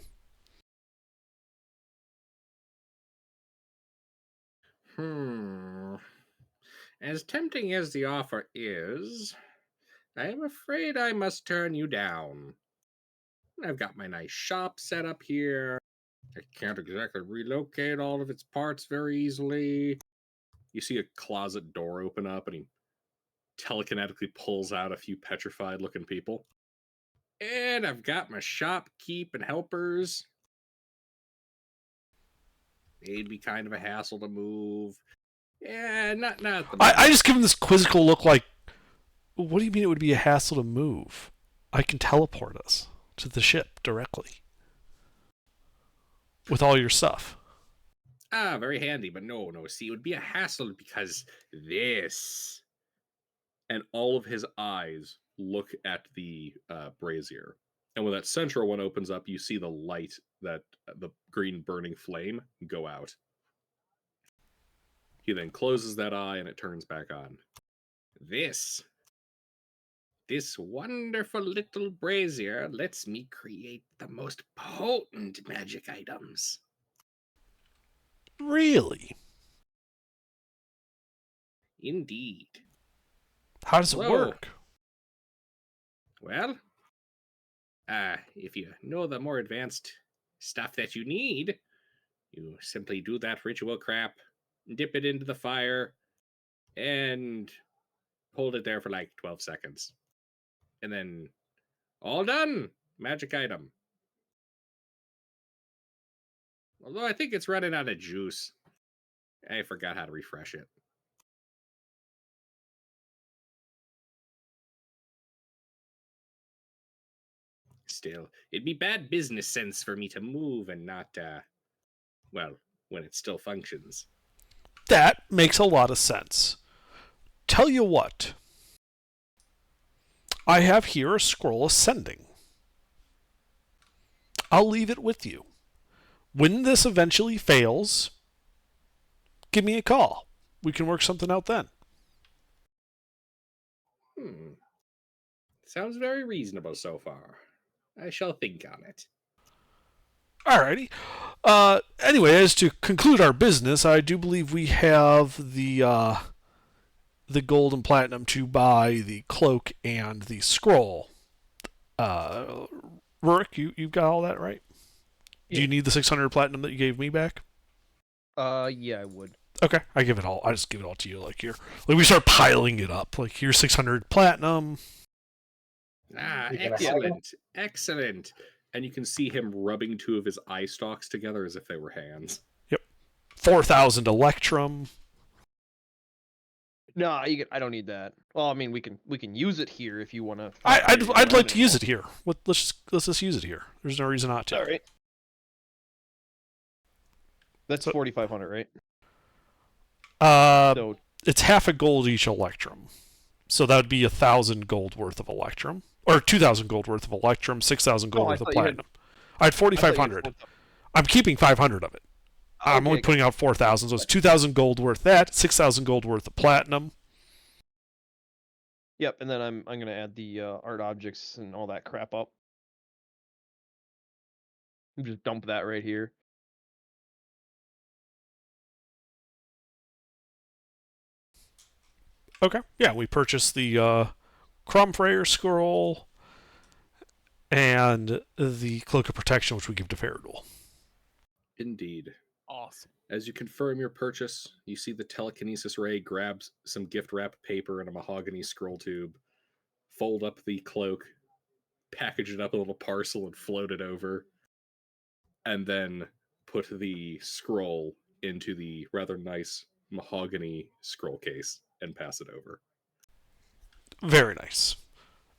S3: As tempting as the offer is, I am afraid I must turn you down. I've got my nice shop set up here. I can't exactly relocate all of its parts very easily. You see a closet door open up, and he telekinetically pulls out a few petrified looking people. And I've got my shopkeep and helpers. They'd be kind of a hassle to move. Yeah, not the
S1: I just give him this quizzical look like, what do you mean it would be a hassle to move? I can teleport us to the ship directly. With all your stuff.
S3: Ah, very handy, but no. See, it would be a hassle because this. And all of his eyes look at the brazier. And when that central one opens up, you see the light, that the green burning flame, go out. He then closes that eye and it turns back on. This wonderful little brazier lets me create the most potent magic items.
S1: Really?
S3: Indeed.
S1: How does it work?
S3: Well, If you know the more advanced stuff that you need, you simply do that ritual crap, dip it into the fire, and hold it there for like 12 seconds. And then all done. Magic item. Although I think it's running out of juice. I forgot how to refresh it. Still, it'd be bad business sense for me to move and not, well, when it still functions.
S1: That makes a lot of sense. Tell you what. I have here a scroll ascending. I'll leave it with you. When this eventually fails, give me a call. We can work something out then.
S3: Sounds very reasonable so far. I shall think on it.
S1: Alrighty. Anyway, as to conclude our business, I do believe we have the gold and platinum to buy the cloak and the scroll. Rurik, you've got all that right? Do you need the 600 platinum that you gave me back?
S8: Yeah, I would.
S1: Okay, I just give it all to you. Like here, like we start piling it up. Like here's 600 platinum.
S3: Excellent, excellent. And you can see him rubbing two of his eye stalks together as if they were hands.
S1: Yep, 4,000 electrum.
S8: No, I don't need that. Well, I mean, we can use it here if you want to.
S1: I'd like to use it here. Let's just use it here. There's no reason not to.
S8: All right. That's 4,500, right? So
S1: it's half a gold each electrum, so that would be 1,000 gold worth of electrum, or 2,000 gold worth of electrum, 6,000 gold worth of platinum. I had 4,500. I'm keeping 500 of it. I'm only putting out 4,000, so it's 2,000 gold worth that, 6,000 gold worth of platinum.
S8: Yep, and then I'm gonna add the art objects and all that crap up. Just dump that right here.
S1: Okay, yeah, we purchased the Crumfrayer scroll and the Cloak of Protection, which we give to Faradul.
S3: Indeed.
S2: Awesome.
S3: As you confirm your purchase, you see the telekinesis ray grabs some gift wrap paper and a mahogany scroll tube, fold up the cloak, package it up in a little parcel, and float it over, and then put the scroll into the rather nice mahogany scroll case and pass it over.
S1: Very nice.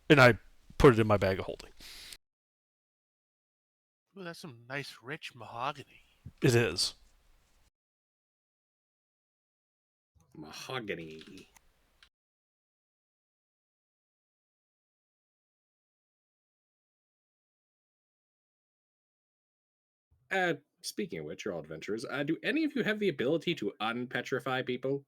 S1: And I put it in my bag of holding.
S2: Ooh, that's some nice, rich mahogany.
S1: It is.
S3: Mahogany. Speaking of which, you're all adventurers. Do any of you have the ability to unpetrify people?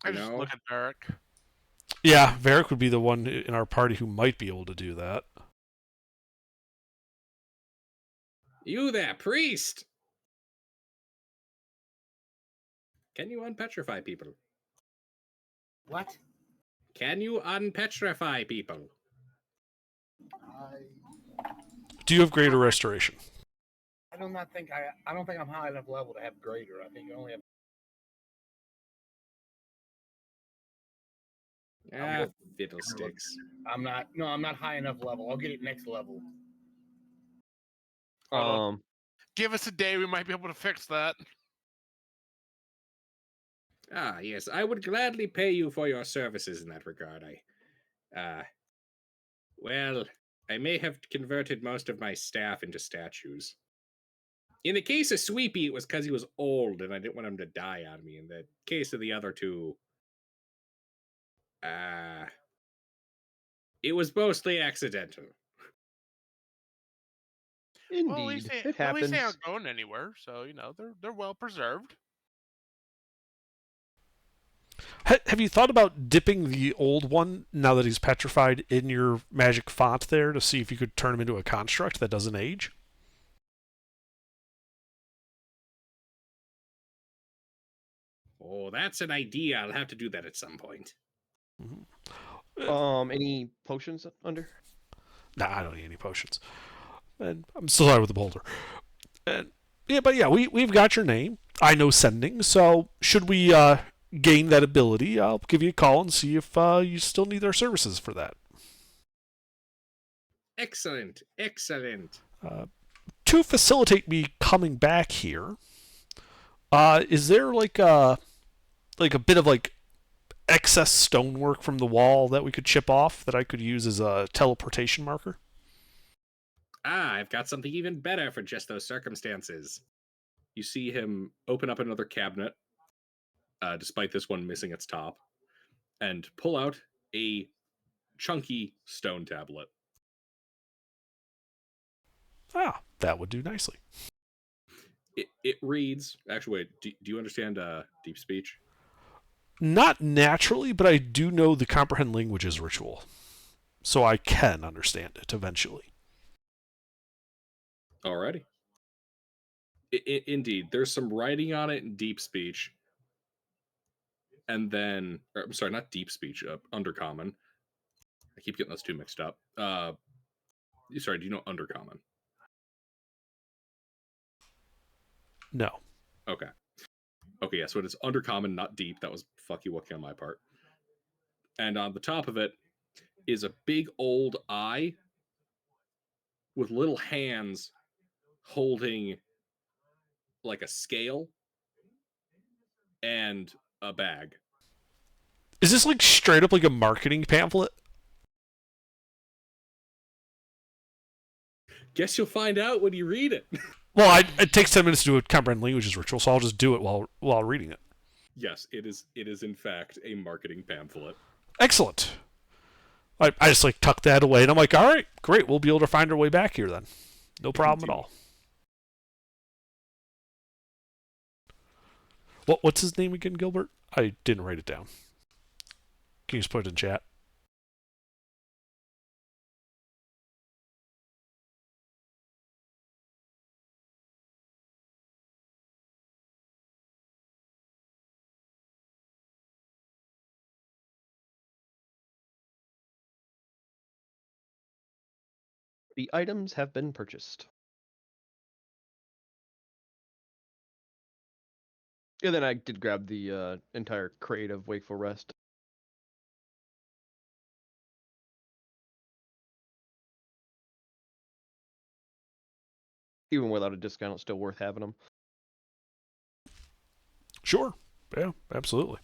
S2: I just
S3: No?
S2: look at Derek.
S1: Yeah, Varric would be the one in our party who might be able to do that.
S3: You there, priest! Can you unpetrify people?
S5: What?
S3: Can you unpetrify people?
S1: Do you have greater restoration?
S5: I do not think I don't think I'm high enough level to have greater. I think I only have.
S3: Fiddlesticks.
S5: I'm not. No, I'm not high enough level. I'll get it next level.
S2: Give us a day, we might be able to fix that.
S3: Ah, yes, I would gladly pay you for your services in that regard. Well, I may have converted most of my staff into statues. In the case of Sweepy, it was because he was old and I didn't want him to die on me. In the case of the other two, it was mostly accidental.
S8: Indeed,
S2: Well,
S8: it
S2: at least
S8: happens.
S2: they aren't going anywhere, so they're well preserved.
S1: Have you thought about dipping the old one, now that he's petrified, in your magic font there to see if you could turn him into a construct that doesn't age?
S3: Oh, that's an idea. I'll have to do that at some point.
S8: Any potions under?
S1: Nah, I don't need any potions. And I'm still out with the boulder. And yeah, but yeah, we've got your name. I know sending, so should we gain that ability, I'll give you a call and see if you still need our services for that.
S3: Excellent, excellent.
S1: To facilitate me coming back here, is there like a bit of like excess stonework from the wall that we could chip off that I could use as a teleportation marker?
S3: Ah, I've got something even better for just those circumstances. You see him open up another cabinet, despite this one missing its top, and pull out a chunky stone tablet.
S1: Ah, that would do nicely.
S3: It reads. Actually, wait. Do you understand deep speech?
S1: Not naturally, but I do know the comprehend languages ritual, so I can understand it eventually.
S3: Alrighty. Indeed, there's some writing on it in deep speech, and then, I'm sorry, not deep speech, undercommon. I keep getting those two mixed up. Sorry, do you know undercommon?
S1: No.
S3: Okay. Okay, yeah, so it is undercommon, not deep. That was fucky wucky on my part. And on the top of it is a big old eye with little hands holding like a scale and a bag.
S1: Is this like straight up like a marketing pamphlet?
S3: Guess you'll find out when you read it.
S1: Well, it takes 10 minutes to do a comprehend languages ritual, so I'll just do it while reading it.
S3: Yes, it is in fact a marketing pamphlet.
S1: Excellent. I just like tuck that away, and I'm like, all right, great, we'll be able to find our way back here then. No problem at all. What's his name again, Gilbert? I didn't write it down. Can you just put it in chat?
S8: The items have been purchased. And then I did grab the entire crate of Wakeful Rest. Even without a discount, it's still worth having them.
S1: Sure. Yeah, absolutely.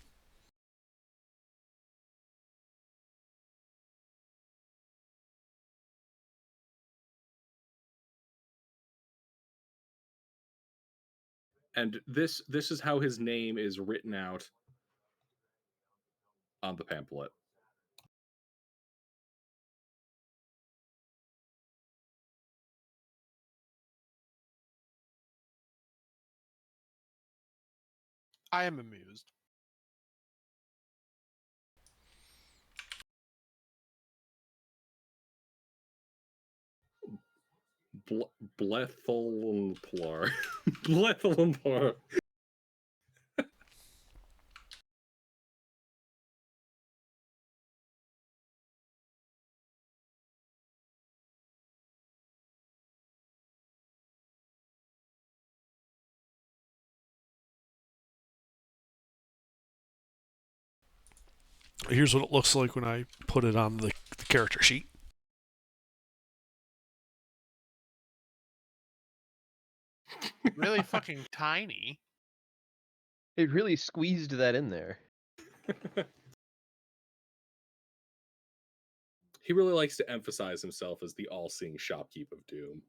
S3: And this is how his name is written out on the pamphlet.
S2: I am amused.
S3: Bletholumplar. Bletholumplar.
S1: Here's what it looks like when I put it on the character sheet.
S2: Really fucking tiny.
S8: It really squeezed that in there.
S3: He really likes to emphasize himself as the all-seeing shopkeep of doom.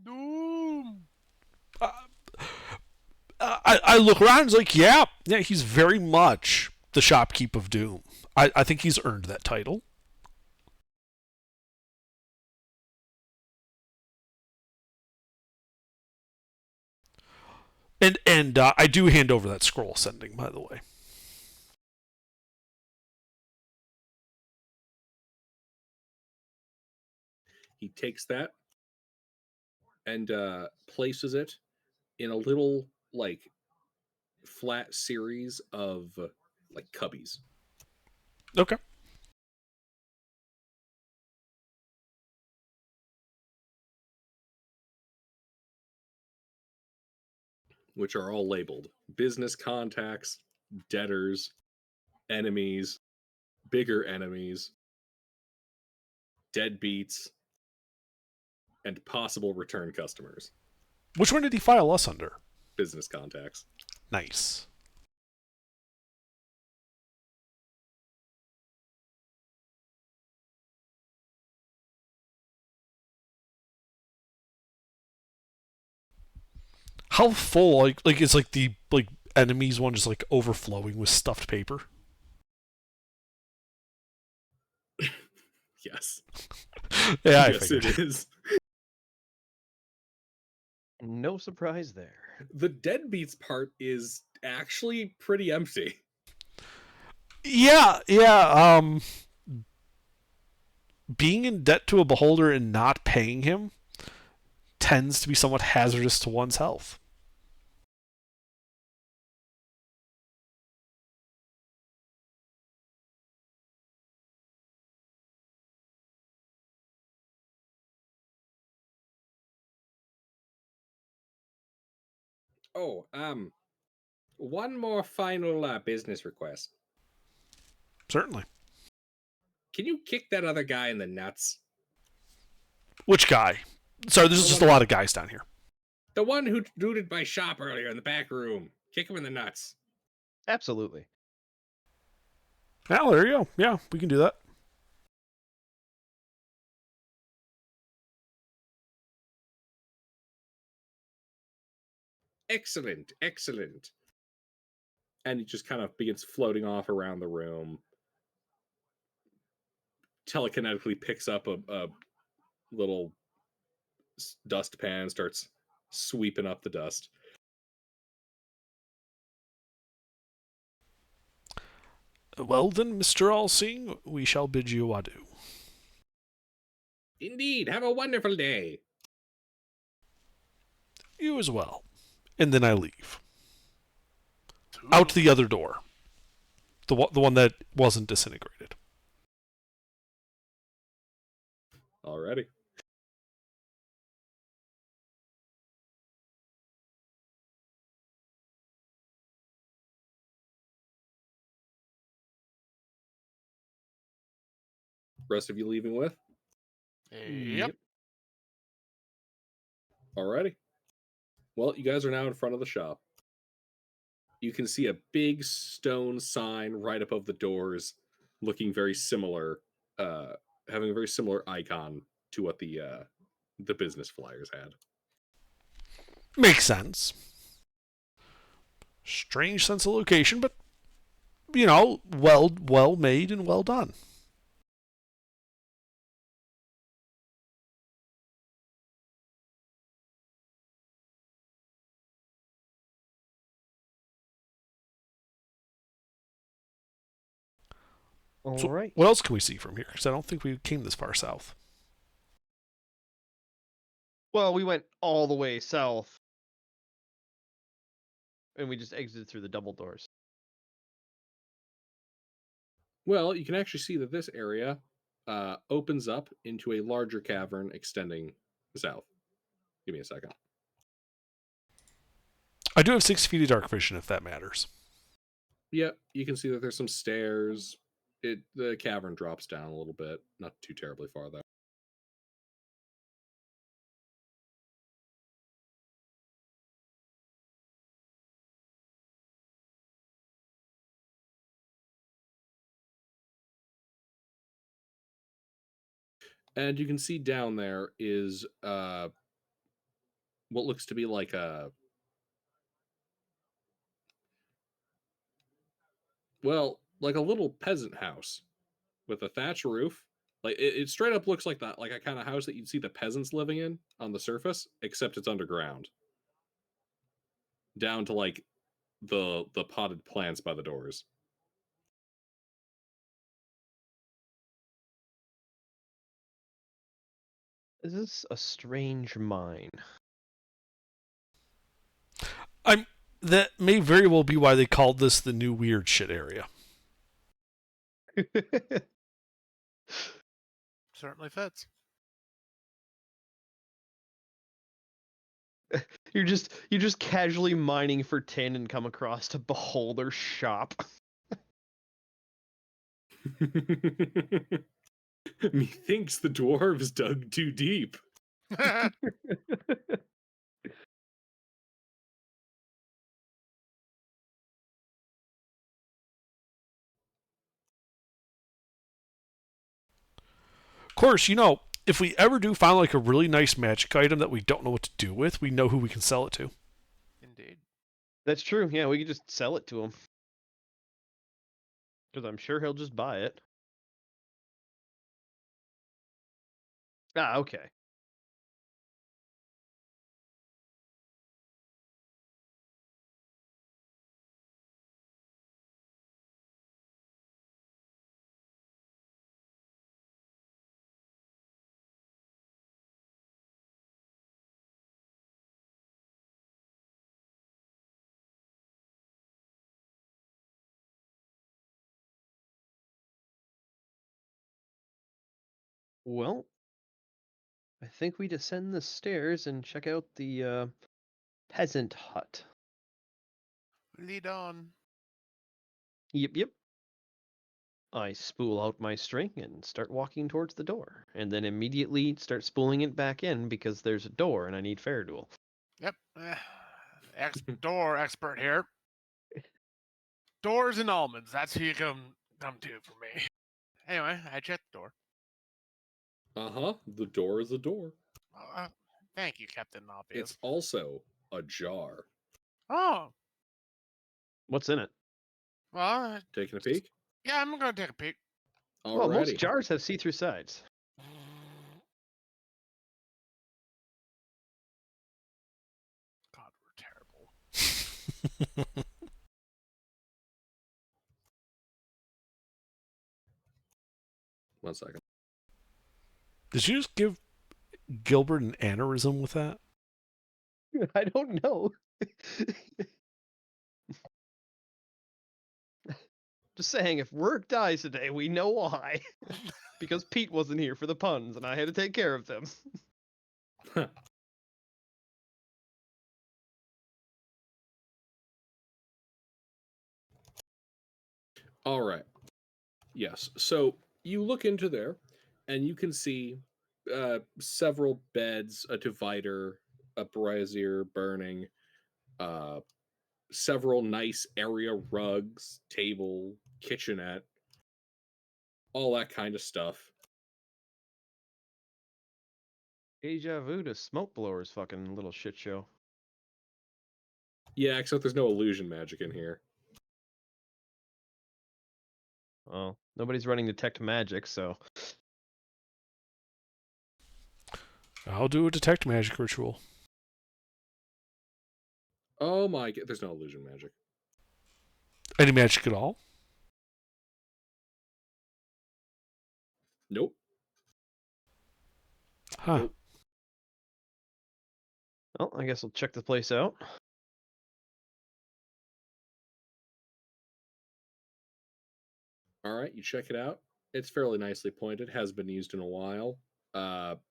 S2: Doom.
S1: I look around and it's like, yeah, he's very much the shopkeep of doom. I think he's earned that title. And I do hand over that scroll sending, by the way.
S3: He takes that and places it in a little like flat series of like cubbies.
S1: Okay.
S3: Which are all labeled business contacts, debtors, enemies, bigger enemies, deadbeats, and possible return customers.
S1: Which one did he file us under?
S3: Business contacts.
S1: Nice. How full? Like is like the like enemies one just like overflowing with stuffed paper?
S3: Yes.
S1: Yeah, I
S3: yes,
S1: figured.
S3: it is.
S8: No surprise there.
S3: The deadbeats part is actually pretty empty.
S1: Yeah. Being in debt to a beholder and not paying him tends to be somewhat hazardous to one's health.
S3: Oh, one more final business request.
S1: Certainly.
S3: Can you kick that other guy in the nuts?
S1: Which guy? Sorry, there's just a lot of guys down here.
S3: The one who looted my shop earlier in the back room. Kick him in the nuts.
S8: Absolutely.
S1: Oh, there you go. Yeah, we can do that.
S3: Excellent, excellent. And he just kind of begins floating off around the room. Telekinetically picks up a little dustpan, starts sweeping up the dust.
S1: Well then, Mr. All-Seeing, we shall bid you adieu.
S3: Indeed, have a wonderful day.
S1: You as well. And then I leave. Out the other door. The one that wasn't disintegrated.
S3: Alrighty. Rest of you leaving with?
S2: Yep.
S3: Alrighty. Well, you guys are now in front of the shop. You can see a big stone sign right above the doors, looking very similar, having a very similar icon to what the business flyers had.
S1: Makes sense. Strange sense of location, but you know, well made and well done.
S8: All
S1: So
S8: right.
S1: what else can we see from here? Because I don't think we came this far south.
S8: Well, we went all the way south. And we just exited through the double doors.
S3: Well, you can actually see that this area opens up into a larger cavern extending south. Give me a second.
S1: I do have 6 feet of dark vision, if that matters.
S3: Yeah, you can see that there's some stairs. The cavern drops down a little bit, not too terribly far though. And you can see down there is what looks to be like a little peasant house with a thatch roof. Like it straight up looks like that, like a kind of house that you'd see the peasants living in on the surface, except it's underground. Down to like the potted plants by the doors.
S8: Is this a strange mine?
S1: that may very well be why they called this the new weird shit area.
S2: Certainly fits.
S8: You're just casually mining for tin and come across a beholder shop.
S3: Methinks the dwarves dug too deep.
S1: Of course, if we ever do find like a really nice magic item that we don't know what to do with, we know who we can sell it to.
S2: Indeed.
S8: That's true. Yeah, we could just sell it to him. Because I'm sure he'll just buy it. Ah, okay. Well, I think we descend the stairs and check out the peasant hut.
S2: Lead on.
S8: Yep. I spool out my string and start walking towards the door, and then immediately start spooling it back in because there's a door and I need Fairduel.
S2: Yep. Door expert here. Doors and almonds. That's who you come to for me. Anyway, I checked the door.
S3: The door is a door.
S2: Thank you, Captain Obvious.
S3: It's also ajar.
S2: Oh,
S8: What's in it?
S2: well,
S3: Taking a peek?
S2: yeah, I'm gonna take a peek.
S8: Well, most
S3: Alrighty.
S8: jars have see-through sides.
S2: God, we're terrible.
S3: 1 second.
S1: Did you just give Gilbert an aneurysm with that?
S8: I don't know. Just saying, if Rourke dies today, we know why. Because Pete wasn't here for the puns, and I had to take care of them.
S3: All right. Yes. So you look into there, and you can see several beds, a divider, a brazier burning, several nice area rugs, table, kitchenette, all that kind of stuff.
S8: Deja vu to smoke blowers fucking little shit show.
S3: Yeah, except there's no illusion magic in here.
S8: Oh, nobody's running detect magic, so
S1: I'll do a detect magic ritual.
S3: Oh my god, there's no illusion magic.
S1: Any magic at all?
S3: Nope.
S1: Huh.
S3: Nope.
S8: well, I guess we'll check the place out.
S3: All right, you check it out. It's fairly nicely pointed, has been used in a while.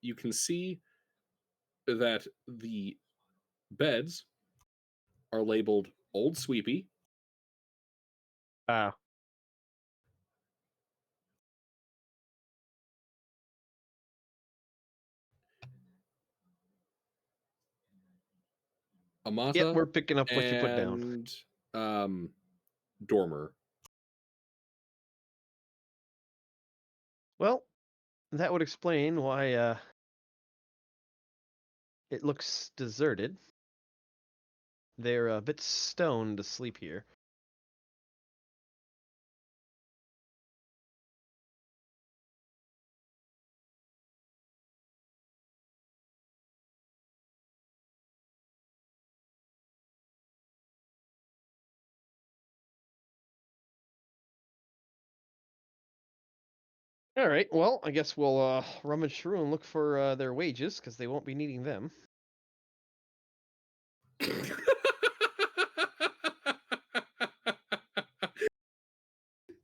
S3: You can see that the beds are labeled Old Sweepy,
S8: Ah,
S3: Amata,
S8: yep, we're picking up what you put down.
S3: and Dormer.
S8: Well, that would explain why it looks deserted. They're a bit stoned to sleep here. All right, well, I guess we'll rummage through and look for their wages, because they won't be needing them.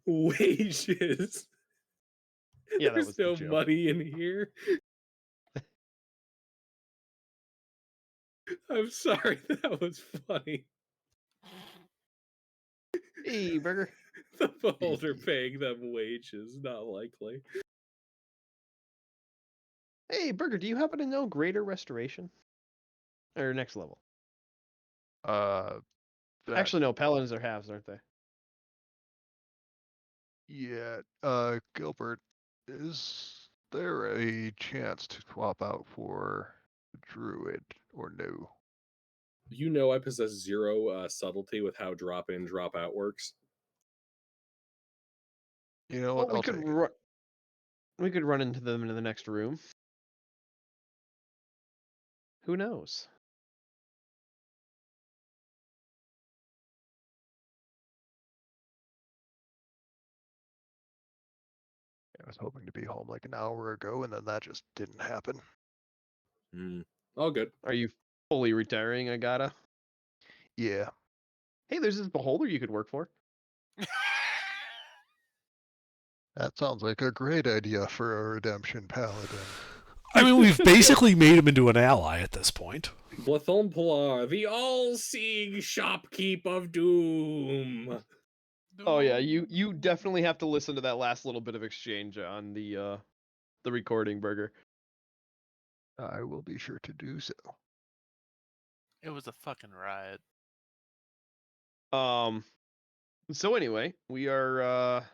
S3: Wages.
S8: Yeah, that
S3: There's
S8: was the
S3: no
S8: joke.
S3: money in here. I'm sorry, that was funny.
S8: Hey, Burger.
S3: The beholder paying them wages, not likely.
S8: Hey, Burger, do you happen to know Greater Restoration? Or Next Level?
S9: That,
S8: Actually, no, Paladins are halves, aren't they?
S9: yeah. Gilbert, is there a chance to swap out for Druid or no?
S3: You know I possess zero subtlety with how drop in, drop out works.
S9: You know
S8: Well,
S9: what? I'll take it.
S8: we could run into them in the next room. Who knows?
S9: I was hoping to be home like an hour ago, and then that just didn't happen.
S3: All good.
S8: Are you fully retiring, Agata?
S9: Yeah.
S8: Hey, there's this beholder you could work for.
S9: That sounds like a great idea for a redemption paladin.
S1: I mean, we've basically made him into an ally at this point.
S3: Blathomplar, the all-seeing shopkeep of doom.
S8: Oh yeah, you definitely have to listen to that last little bit of exchange on the recording, Burger.
S9: I will be sure to do so.
S2: It was a fucking riot.
S8: So anyway, we are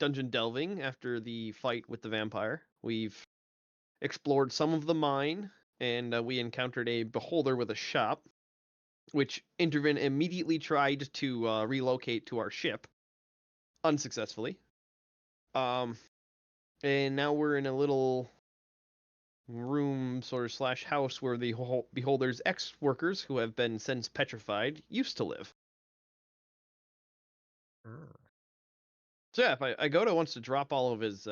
S8: dungeon delving after the fight with the vampire. We've explored some of the mine, and we encountered a beholder with a shop, which Intervin immediately tried to relocate to our ship, unsuccessfully. And now we're in a little room sort of slash house where the beholder's ex-workers, who have been since petrified, used to live. So yeah, if Igoda wants to drop all of his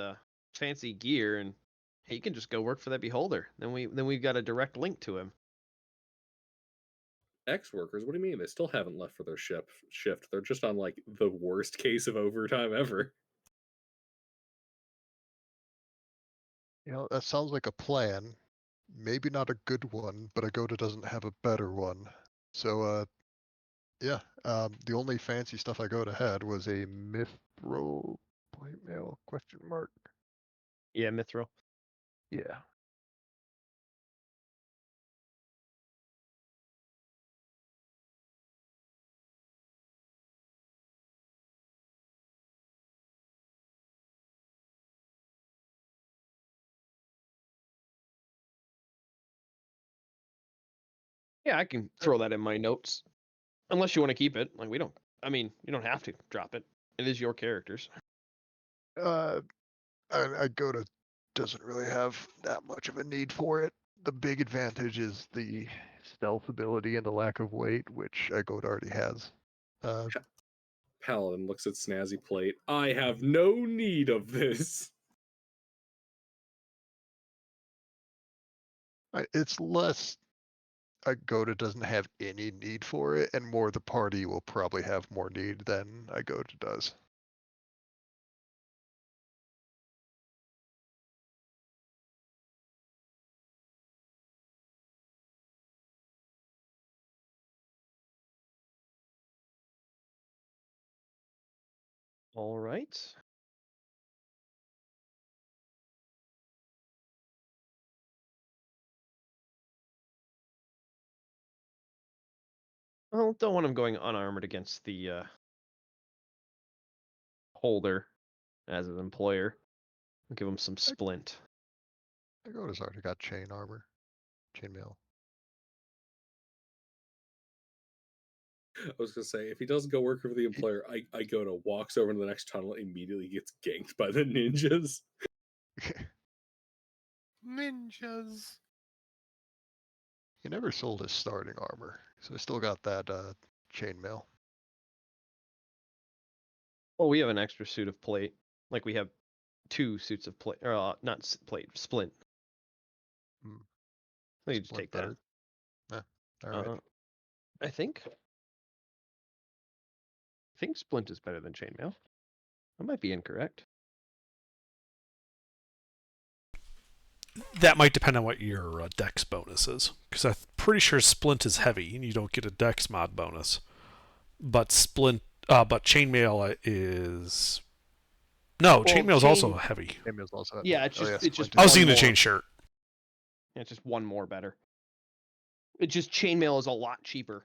S8: fancy gear, and he can just go work for that beholder. Then we've got a direct link to him.
S3: Ex-workers? What do you mean? They still haven't left for their shift. They're just on like the worst case of overtime ever.
S9: You know, that sounds like a plan. Maybe not a good one, but Agoda doesn't have a better one. So, yeah. The only fancy stuff Agoda had was a mithril plate mail question mark.
S8: Yeah, Mithril.
S9: Yeah.
S8: Yeah, I can throw that in my notes. Unless you want to keep it. Like, we don't. I mean, you don't have to drop it. It is your characters.
S9: Agoda doesn't really have that much of a need for it. The big advantage is the stealth ability and the lack of weight, which Agoda already has.
S3: Paladin looks at Snazzy Plate. I have no need of this.
S9: It's less Agoda doesn't have any need for it, and more the party will probably have more need than Agoda does.
S8: All right. Well, don't want him going unarmored against the holder as an employer. I'll give him some splint.
S9: Agoda's already got chain armor, chainmail.
S3: I was gonna say, if he doesn't go work for the employer, Igoda walks over to the next tunnel, immediately gets ganked by the ninjas.
S2: Ninjas.
S9: He never sold his starting armor, so I still got that chainmail.
S8: Well, we have an extra suit of plate. Like, we have 2 suits of plate, or not plate, splint.
S9: Hmm.
S8: So you just
S9: Splint
S8: take that.
S9: better. All right.
S8: I think splint is better than chainmail. I might be incorrect.
S1: That might depend on what your dex bonus is, because I'm pretty sure splint is heavy and you don't get a dex mod bonus. But chainmail is no,
S8: Well,
S1: chainmail is also heavy.
S9: Samuel's also.
S8: Yeah, it's
S9: oh,
S8: just
S9: yeah,
S8: it's just.
S9: Splint
S1: I was
S9: is-
S8: one
S1: thinking the
S8: more.
S1: chain shirt.
S8: Yeah, it's just one more better. It's just chainmail is a lot cheaper.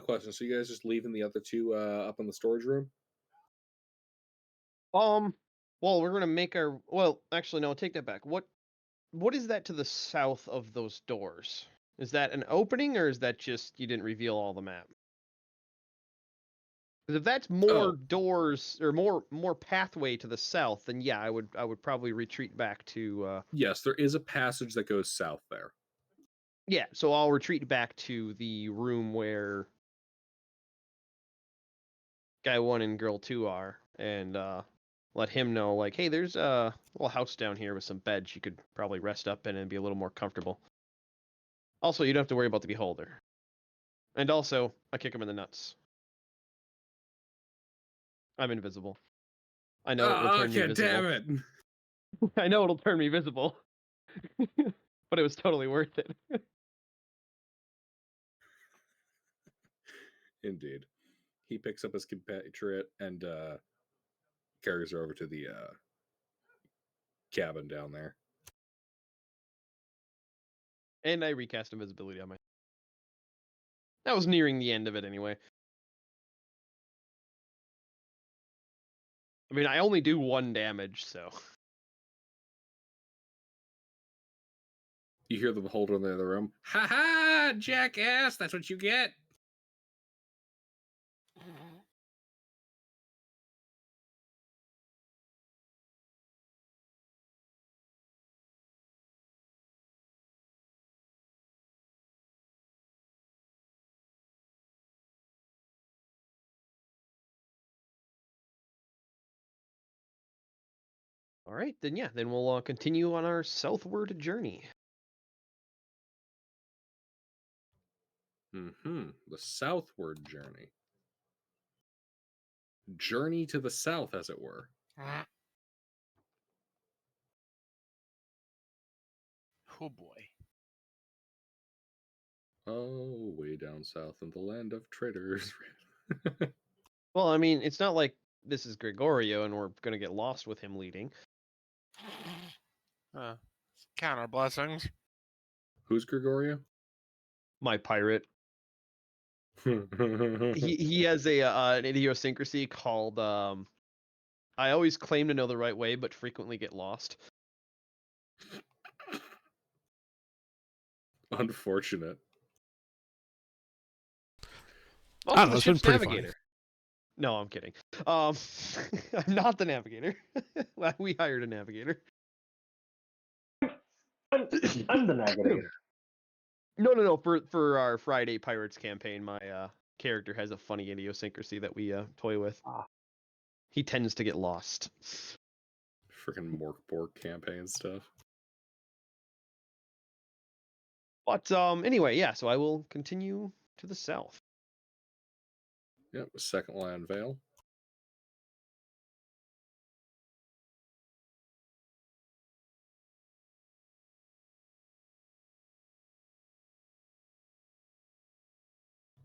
S3: Question. So you guys just leaving the other two up in the storage room?
S8: Well, we're gonna make our. Well, actually, no. Take that back. What is that to the south of those doors? Is that an opening, or is that just you didn't reveal all the map? Because if that's more
S3: Oh.
S8: doors or more pathway to the south, then yeah, I would probably retreat back to.
S3: Yes, there is a passage that goes south there.
S8: Yeah, so I'll retreat back to the room where guy 1 and girl 2 are, and let him know, like, hey, there's a little house down here with some beds you could probably rest up in and be a little more comfortable. Also, you don't have to worry about the beholder. And also, I kick him in the nuts. I'm invisible. I know it will turn me visible.
S3: Damn it!
S8: I know it'll turn me visible. But it was totally worth it.
S3: Indeed. He picks up his compatriot and carries her over to the cabin down there.
S8: And I recast invisibility on my. That was nearing the end of it anyway. I mean, I only do 1 damage, so.
S3: You hear the beholder in the other room. Ha ha! Jackass! That's what you get!
S8: All right, then yeah, then we'll continue on our southward journey.
S3: The southward journey. Journey to the south, as it were.
S2: Oh boy.
S3: Oh, way down south in the land of traitors.
S8: Well, I mean, it's not like this is Gregorio and we're gonna get lost with him leading.
S2: Count our blessings.
S3: Who's Gregorio?
S8: My pirate. He has a an idiosyncrasy called I always claim to know the right way, but frequently get lost.
S3: Unfortunate.
S8: Also,
S1: don't know,
S8: the
S1: it's been
S8: ship's
S1: pretty funny.
S8: navigator. No, I'm kidding. I'm not the navigator. We hired a navigator.
S7: I'm the navigator.
S8: No. For our Friday Pirates campaign, my character has a funny idiosyncrasy that we toy with.
S7: Ah.
S8: He tends to get lost.
S3: Freaking Morkborg campaign stuff.
S8: But anyway, yeah. So I will continue to the south.
S3: Yep, second land veil.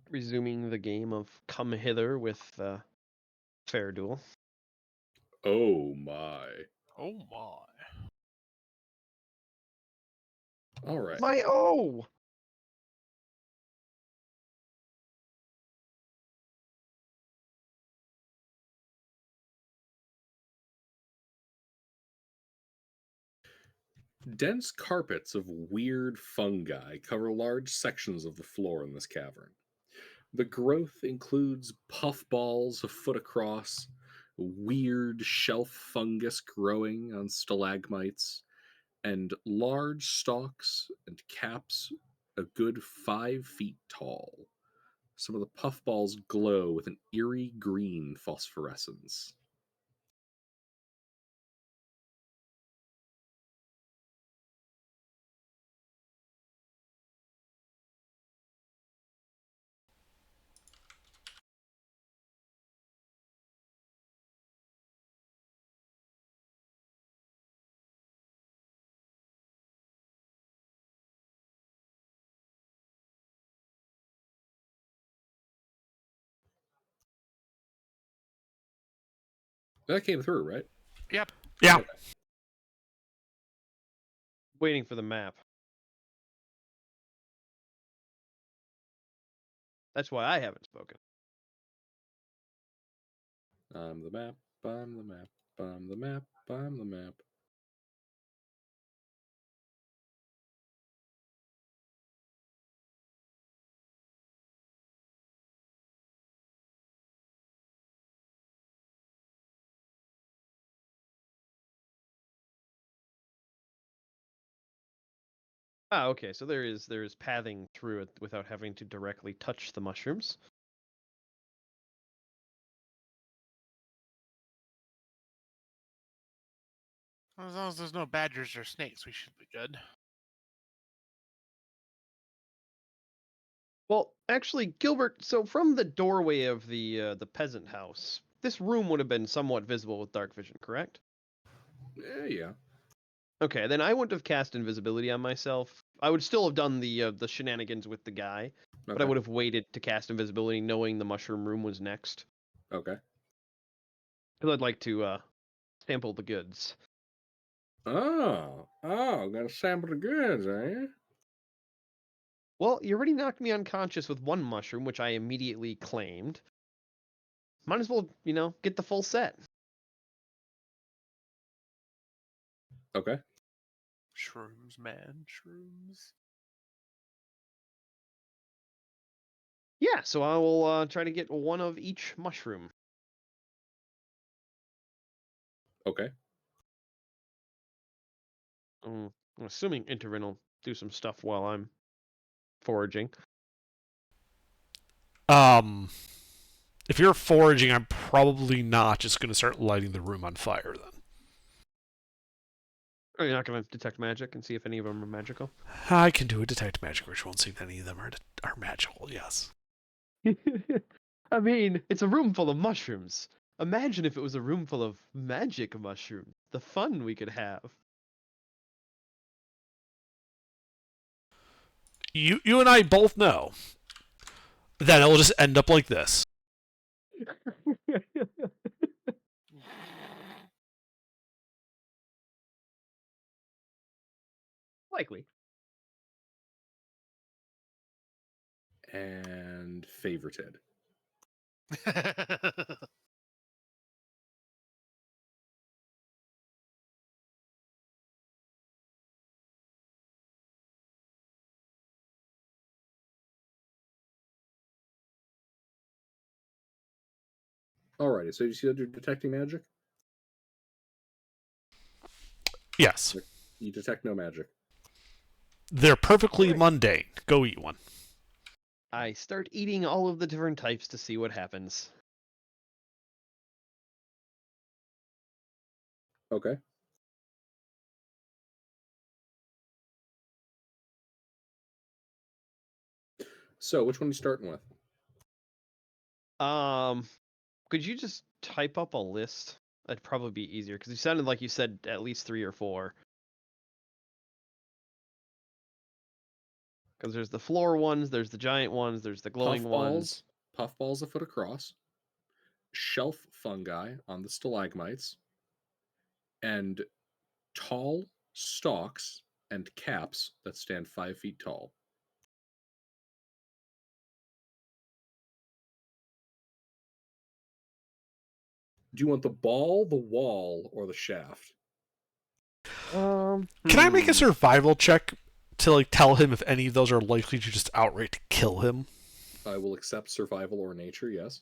S8: Resuming the game of Come Hither with Fair Duel.
S3: Oh my.
S2: Oh my.
S3: All right.
S8: My oh!
S3: Dense carpets of weird fungi cover large sections of the floor in this cavern. The growth includes puffballs a foot across, weird shelf fungus growing on stalagmites, and large stalks and caps a good 5 feet tall. Some of the puffballs glow with an eerie green phosphorescence. That came through, right?
S2: Yep.
S1: Yeah.
S3: Okay.
S8: Waiting for the map. That's why I haven't spoken.
S3: I'm the map. I'm the map. I'm the map. I'm the map.
S8: Ah, okay. So there is pathing through it without having to directly touch the mushrooms.
S2: As long as there's no badgers or snakes, we should be good.
S8: Well, actually, Gilbert. So from the doorway of the peasant house, this room would have been somewhat visible with dark vision, correct?
S3: Yeah.
S8: Okay, then I wouldn't have cast invisibility on myself. I would still have done the shenanigans with the guy, but I
S3: Okay.
S8: would have waited to cast invisibility, knowing the mushroom room was next,
S3: Okay.
S8: because I'd like to sample the goods.
S3: Oh, got to sample the goods, eh?
S8: Well, you already knocked me unconscious with one mushroom, which I immediately claimed. Might as well, get the full set.
S3: Okay.
S2: Shrooms, man, shrooms.
S8: Yeah, so I will try to get one of each mushroom.
S3: Okay.
S8: I'm assuming Intervin will do some stuff while I'm foraging.
S1: If you're foraging, I'm probably not just going to start lighting the room on fire then.
S8: Are you not going to detect magic and see if any of them are magical?
S1: I can do a detect magic, which won't see if any of them are magical, yes.
S8: I mean, it's a room full of mushrooms. Imagine if it was a room full of magic mushrooms. The fun we could have.
S1: You and I both know. Then it'll just end up like this.
S8: Likely.
S3: And favorited. Alrighty, so you said you're detecting magic?
S1: Yes.
S3: You detect no magic.
S1: They're perfectly
S8: Alright.
S1: mundane. Go eat one.
S8: I start eating all of the different types to see what happens.
S3: Okay. So, which one are you starting with?
S8: Could you just type up a list? That'd probably be easier, because you sounded like you said at least 3 or 4. Because there's the floor ones, there's the giant ones, there's the glowing ones.
S3: Puffballs a foot across, shelf fungi on the stalagmites, and tall stalks and caps that stand 5 feet tall. Do you want the ball, the wall, or the shaft?
S1: Can I make a survival check to tell him if any of those are likely to just outright kill him?
S3: I will accept survival or nature, yes.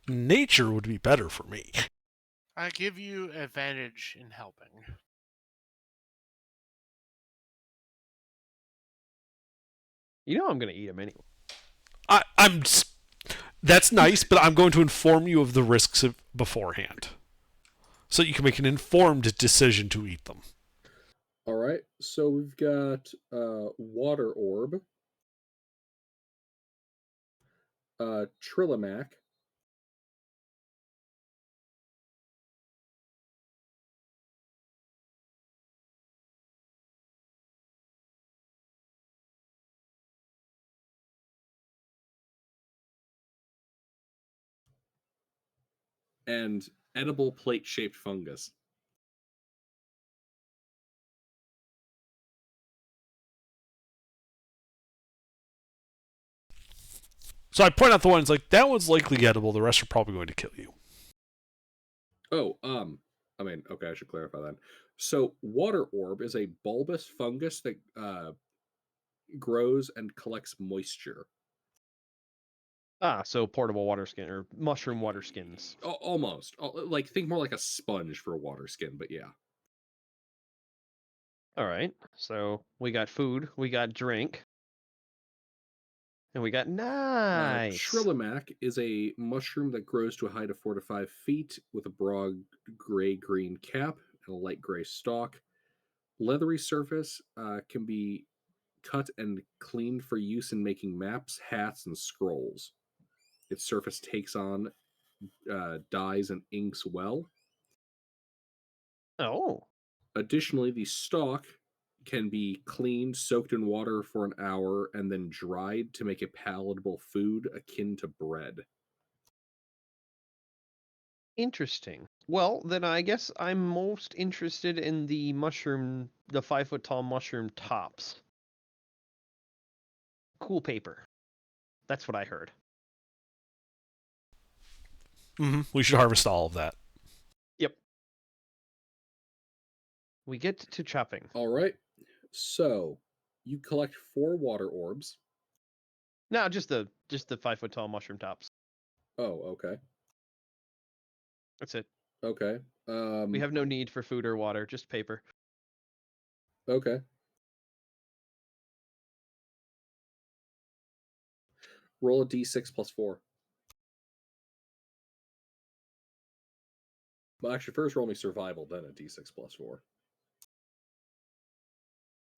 S1: Nature would be better for me.
S2: I give you advantage in helping.
S8: I'm going to eat them anyway.
S1: That's nice, but I'm going to inform you of the risks beforehand, so you can make an informed decision to eat them.
S3: All right, so we've got water orb, Trillimac, and edible plate-shaped fungus.
S1: So I point out the ones like that one's likely edible. The rest are probably going to kill you.
S3: Oh, okay, I should clarify that. So, water orb is a bulbous fungus that grows and collects moisture.
S8: So portable water skin or mushroom water skins.
S3: Almost. Like, think more like a sponge for a water skin, but yeah.
S8: All right. So we got food, we got drink, and we got nice.
S3: Trillimac is a mushroom that grows to a height of 4 to 5 feet with a broad gray-green cap and a light gray stalk. Leathery surface can be cut and cleaned for use in making maps, hats, and scrolls. Its surface takes on dyes and inks well.
S8: Oh.
S3: Additionally, the stalk can be cleaned, soaked in water for an hour, and then dried to make a palatable food akin to bread.
S8: Interesting. Well, then I guess I'm most interested in the 5-foot tall mushroom tops. Cool paper. That's what I heard.
S1: We should harvest all of that.
S8: Yep. We get to chopping.
S3: All right. So you collect 4 water orbs.
S8: No, just the 5-foot tall mushroom tops.
S3: Oh, okay.
S8: That's it.
S3: Okay.
S8: We have no need for food or water, just paper.
S3: Okay. Roll a d6 plus 4. Well, actually, first roll me survival, then a d6 plus 4.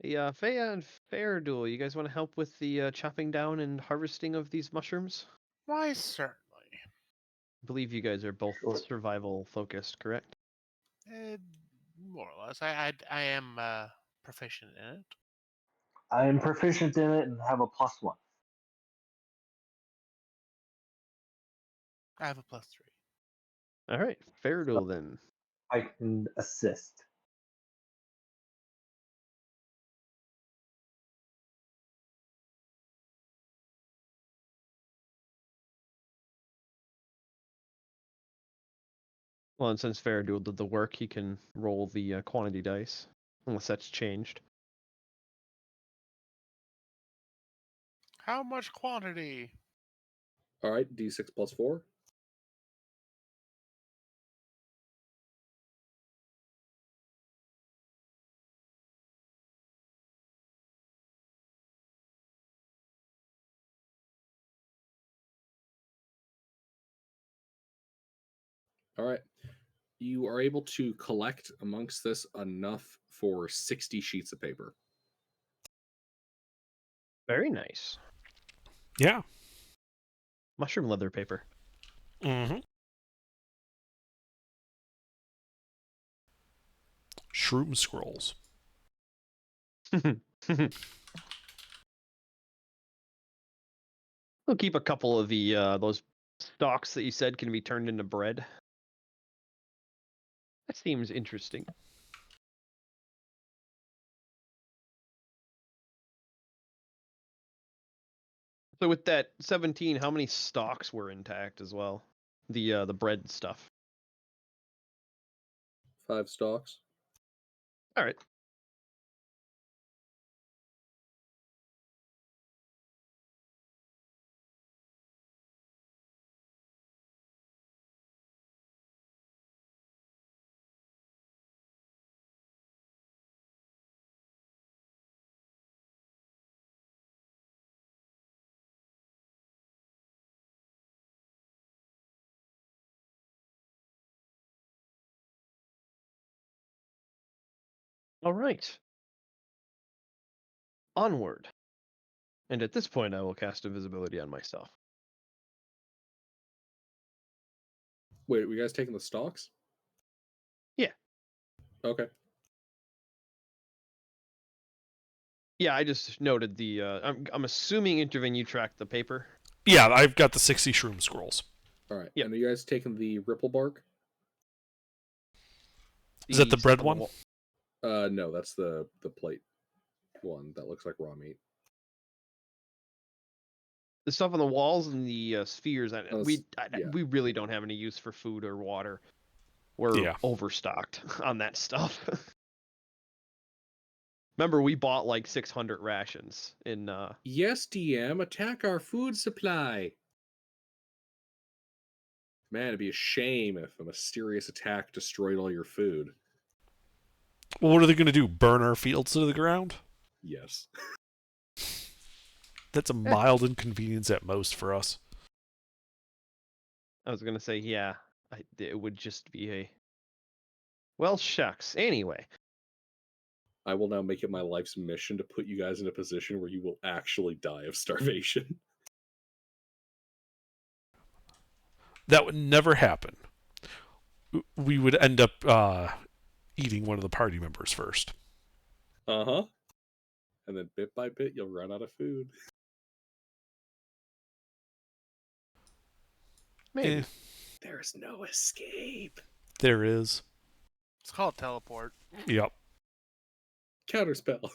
S8: Yeah, Faya and Fairduel, you guys want to help with the chopping down and harvesting of these mushrooms?
S2: Why, certainly.
S8: I believe you guys are both survival focused, correct?
S2: More or less. I am proficient in it.
S7: I am proficient in it and have a +1.
S2: I have a +3.
S8: All right, Fairduel then.
S7: I can assist.
S8: Well, and since Fairduel did the work, he can roll the quantity dice, unless that's changed.
S2: How much quantity?
S3: All right, d6 plus 4. All right. You are able to collect amongst this enough for 60 sheets of paper.
S8: Very nice.
S1: Yeah.
S8: Mushroom leather paper.
S1: Mm-hmm. Shroom scrolls.
S8: We'll keep a couple of the those stalks that you said can be turned into bread. That seems interesting. So with that 17, how many stalks were intact as well? The bread stuff.
S3: 5 stalks.
S8: All right. All right. Onward. And at this point, I will cast invisibility on myself.
S3: Wait, are you guys taking the stalks?
S8: Yeah.
S3: Okay.
S8: Yeah, I just noted the. I'm assuming Intervene, you tracked the paper.
S1: Yeah, I've got the 60 shroom scrolls.
S3: All right.
S8: Yep.
S3: And are you guys taking the ripple bark?
S1: Is that the
S8: stuff
S1: bread
S8: on
S1: one?
S8: wall-
S3: No, that's the plate one that looks like raw meat.
S8: The stuff on the walls and the spheres.
S3: Oh, yeah.
S8: We really don't have any use for food or water. We're
S1: Yeah.
S8: overstocked on that stuff. Remember, we bought like 600 rations in.
S3: Yes, DM, attack our food supply. Man, it'd be a shame if a mysterious attack destroyed all your food.
S1: Well, what are they going to do? Burn our fields to the ground?
S3: Yes.
S1: That's a mild inconvenience at most for us.
S8: I was gonna say, yeah, it would just be a. Well, shucks. Anyway,
S3: I will now make it my life's mission to put you guys in a position where you will actually die of starvation.
S1: That would never happen. We would end up eating one of the party members first.
S3: Uh-huh. And then bit by bit, you'll run out of food.
S8: maybe.
S3: There's no escape.
S1: There is.
S2: It's called teleport.
S1: Yep.
S3: Counterspell.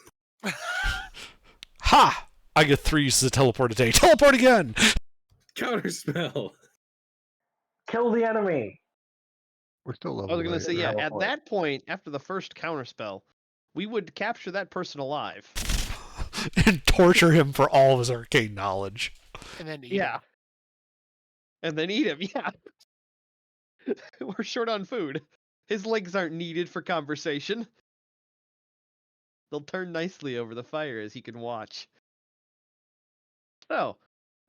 S1: Ha! I get 3 uses of teleport a day. Teleport again!
S3: Counterspell.
S7: Kill the enemy.
S9: We're still
S8: I
S9: level.
S8: was gonna
S9: right
S8: say,
S9: now.
S8: yeah. At
S7: Teleport.
S8: that point, after the first counterspell, we would capture that person alive.
S1: And torture him for all of his arcane knowledge.
S2: And then eat
S8: Yeah.
S2: him.
S8: And then eat him. Yeah. We're short on food. His legs aren't needed for conversation. They'll turn nicely over the fire as he can watch. So,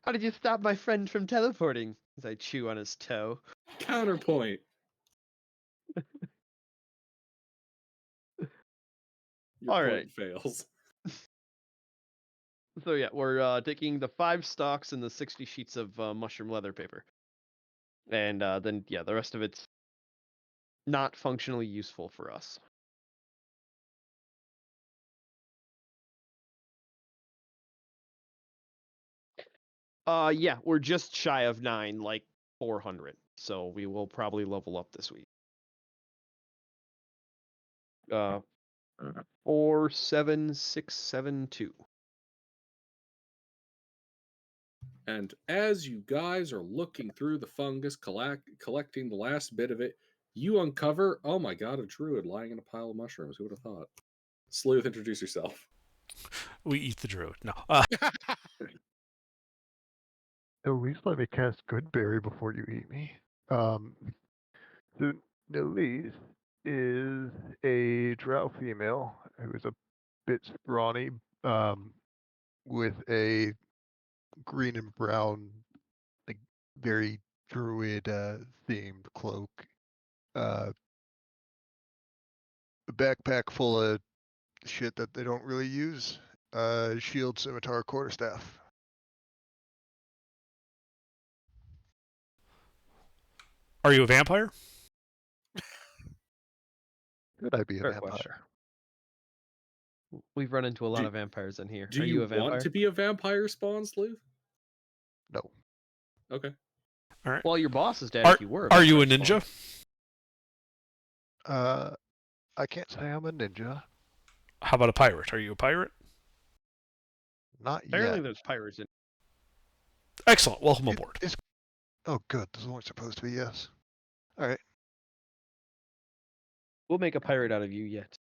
S8: how did you stop my friend from teleporting? As I chew on his toe.
S3: Counterpoint. Your
S8: All
S3: point
S8: right.
S3: fails.
S8: So yeah, we're taking the 5 stalks and the 60 sheets of mushroom leather paper. And then, yeah, the rest of it's not functionally useful for us. Yeah, we're just shy of 9, like 400. So we will probably level up this week. 47672.
S3: And as you guys are looking through the fungus, collecting the last bit of it, you uncover, oh my god, a druid lying in a pile of mushrooms. Who would have thought? Sleuth, introduce yourself.
S1: We eat the druid. No.
S9: At least let me cast Goodberry before you eat me. So Nelise is a drow female who is a bit scrawny, with a green and brown, like very druid themed cloak. A backpack full of shit that they don't really use. Shield, scimitar, quarterstaff.
S1: Are you a vampire?
S9: Could I be a
S8: Fair
S9: vampire?
S8: question. We've run into a lot
S3: Do-
S8: of vampires in here.
S3: Do
S8: Are
S3: you
S8: you a vampire?
S3: want to be a vampire spawn, Sleuth?
S9: No.
S3: Okay.
S1: All right.
S8: Well, your boss is dead
S1: Are,
S8: if you were.
S1: are you a
S8: vampire spawn.
S1: ninja?
S9: I can't say I'm a ninja.
S1: How about a pirate? Are you a pirate?
S9: Not
S8: Apparently
S9: yet.
S8: there's pirates in.
S1: Excellent. Welcome
S9: It-
S1: aboard.
S9: it's- Oh, good. This is only supposed to be yes. All right.
S8: We'll make a pirate out of you yet.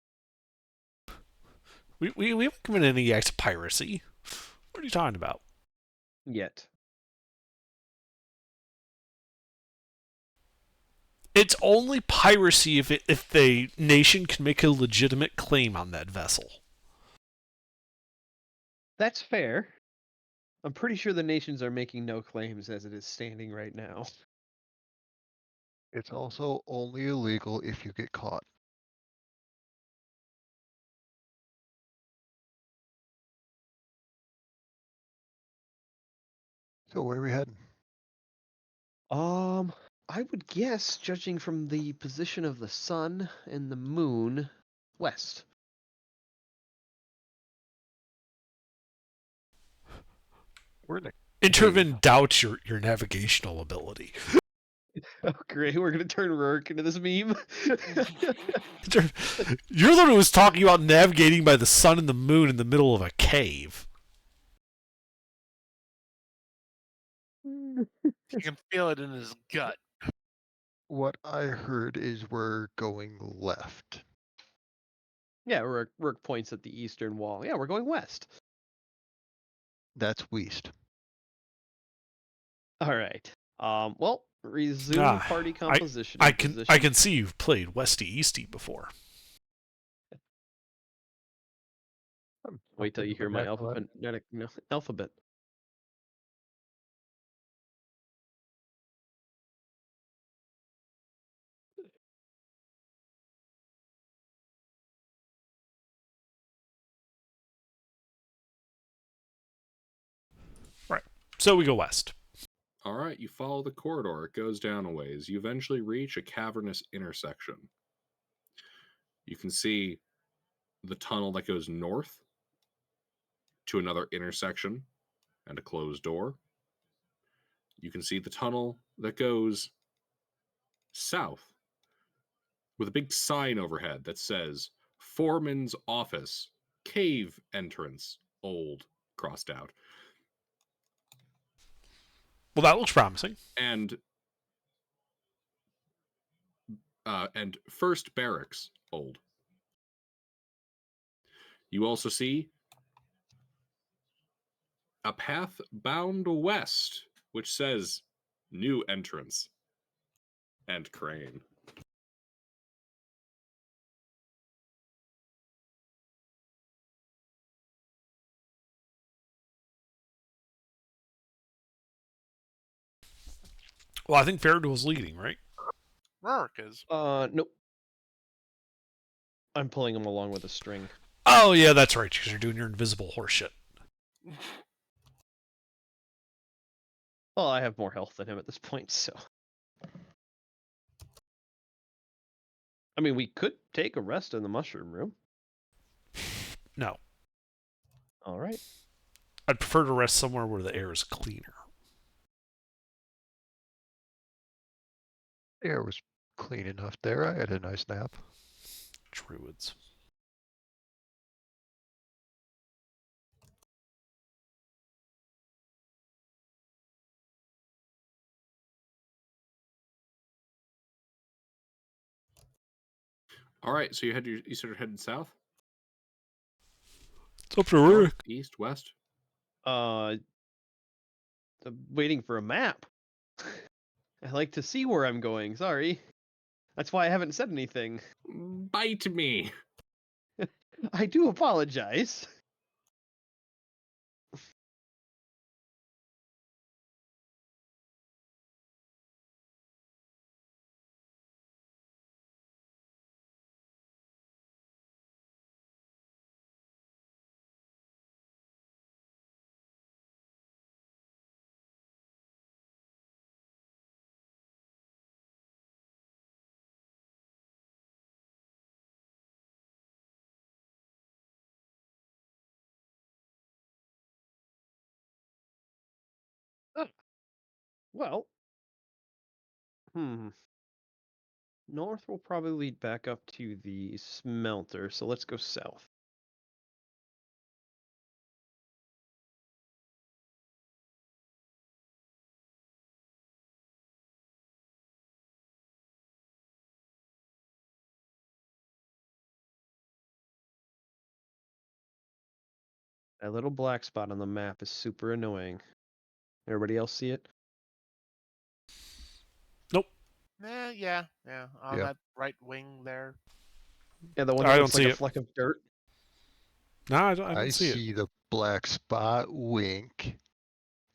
S1: We haven't committed any acts of piracy. What are you talking about?
S8: Yet.
S1: It's only piracy if the nation can make a legitimate claim on that vessel.
S8: That's fair. I'm pretty sure the nations are making no claims as it is standing right now.
S9: It's also only illegal if you get caught. So where are we heading?
S8: I would guess, judging from the position of the sun and the moon, west.
S9: We're in a
S1: Intervin doubts your navigational ability.
S8: Oh, great. We're going to turn Rourke into this meme.
S1: You're the one who was talking about navigating by the sun and the moon in the middle of a cave.
S2: He can feel it in his gut.
S9: What I heard is we're going left.
S8: Yeah, Rourke points at the eastern wall. Yeah, we're going west.
S9: That's west.
S8: All right. Well, resume party composition.
S1: I
S8: and
S1: can see you've played Westy Easty before.
S8: Wait till you hear my alphabet.
S1: Right. So we go west.
S3: All right, you follow the corridor. It goes down a ways. You eventually reach a cavernous intersection. You can see the tunnel that goes north to another intersection and a closed door. You can see the tunnel that goes south with a big sign overhead that says Foreman's Office, Cave Entrance, Old, crossed out.
S1: Well, that looks promising.
S3: And First Barracks, Old. You also see a path bound west, which says New Entrance and Crane.
S1: Well, I think Fairduel's leading, right?
S2: Rourke is.
S8: Nope. I'm pulling him along with a string.
S1: Oh, yeah, that's right, because you're doing your invisible horseshit.
S8: Well, I have more health than him at this point, so. I mean, we could take a rest in the mushroom room.
S1: No.
S8: All right.
S1: I'd prefer to rest somewhere where the air is cleaner.
S9: The air was clean enough there. I had a nice nap.
S1: Druids.
S3: All right, so you started heading south?
S1: It's up to
S3: North,
S1: Rourke.
S3: east, west?
S8: I'm waiting for a map. I like to see where I'm going. Sorry. That's why I haven't said anything.
S3: Bite me.
S8: I do apologize. Well, north will probably lead back up to the smelter, so let's go south. That little black spot on the map is super annoying. Everybody else see it?
S1: Nope.
S2: Yeah. On
S9: Yeah.
S2: that right wing there.
S8: Yeah, the one
S1: I
S8: that
S1: don't
S8: looks like
S1: see
S8: a
S1: it.
S8: fleck of dirt.
S1: No, I don't
S9: I
S1: see it.
S9: see the black spot. Wink.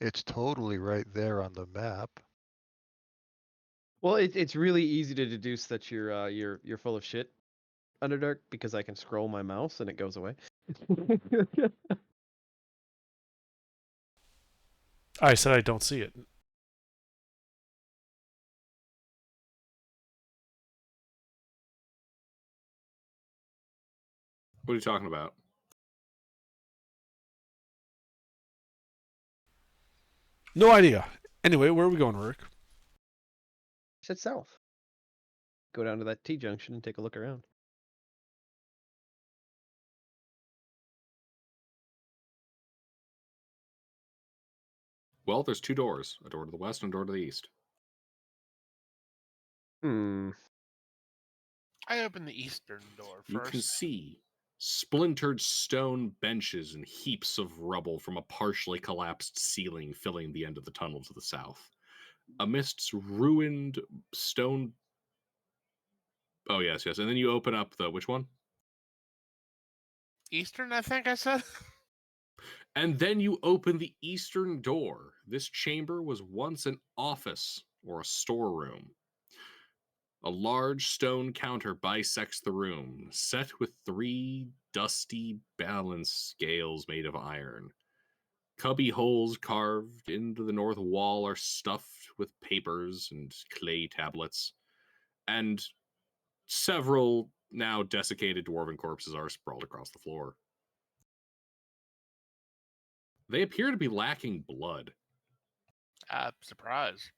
S9: It's totally right there on the map.
S8: Well, it's really easy to deduce that you're full of shit, Underdark, because I can scroll my mouse and it goes away.
S1: I said I don't see it.
S3: What are you talking about?
S1: No idea. Anyway, where are we going, Rourke?
S8: Sit south. Go down to that T junction and take a look around.
S3: Well, there's 2 doors, a door to the west and a door to the east.
S8: Hmm.
S2: I open the eastern door
S3: You
S2: first.
S3: can see splintered stone benches and heaps of rubble from a partially collapsed ceiling filling the end of the tunnel to the south. Amidst ruined stone. Oh, yes. And then you open up the. Which one?
S2: Eastern, I think I said.
S3: And then you open the eastern door. This chamber was once an office or a storeroom. A large stone counter bisects the room, set with 3 dusty balance scales made of iron. Cubby holes carved into the north wall are stuffed with papers and clay tablets, and several now desiccated dwarven corpses are sprawled across the floor. They appear to be lacking blood.
S2: Surprise.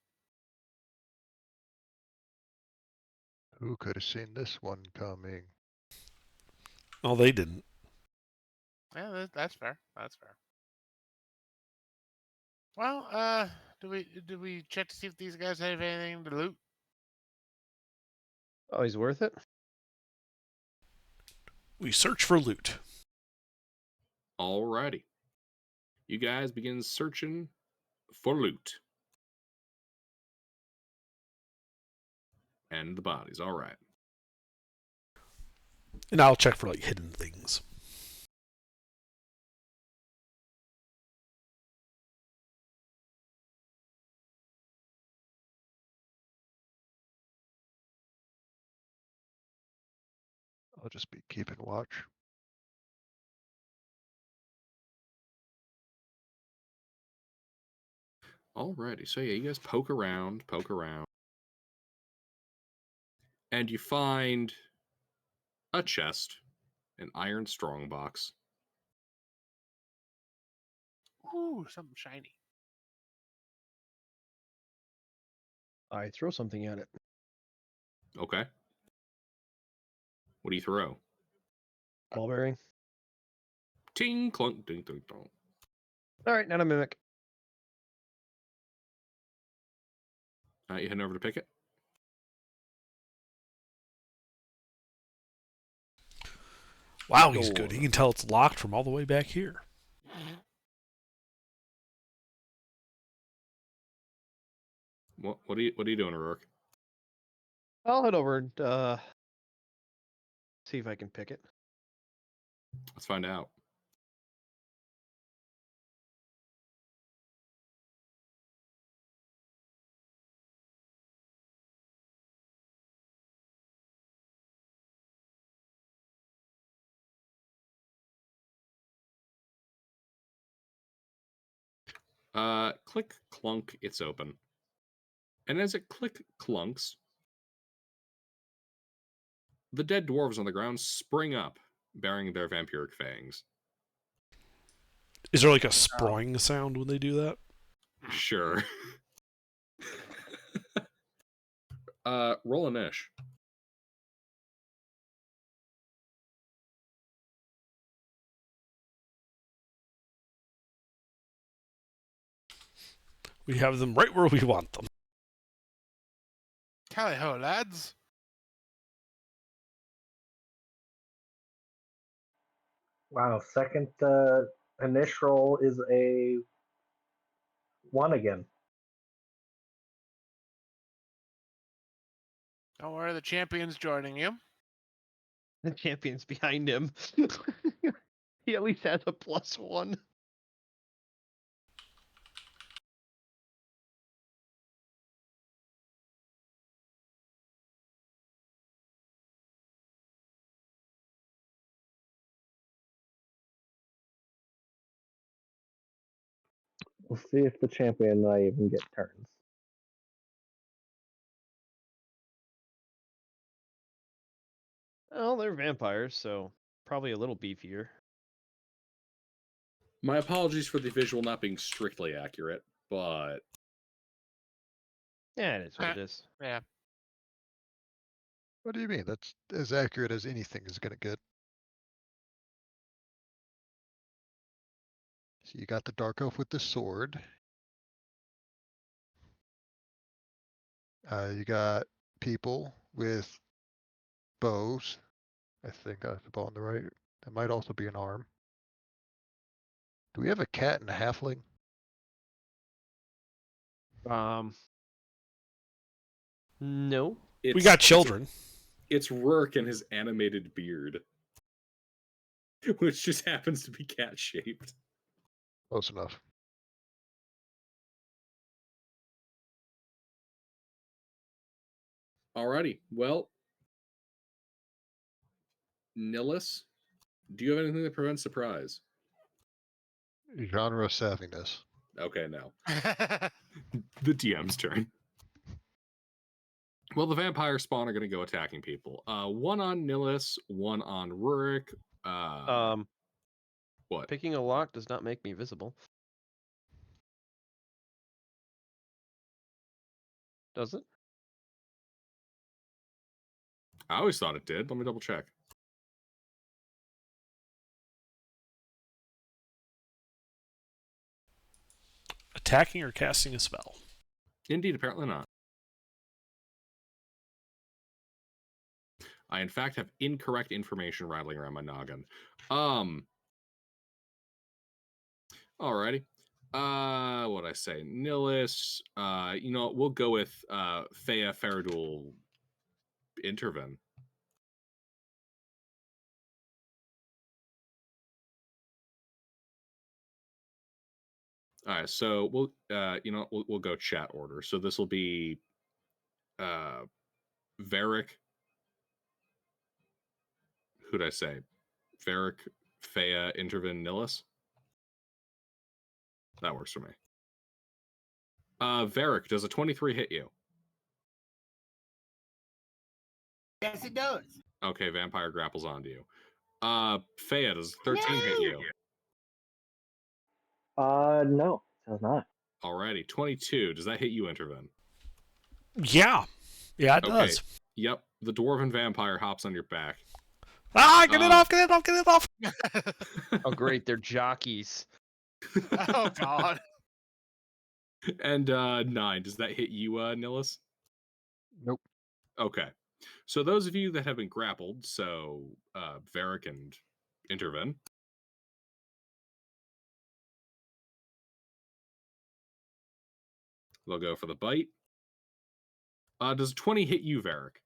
S9: Who could have seen this one coming?
S1: Oh, they didn't.
S2: Yeah, that's fair. That's fair. Well, do we check to see if these guys have anything to loot?
S8: Always worth it.
S1: We search for loot.
S3: Alrighty. You guys begin searching for loot. And the bodies, alright.
S1: And I'll check for like hidden things.
S9: I'll just be keeping watch.
S3: Alrighty, so yeah, you guys poke around, and you find a chest, an iron strongbox.
S2: Ooh, something shiny.
S8: I throw something at it.
S3: Okay. What do you throw?
S8: Ball bearing.
S3: Ting, clunk, ding, ding, dong.
S8: All right, not a mimic.
S3: You heading over to pick it?
S1: Wow, he's good. He can tell it's locked from all the way back here.
S3: What are you doing, Rourke?
S8: I'll head over and see if I can pick it.
S3: Let's find out. Click, clunk, it's open. And as it click clunks, the dead dwarves on the ground spring up, bearing their vampiric fangs.
S1: Is there like a sproing sound when they do that?
S3: Sure. Roll an ish.
S1: We have them right where we want them.
S2: Tally ho, lads.
S7: Wow, second initial is a 1 again.
S2: Don't worry, the champion's joining you.
S8: The champion's behind him. He at least has a +1.
S7: We'll see if the champion and I even get turns.
S8: Well, they're vampires, so probably a little beefier.
S3: My apologies for the visual not being strictly accurate, but
S8: Yeah, it is what it is.
S2: Yeah.
S9: What do you mean? That's as accurate as anything is going to get. So you got the Dark Elf with the sword. You got people with bows. I think I have the bow on the right. That might also be an arm. Do we have a cat and a halfling?
S8: No.
S1: We got children.
S3: It's Rourke and his animated beard, which just happens to be cat shaped.
S9: Close enough.
S3: Alrighty. Well, Nillis, do you have anything that prevents surprise?
S9: Genre savviness.
S3: Okay, no. The DM's turn. Well, the vampire spawn are going to go attacking people. One on Nillis, one on Rurik. What?
S8: Picking a lock does not make me visible. Does it?
S3: I always thought it did. Let me double check.
S1: Attacking or casting a spell?
S3: Indeed, apparently not. I, in fact, have incorrect information rattling around my noggin. Alrighty. What'd I say? Nillis. You know what? We'll go with Thea Faradul Interven. All right, so we'll we'll go chat order. So this will be Varric. Who'd I say? Varric, Thea, Interven, Nillis. That works for me. Varric, does a 23 hit you?
S5: Yes, it does.
S3: Okay, vampire grapples onto you. Thea, does 13 hit you?
S7: No, it does not.
S3: Alrighty, 22. Does that hit you, Interven?
S1: Yeah. Yeah, it does.
S3: Yep, the dwarven vampire hops on your back.
S1: Ah, get it off, get it off, get it off!
S8: Oh, great, they're jockeys.
S2: Oh God.
S3: And 9. Does that hit you, Nillis?
S9: Nope.
S3: Okay. So those of you that have been grappled, so Varric and Interven, they'll go for the bite. Does 20 hit you, Varric?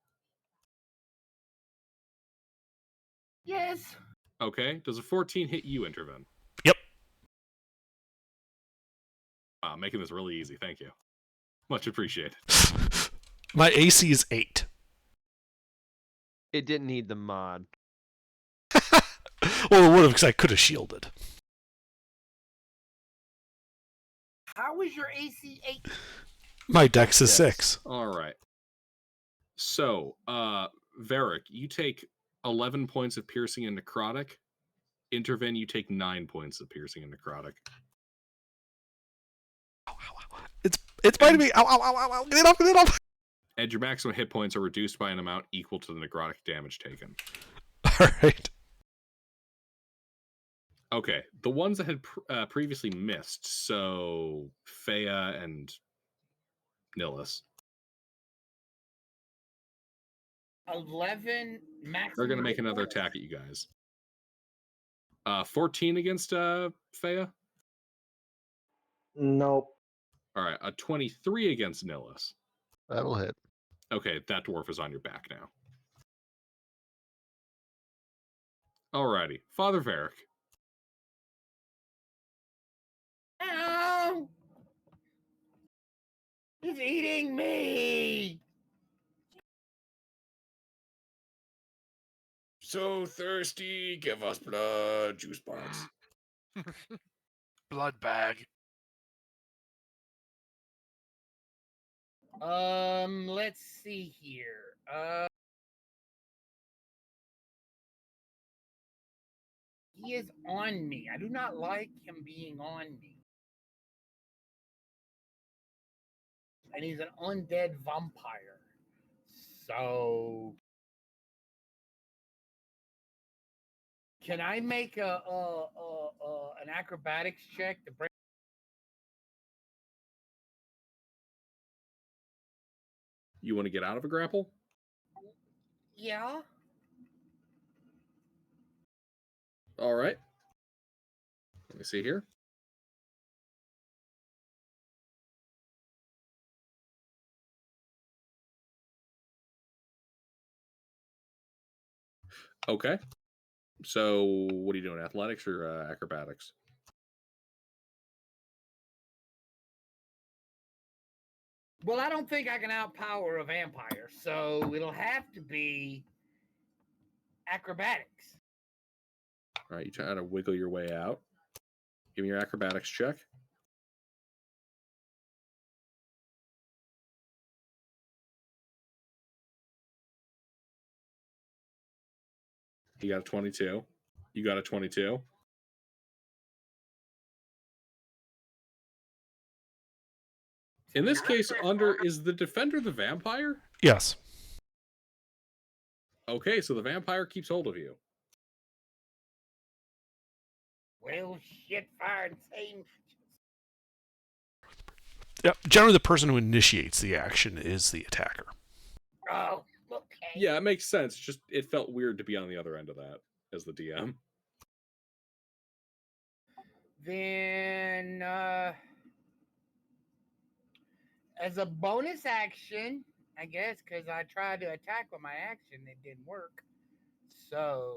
S5: Yes.
S3: Okay. Does a 14 hit you, Interven?
S1: Yep.
S3: Wow, making this really easy. Thank you. Much appreciated.
S1: My AC is 8.
S8: It didn't need the mod.
S1: Well, it would have, because I could have shielded.
S5: How is your AC 8?
S1: My dex is
S3: Yes.
S1: 6.
S3: All right. So, Varric, you take 11 points of piercing and necrotic. Interven, you take 9 points of piercing and necrotic.
S1: Ow, ow, ow. It's biting me. Ow, ow, ow, ow, ow. Get it off, get it off.
S3: And your maximum hit points are reduced by an amount equal to the necrotic damage taken.
S1: All right.
S3: Okay, the ones that had previously missed, so Thea and Nillis,
S5: 11 maximum.
S3: they're going to make
S5: hit
S3: another
S5: points.
S3: attack at you guys. 14 against Thea.
S7: Nope.
S3: All right, a 23 against Nillis.
S9: That'll hit.
S3: Okay, that dwarf is on your back now. Alrighty, Father Varric.
S5: Ow! He's eating me!
S3: So thirsty, give us blood, juice box.
S2: Blood bag.
S5: Let's see here. He is on me. I do not like him being on me. And he's an undead vampire. So Can I make an acrobatics check to break?
S3: You want to get out of a grapple?
S5: Yeah.
S3: All right. Let me see here. Okay. So, what are you doing? Athletics or acrobatics?
S5: Well, I don't think I can outpower a vampire, so it'll have to be acrobatics.
S3: All right. You try to wiggle your way out. Give me your acrobatics check. You got a 22. You got a 22. In this case, is the defender the vampire?
S1: Yes.
S3: Okay, so the vampire keeps hold of you.
S5: Well, shit, fire and same.
S1: Yep. Generally, the person who initiates the action is the attacker.
S5: Oh, okay.
S3: Yeah, it makes sense. Just it felt weird to be on the other end of that as the DM.
S5: Then, as a bonus action, I guess, because I tried to attack with my action, it didn't work. So,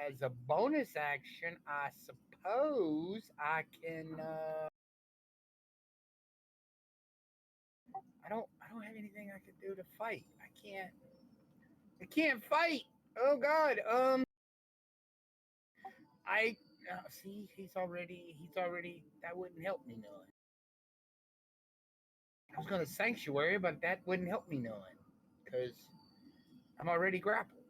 S5: as a bonus action, I suppose I can. I don't have anything I can do to fight. I can't fight. Oh God. I see. He's already. That wouldn't help me none. I was gonna sanctuary, but that wouldn't help me none, because I'm already grappled.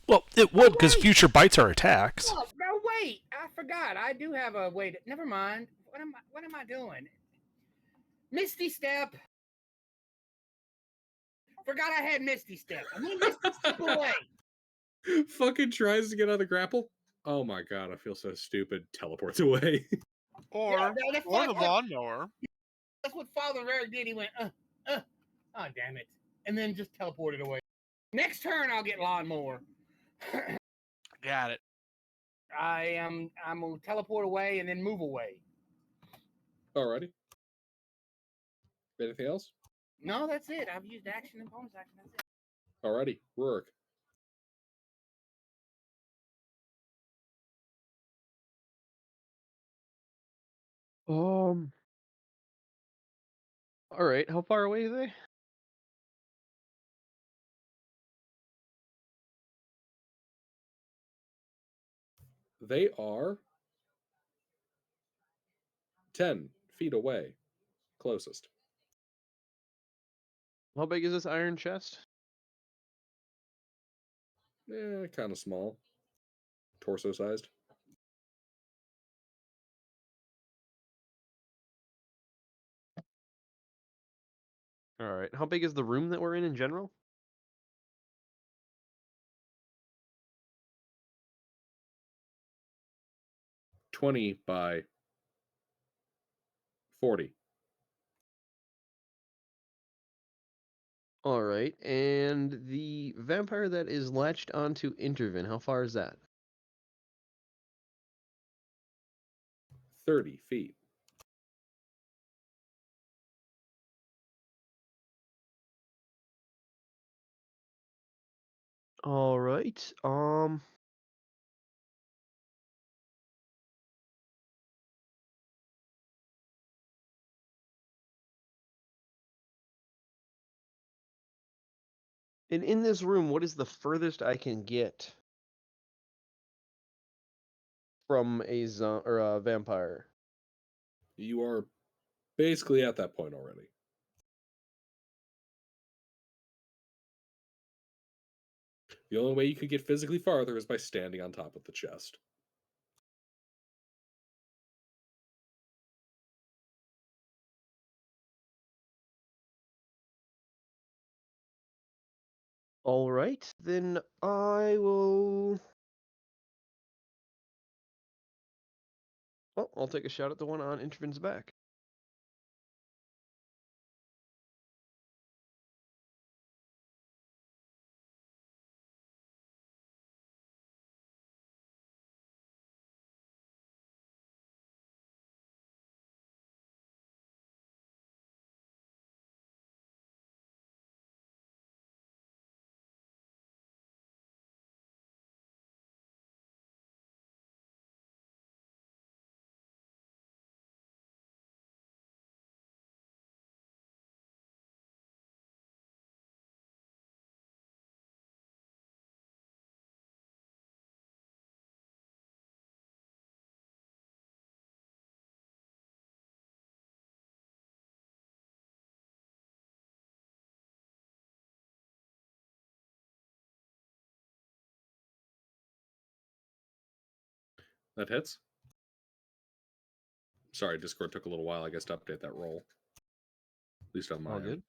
S1: Well, it would because future bites are attacks.
S5: Oh, no, wait! I forgot. I do have a way to. Never mind. What am I doing? Misty Step. Forgot I had Misty Step. I'm gonna Misty Step away.
S3: Fucking tries to get out of the grapple. Oh my god, I feel so stupid. Teleports away.
S2: Or
S5: that's
S2: or
S5: like
S2: the lawnmower.
S5: That's what Father Rare did. He went, oh, damn it. And then just teleported away. Next turn, I'll get lawnmower.
S2: Got it.
S5: I'm going to teleport away and then move away.
S3: Alrighty. Anything else?
S5: No, that's it. I've used action and bonus action. That's it.
S3: Alrighty. Rourke.
S8: All right. How far away are they?
S3: They are 10 feet away. Closest.
S8: How big is this iron chest?
S3: Kind of small. Torso sized.
S8: All right. How big is the room that we're in general?
S3: 20 by 40.
S8: All right. And the vampire that is latched onto Intervin, how far is that?
S3: 30 feet.
S8: All right. And in this room, what is the furthest I can get from a vampire?
S3: You are basically at that point already. The only way you could get physically farther is by standing on top of the chest.
S8: All right, then I will. Well, I'll take a shot at the one on Interven's back.
S3: That hits. Sorry, Discord took a little while, I guess, to update that roll. At least on my
S8: All
S3: end.
S8: good.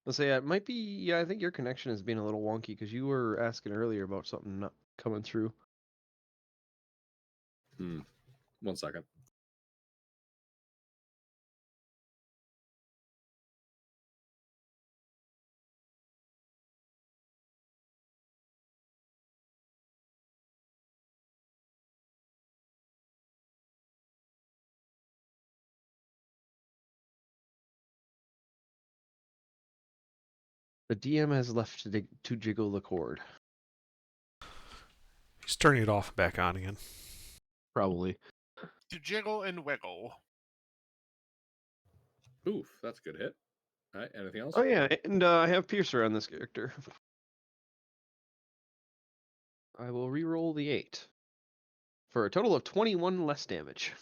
S8: Let's say it might be. Yeah, I think your connection has been a little wonky because you were asking earlier about something not coming through.
S3: 1 second.
S8: The DM has left to jiggle the cord.
S1: He's turning it off and back on again.
S8: Probably.
S2: To jiggle and wiggle.
S3: Oof, that's a good hit. All right, anything else?
S8: Oh yeah, and I have Piercer on this character. I will re-roll the 8 for a total of 21 less damage.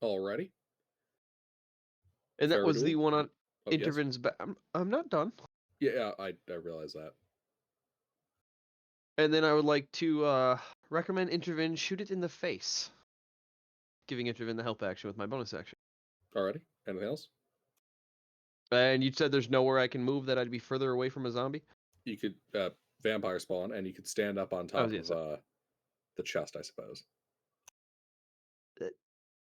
S3: Alrighty.
S8: And that was the
S3: Faradul?
S8: one on
S3: Oh, yes.
S8: Interven's back. I'm not done.
S3: Yeah, I realize that.
S8: And then I would like to recommend Interven shoot it in the face, giving Interven the help action with my bonus action.
S3: Alrighty. Anything else?
S8: And you said there's nowhere I can move that I'd be further away from a zombie?
S3: You could vampire spawn, and you could stand up on top
S8: yes.
S3: of the chest, I suppose.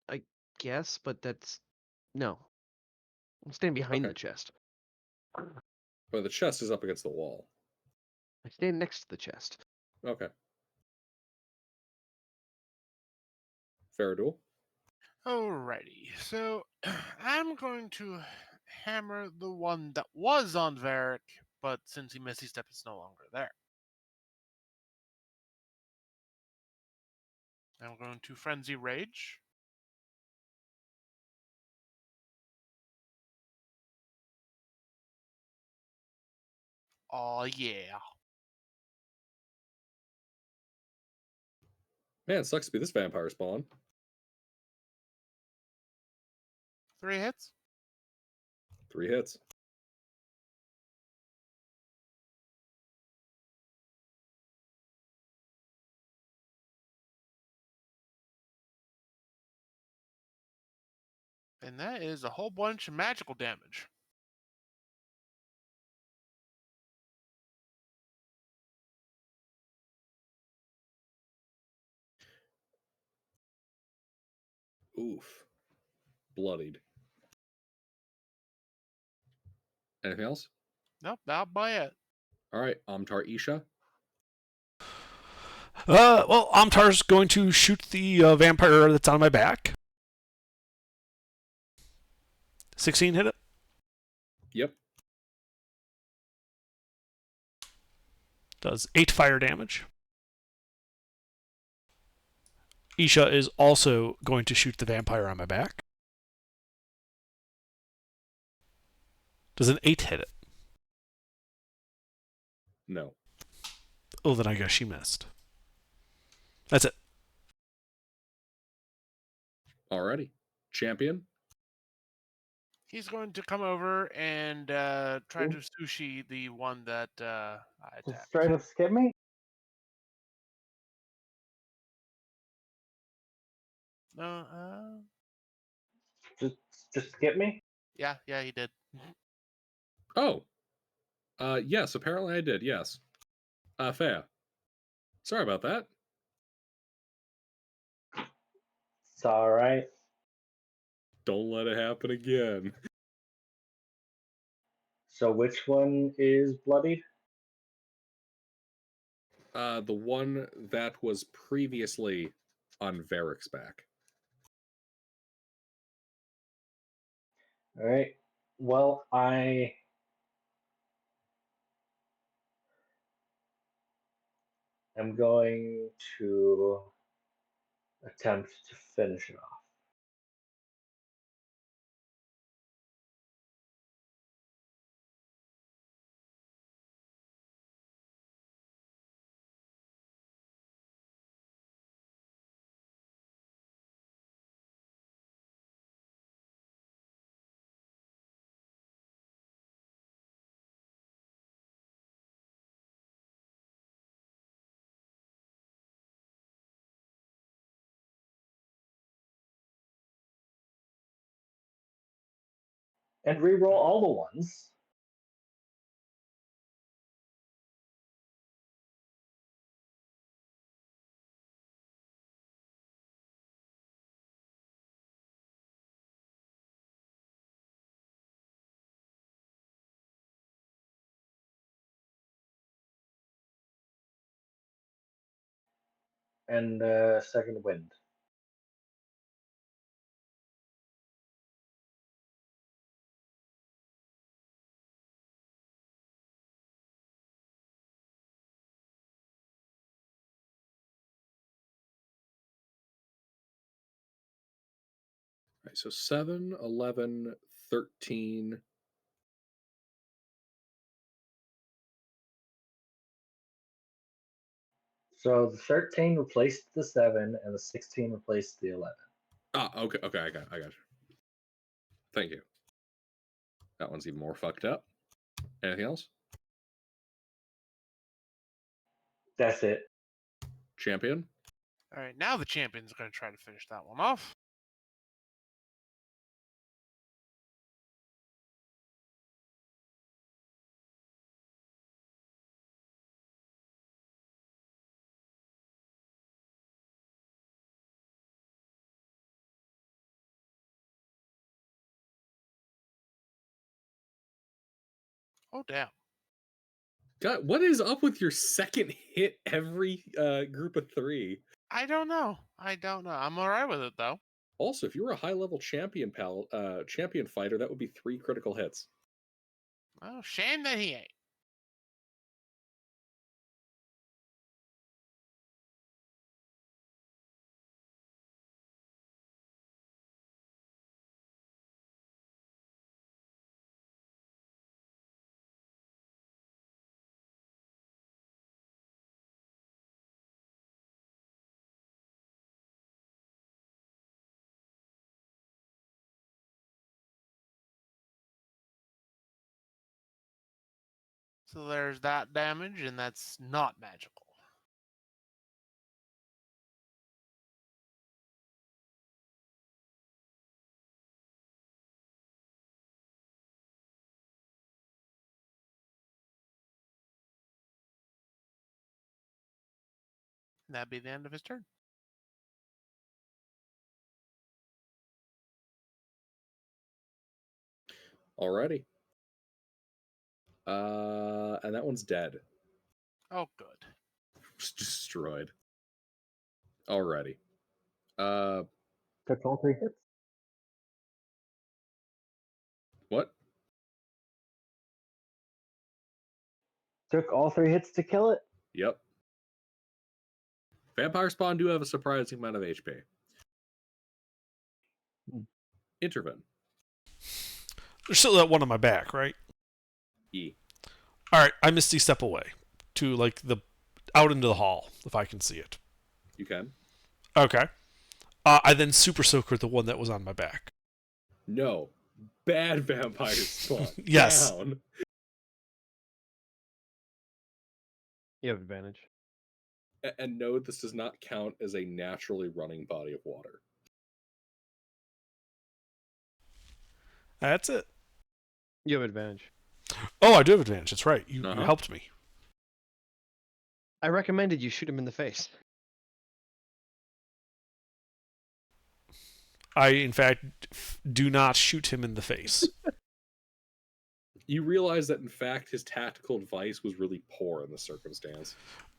S8: I guess, but that's no. I'm standing behind
S3: Okay.
S8: the chest.
S3: Well, the chest is up against the wall.
S8: I stand next to the chest.
S3: Okay. Faradul?
S2: Alrighty, so I'm going to hammer the one that was on Varric, but since he Misty Step, it's no longer there. I'm going to Frenzy Rage. Oh yeah.
S3: Man, it sucks to be this vampire spawn.
S2: 3 hits.
S3: 3 hits.
S2: And that is a whole bunch of magical damage.
S3: Oof. Bloodied. Anything else?
S2: Nope, that'll buy it.
S3: Alright, Amtar Isha.
S1: Well, Amtar's going to shoot the vampire that's on my back. 16 hit it.
S3: Yep.
S1: Does 8 fire damage. Isha is also going to shoot the vampire on my back. Does an 8 hit it?
S3: No.
S1: Oh, then I guess she missed. That's it.
S3: Alrighty. Champion.
S2: He's going to come over and try to sushi the one that I
S7: Just
S2: attacked.
S7: straight up skip me?
S2: No.
S7: Just skip me.
S2: Yeah, he did.
S3: Oh, yes. Apparently, I did. Yes. Fea. Sorry about that.
S7: It's all right.
S3: Don't let it happen again.
S7: So which one is bloodied?
S3: The one that was previously on Varric's back.
S7: All right. Well, I am going to attempt to finish it off. And re-roll all the ones. And second wind.
S3: All right, so 7, 11, 13.
S7: So the 13 replaced the 7, and the 16 replaced the 11.
S3: Okay, I got you. Thank you. That one's even more fucked up. Anything else?
S7: That's it.
S3: Champion?
S2: All right, now the champion's going to try to finish that one off. Oh, damn.
S3: God, what is up with your second hit every group of 3?
S2: I don't know. I'm all right with it, though.
S3: Also, if you were a high level champion champion fighter, that would be 3 critical hits.
S2: Oh, shame that he ain't. So there's that damage, and that's not magical. That'd be the end of his turn.
S3: Alrighty. And that one's dead.
S2: Oh, good.
S3: Just destroyed. Alrighty.
S7: Took all 3 hits.
S3: What?
S7: Took all 3 hits to kill it.
S3: Yep. Vampire Spawn do have a surprising amount of HP. Intervene.
S1: There's still that one on my back, right?
S3: E.
S1: All right, I Misty Step away to like the out into the hall if I can see it.
S3: You can.
S1: Okay. I then Super Soaker the one that was on my back.
S3: No. Bad Vampire Spawn.
S1: Yes.
S3: Down.
S4: You have advantage.
S3: And no, this does not count as a naturally running body of water.
S1: That's it.
S4: You have advantage.
S1: Oh, I do have advantage. That's right. You
S3: Uh-huh.
S1: helped me.
S8: I recommended you shoot him in the face.
S1: I, in fact, do not shoot him in the face.
S3: You realize that, in fact, his tactical advice was really poor in this circumstance.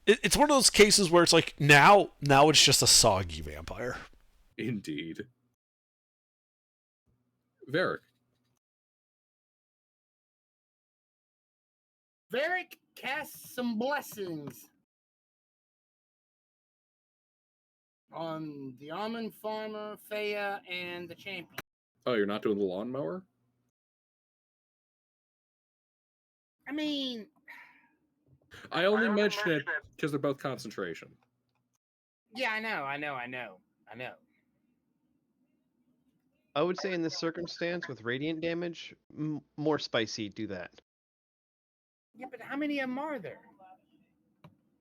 S1: It's one of those cases where it's like, now it's just a soggy vampire.
S3: Indeed. Varric.
S5: Varric casts some blessings on the almond farmer, Faya, and the champion.
S3: Oh, you're not doing the lawnmower?
S5: I mean,
S3: I only mention it because they're both concentration.
S5: yeah, I know.
S8: I would say in this circumstance with radiant damage, more spicy. Do that.
S5: Yeah, but how many of them are there?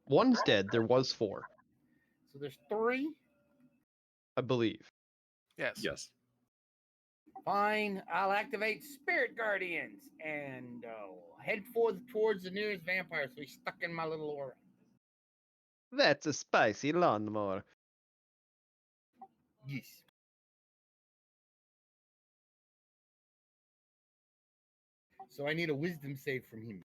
S8: One's dead. There was 4,
S5: So there's 3.
S8: I believe.
S2: Yes.
S3: Yes.
S5: Fine, I'll activate Spirit Guardians and head towards the nearest vampire so he's stuck in my little aura.
S8: That's a spicy lawnmower.
S5: Yes. So I need a wisdom save from him.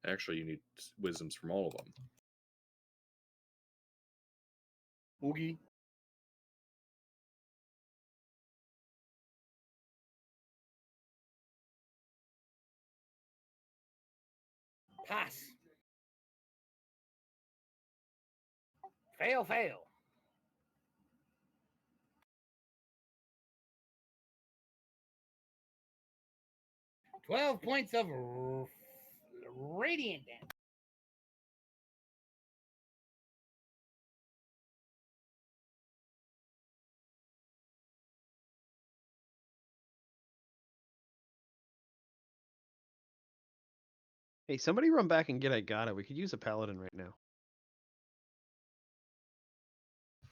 S3: Actually, you need wisdoms from all of them.
S5: Oogie. Pass. Fail. 12 points of radiant damage.
S8: Hey, somebody run back and get Igata. We could use a paladin right now.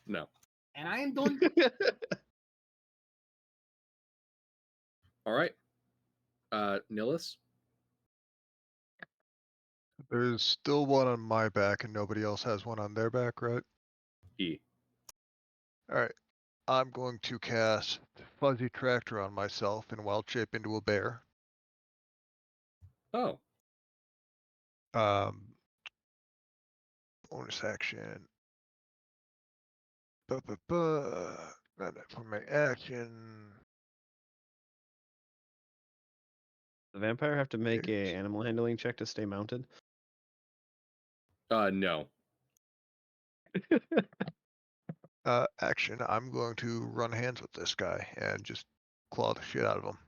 S3: No.
S5: And I am doing.
S3: All right. Nillis?
S9: There's still one on my back, and nobody else has one on their back, right?
S3: E.
S9: All right. I'm going to cast Fuzzy Tractor on myself and wild shape into a bear.
S3: Oh.
S9: Bonus action. For my action.
S4: The vampire have to make a
S9: Yes.
S4: animal handling check to stay mounted.
S3: No.
S9: Action. I'm going to run hands with this guy and just claw the shit out of him.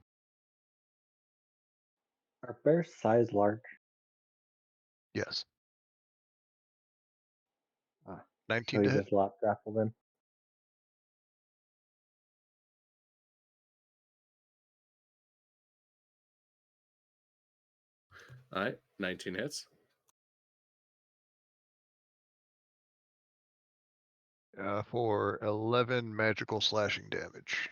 S7: Are bears size large?
S9: Yes.
S7: Ah,
S9: 19
S7: so
S9: to
S7: he
S9: hit.
S7: just lock grapple then.
S3: All right. 19 hits.
S9: For 11 magical slashing damage.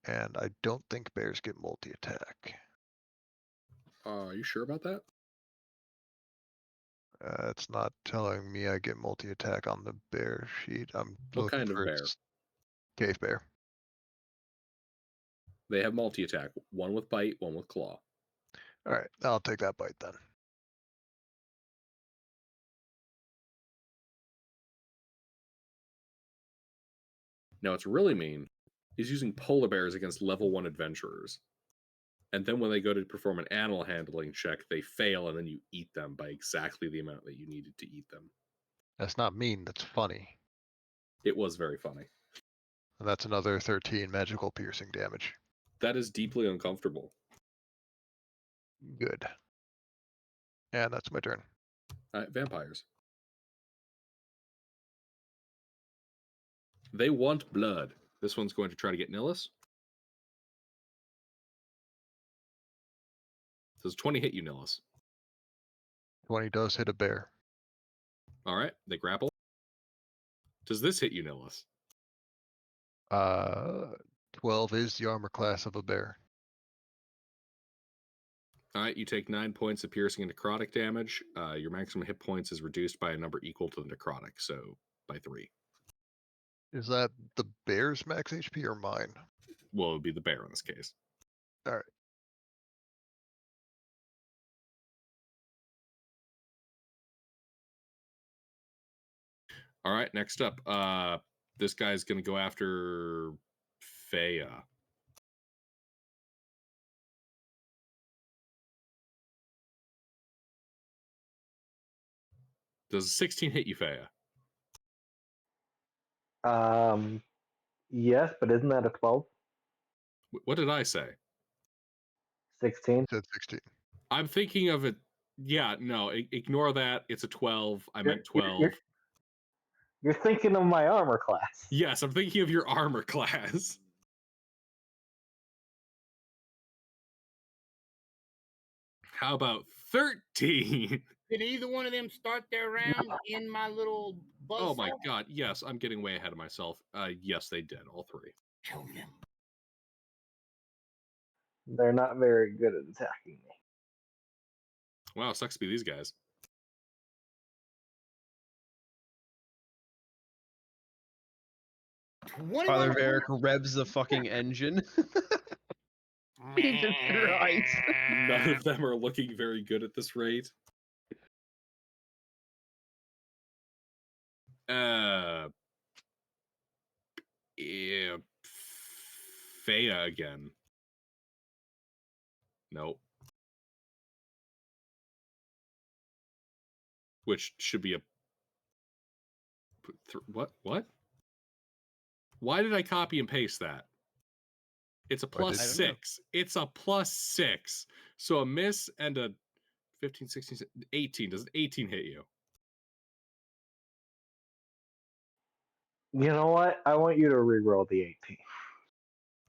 S9: And I don't think bears get multi-attack.
S3: Are you sure about that?
S9: It's not telling me I get multi-attack on the bear sheet. I'm
S3: What
S9: looking
S3: kind of
S9: for
S3: bear?
S9: cave bear.
S3: They have multi-attack. One with bite, one with claw.
S9: All right, I'll take that bite then.
S3: Now, what's really mean is using polar bears against level 1 adventurers. And then when they go to perform an animal handling check, they fail, and then you eat them by exactly the amount that you needed to eat them.
S9: That's not mean, that's funny.
S3: It was very funny.
S9: And that's another 13 magical piercing damage.
S3: That is deeply uncomfortable.
S9: Good. And that's my turn.
S3: Vampires. They want blood. This one's going to try to get Nillis. Does 20 hit you, Nillis?
S9: 20 does hit a bear.
S3: All right, they grapple. Does this hit you, Nillis?
S9: 12 is the armor class of a bear.
S3: All right, you take 9 points of piercing and necrotic damage. Your maximum hit points is reduced by a number equal to the necrotic, so by 3.
S9: Is that the bear's max HP or mine?
S3: Well, it would be the bear in this case.
S9: All right.
S3: All right, next up, this guy's going to go after Fea. Does a 16 hit you, Fea?
S7: Yes, but isn't that a 12?
S3: What did I say?
S7: 16?
S9: Said 16.
S3: I'm thinking of it. Yeah, no, ignore that. It's a 12. I
S7: You're-
S3: meant 12.
S7: You're thinking of my armor class.
S3: Yes, I'm thinking of your armor class. How about 13?
S5: Did either one of them start their round in my little buzz?
S3: Oh my god, yes, I'm getting way ahead of myself. Yes, they did, all 3.
S5: Kill them.
S7: They're not very good at attacking me.
S3: Wow, sucks to be these guys.
S8: Father Varric revs the fucking engine. Jesus Christ.
S3: None of them are looking very good at this rate. Yeah, Fea again. Nope. Which should be a... What? What? Why did I copy and paste that? It's a plus
S9: I
S8: don't know.
S3: 6. It's a plus 6. So a miss and a 15, 16, 18. Does an 18 hit you?
S7: You know what? I want you to reroll the 18.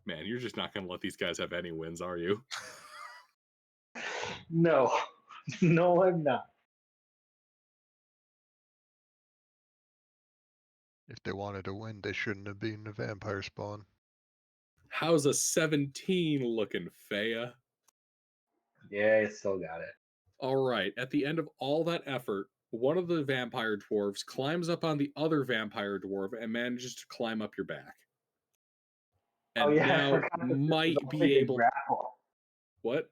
S3: Man, you're just not going to let these guys have any wins, are you?
S7: No. No, I'm not.
S9: If they wanted to win, they shouldn't have been a vampire spawn.
S3: How's a 17 looking, Fea?
S7: Yeah, I still got it.
S3: All right, at the end of all that effort, one of the vampire dwarves climbs up on the other vampire dwarf and manages to climb up your back. And
S7: Oh yeah, I
S3: now
S7: forgot that this is
S3: might
S7: also
S3: be
S7: a
S3: able...
S7: grapple.
S3: What?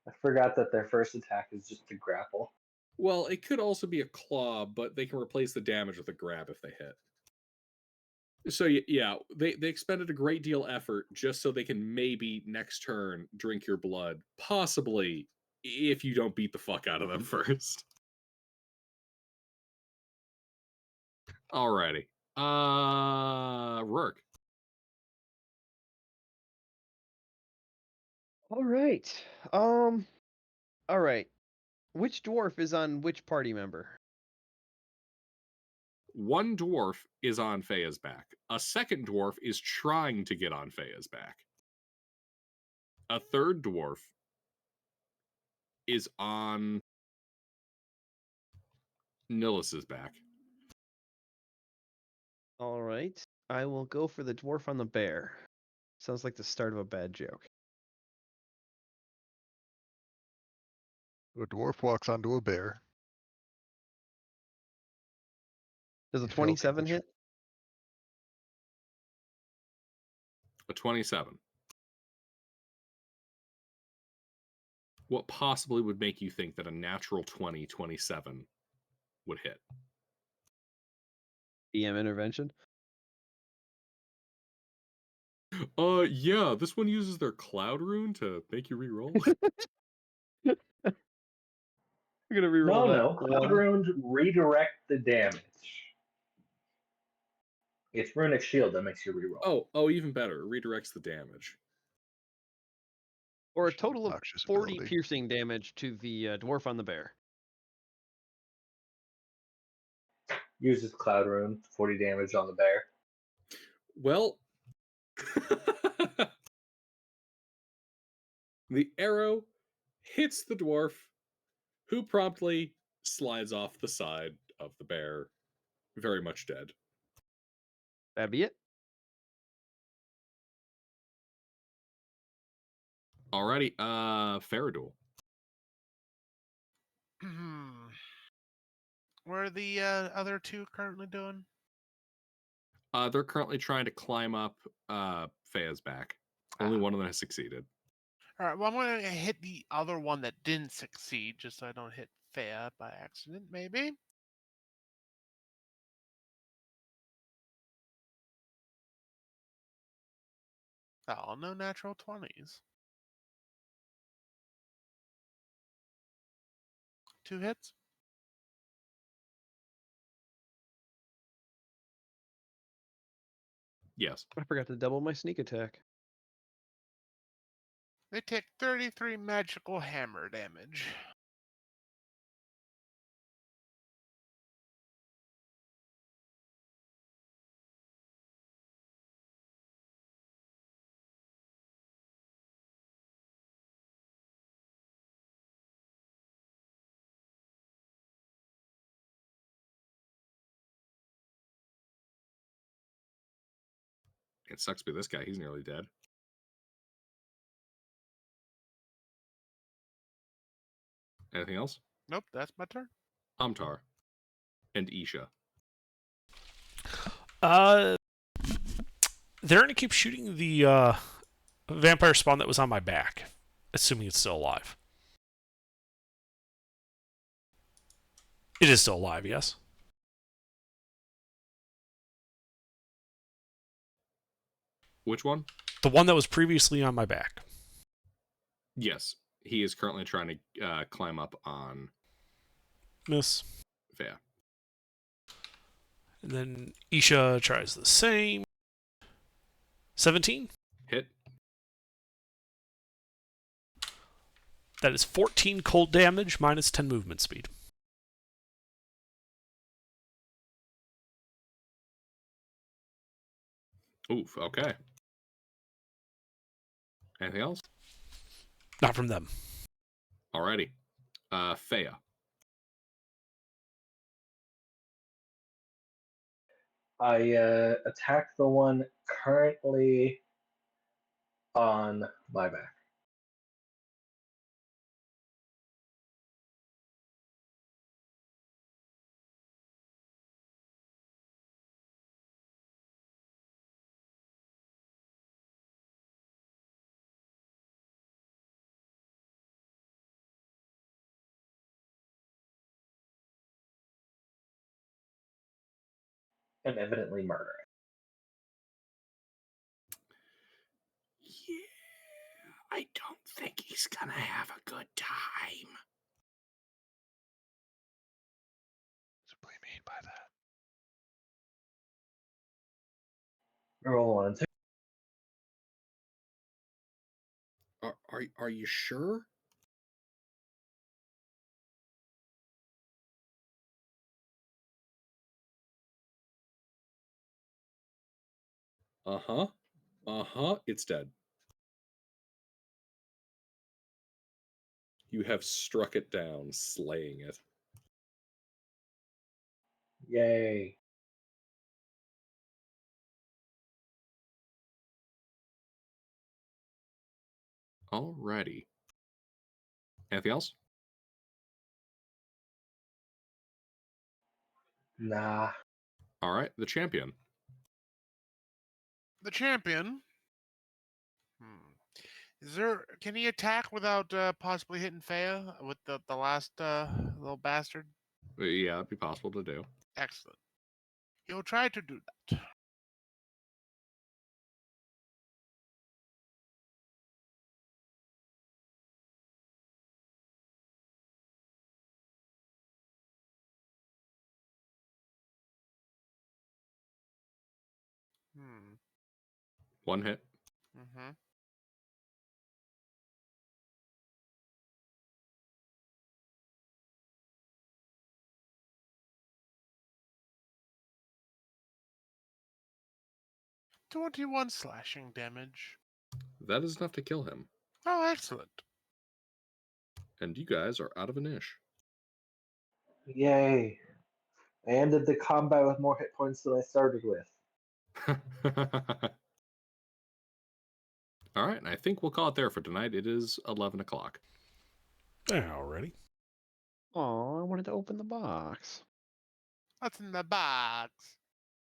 S7: I forgot that their first attack is just to grapple.
S3: Well, it could also be a claw, but they can replace the damage with a grab if they hit. So yeah, they expended a great deal of effort just so they can maybe next turn drink your blood. Possibly, if you don't beat the fuck out of them first. Alrighty. Rourke.
S8: All right. All right. Which dwarf is on which party member?
S3: One dwarf is on Fea's back. A second dwarf is trying to get on Fea's back. A third dwarf is on Nillis's back.
S8: All right. I will go for the dwarf on the bear. Sounds like the start of a bad joke.
S9: A dwarf walks onto a bear.
S8: Does a
S9: You fail
S8: 27
S9: damage.
S8: hit?
S3: A 27. What possibly would make you think that a natural 20, 27 would hit?
S8: EM intervention?
S3: Yeah, this one uses their cloud rune to make you reroll.
S8: I'm gonna reroll that.
S7: No. Cloud runes redirect the damage. It's runic shield that makes you reroll.
S3: Oh, even better. It redirects the damage.
S8: Or a
S9: Which is an
S8: total of
S9: obnoxious
S8: 40
S9: ability.
S8: piercing damage to the dwarf on the bear.
S7: Uses cloud rune, 40 damage on the bear.
S3: Well, the arrow hits the dwarf, who promptly slides off the side of the bear very much dead.
S8: That'd be it.
S3: Alrighty, Faradul.
S2: What are the other two currently doing?
S3: They're currently trying to climb up Fea's back. Only one of them has succeeded.
S2: All right. Well, I'm gonna hit the other one that didn't succeed, just so I don't hit Fea by accident, maybe. Oh, no natural 20s. 2 hits.
S3: Yes.
S8: I forgot to double my sneak attack.
S2: They take 33 magical hammer damage.
S3: It sucks to be this guy. He's nearly dead. Anything else?
S2: Nope, that's my turn.
S3: Amtar. And Isha.
S1: They're going to keep shooting the vampire spawn that was on my back, assuming it's still alive. It is still alive, yes?
S3: Which one?
S1: The one that was previously on my back.
S3: Yes. He is currently trying to climb up on
S1: Miss.
S3: Fea.
S1: And then Isha tries the same. 17.
S3: Hit.
S1: That is 14 cold damage minus 10 movement speed.
S3: Oof, okay. Anything else?
S1: Not from them.
S3: Alrighty. Fea.
S7: I attack the one currently on my back. And evidently murder it.
S3: Yeah, I don't think he's gonna have a good time.
S9: What do you mean by that?
S7: Roll 1 and 2.
S3: Are you sure? Uh-huh. Uh-huh. It's dead. You have struck it down, slaying it.
S7: Yay.
S3: Alrighty. Anything else?
S7: Nah.
S3: Alright, the champion.
S2: The champion. Is there? Can he attack without possibly hitting Fea with the last little bastard?
S3: Yeah, it'd be possible to do.
S2: Excellent. He'll try to do that.
S3: One hit.
S2: Mm-hmm. "21 slashing damage."
S3: That is enough to kill him.
S2: Oh, excellent.
S3: And you guys are out of a niche.
S7: Yay. I ended the combat with more hit points than I started with.
S3: All right, and I think we'll call it there for tonight. It is 11 o'clock.
S1: Alrighty.
S4: Oh, I wanted to open the box.
S2: What's in the box?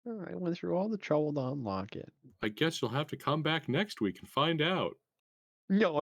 S4: Oh, I went through all the trouble to unlock it.
S3: I guess you'll have to come back next week and find out.
S4: No,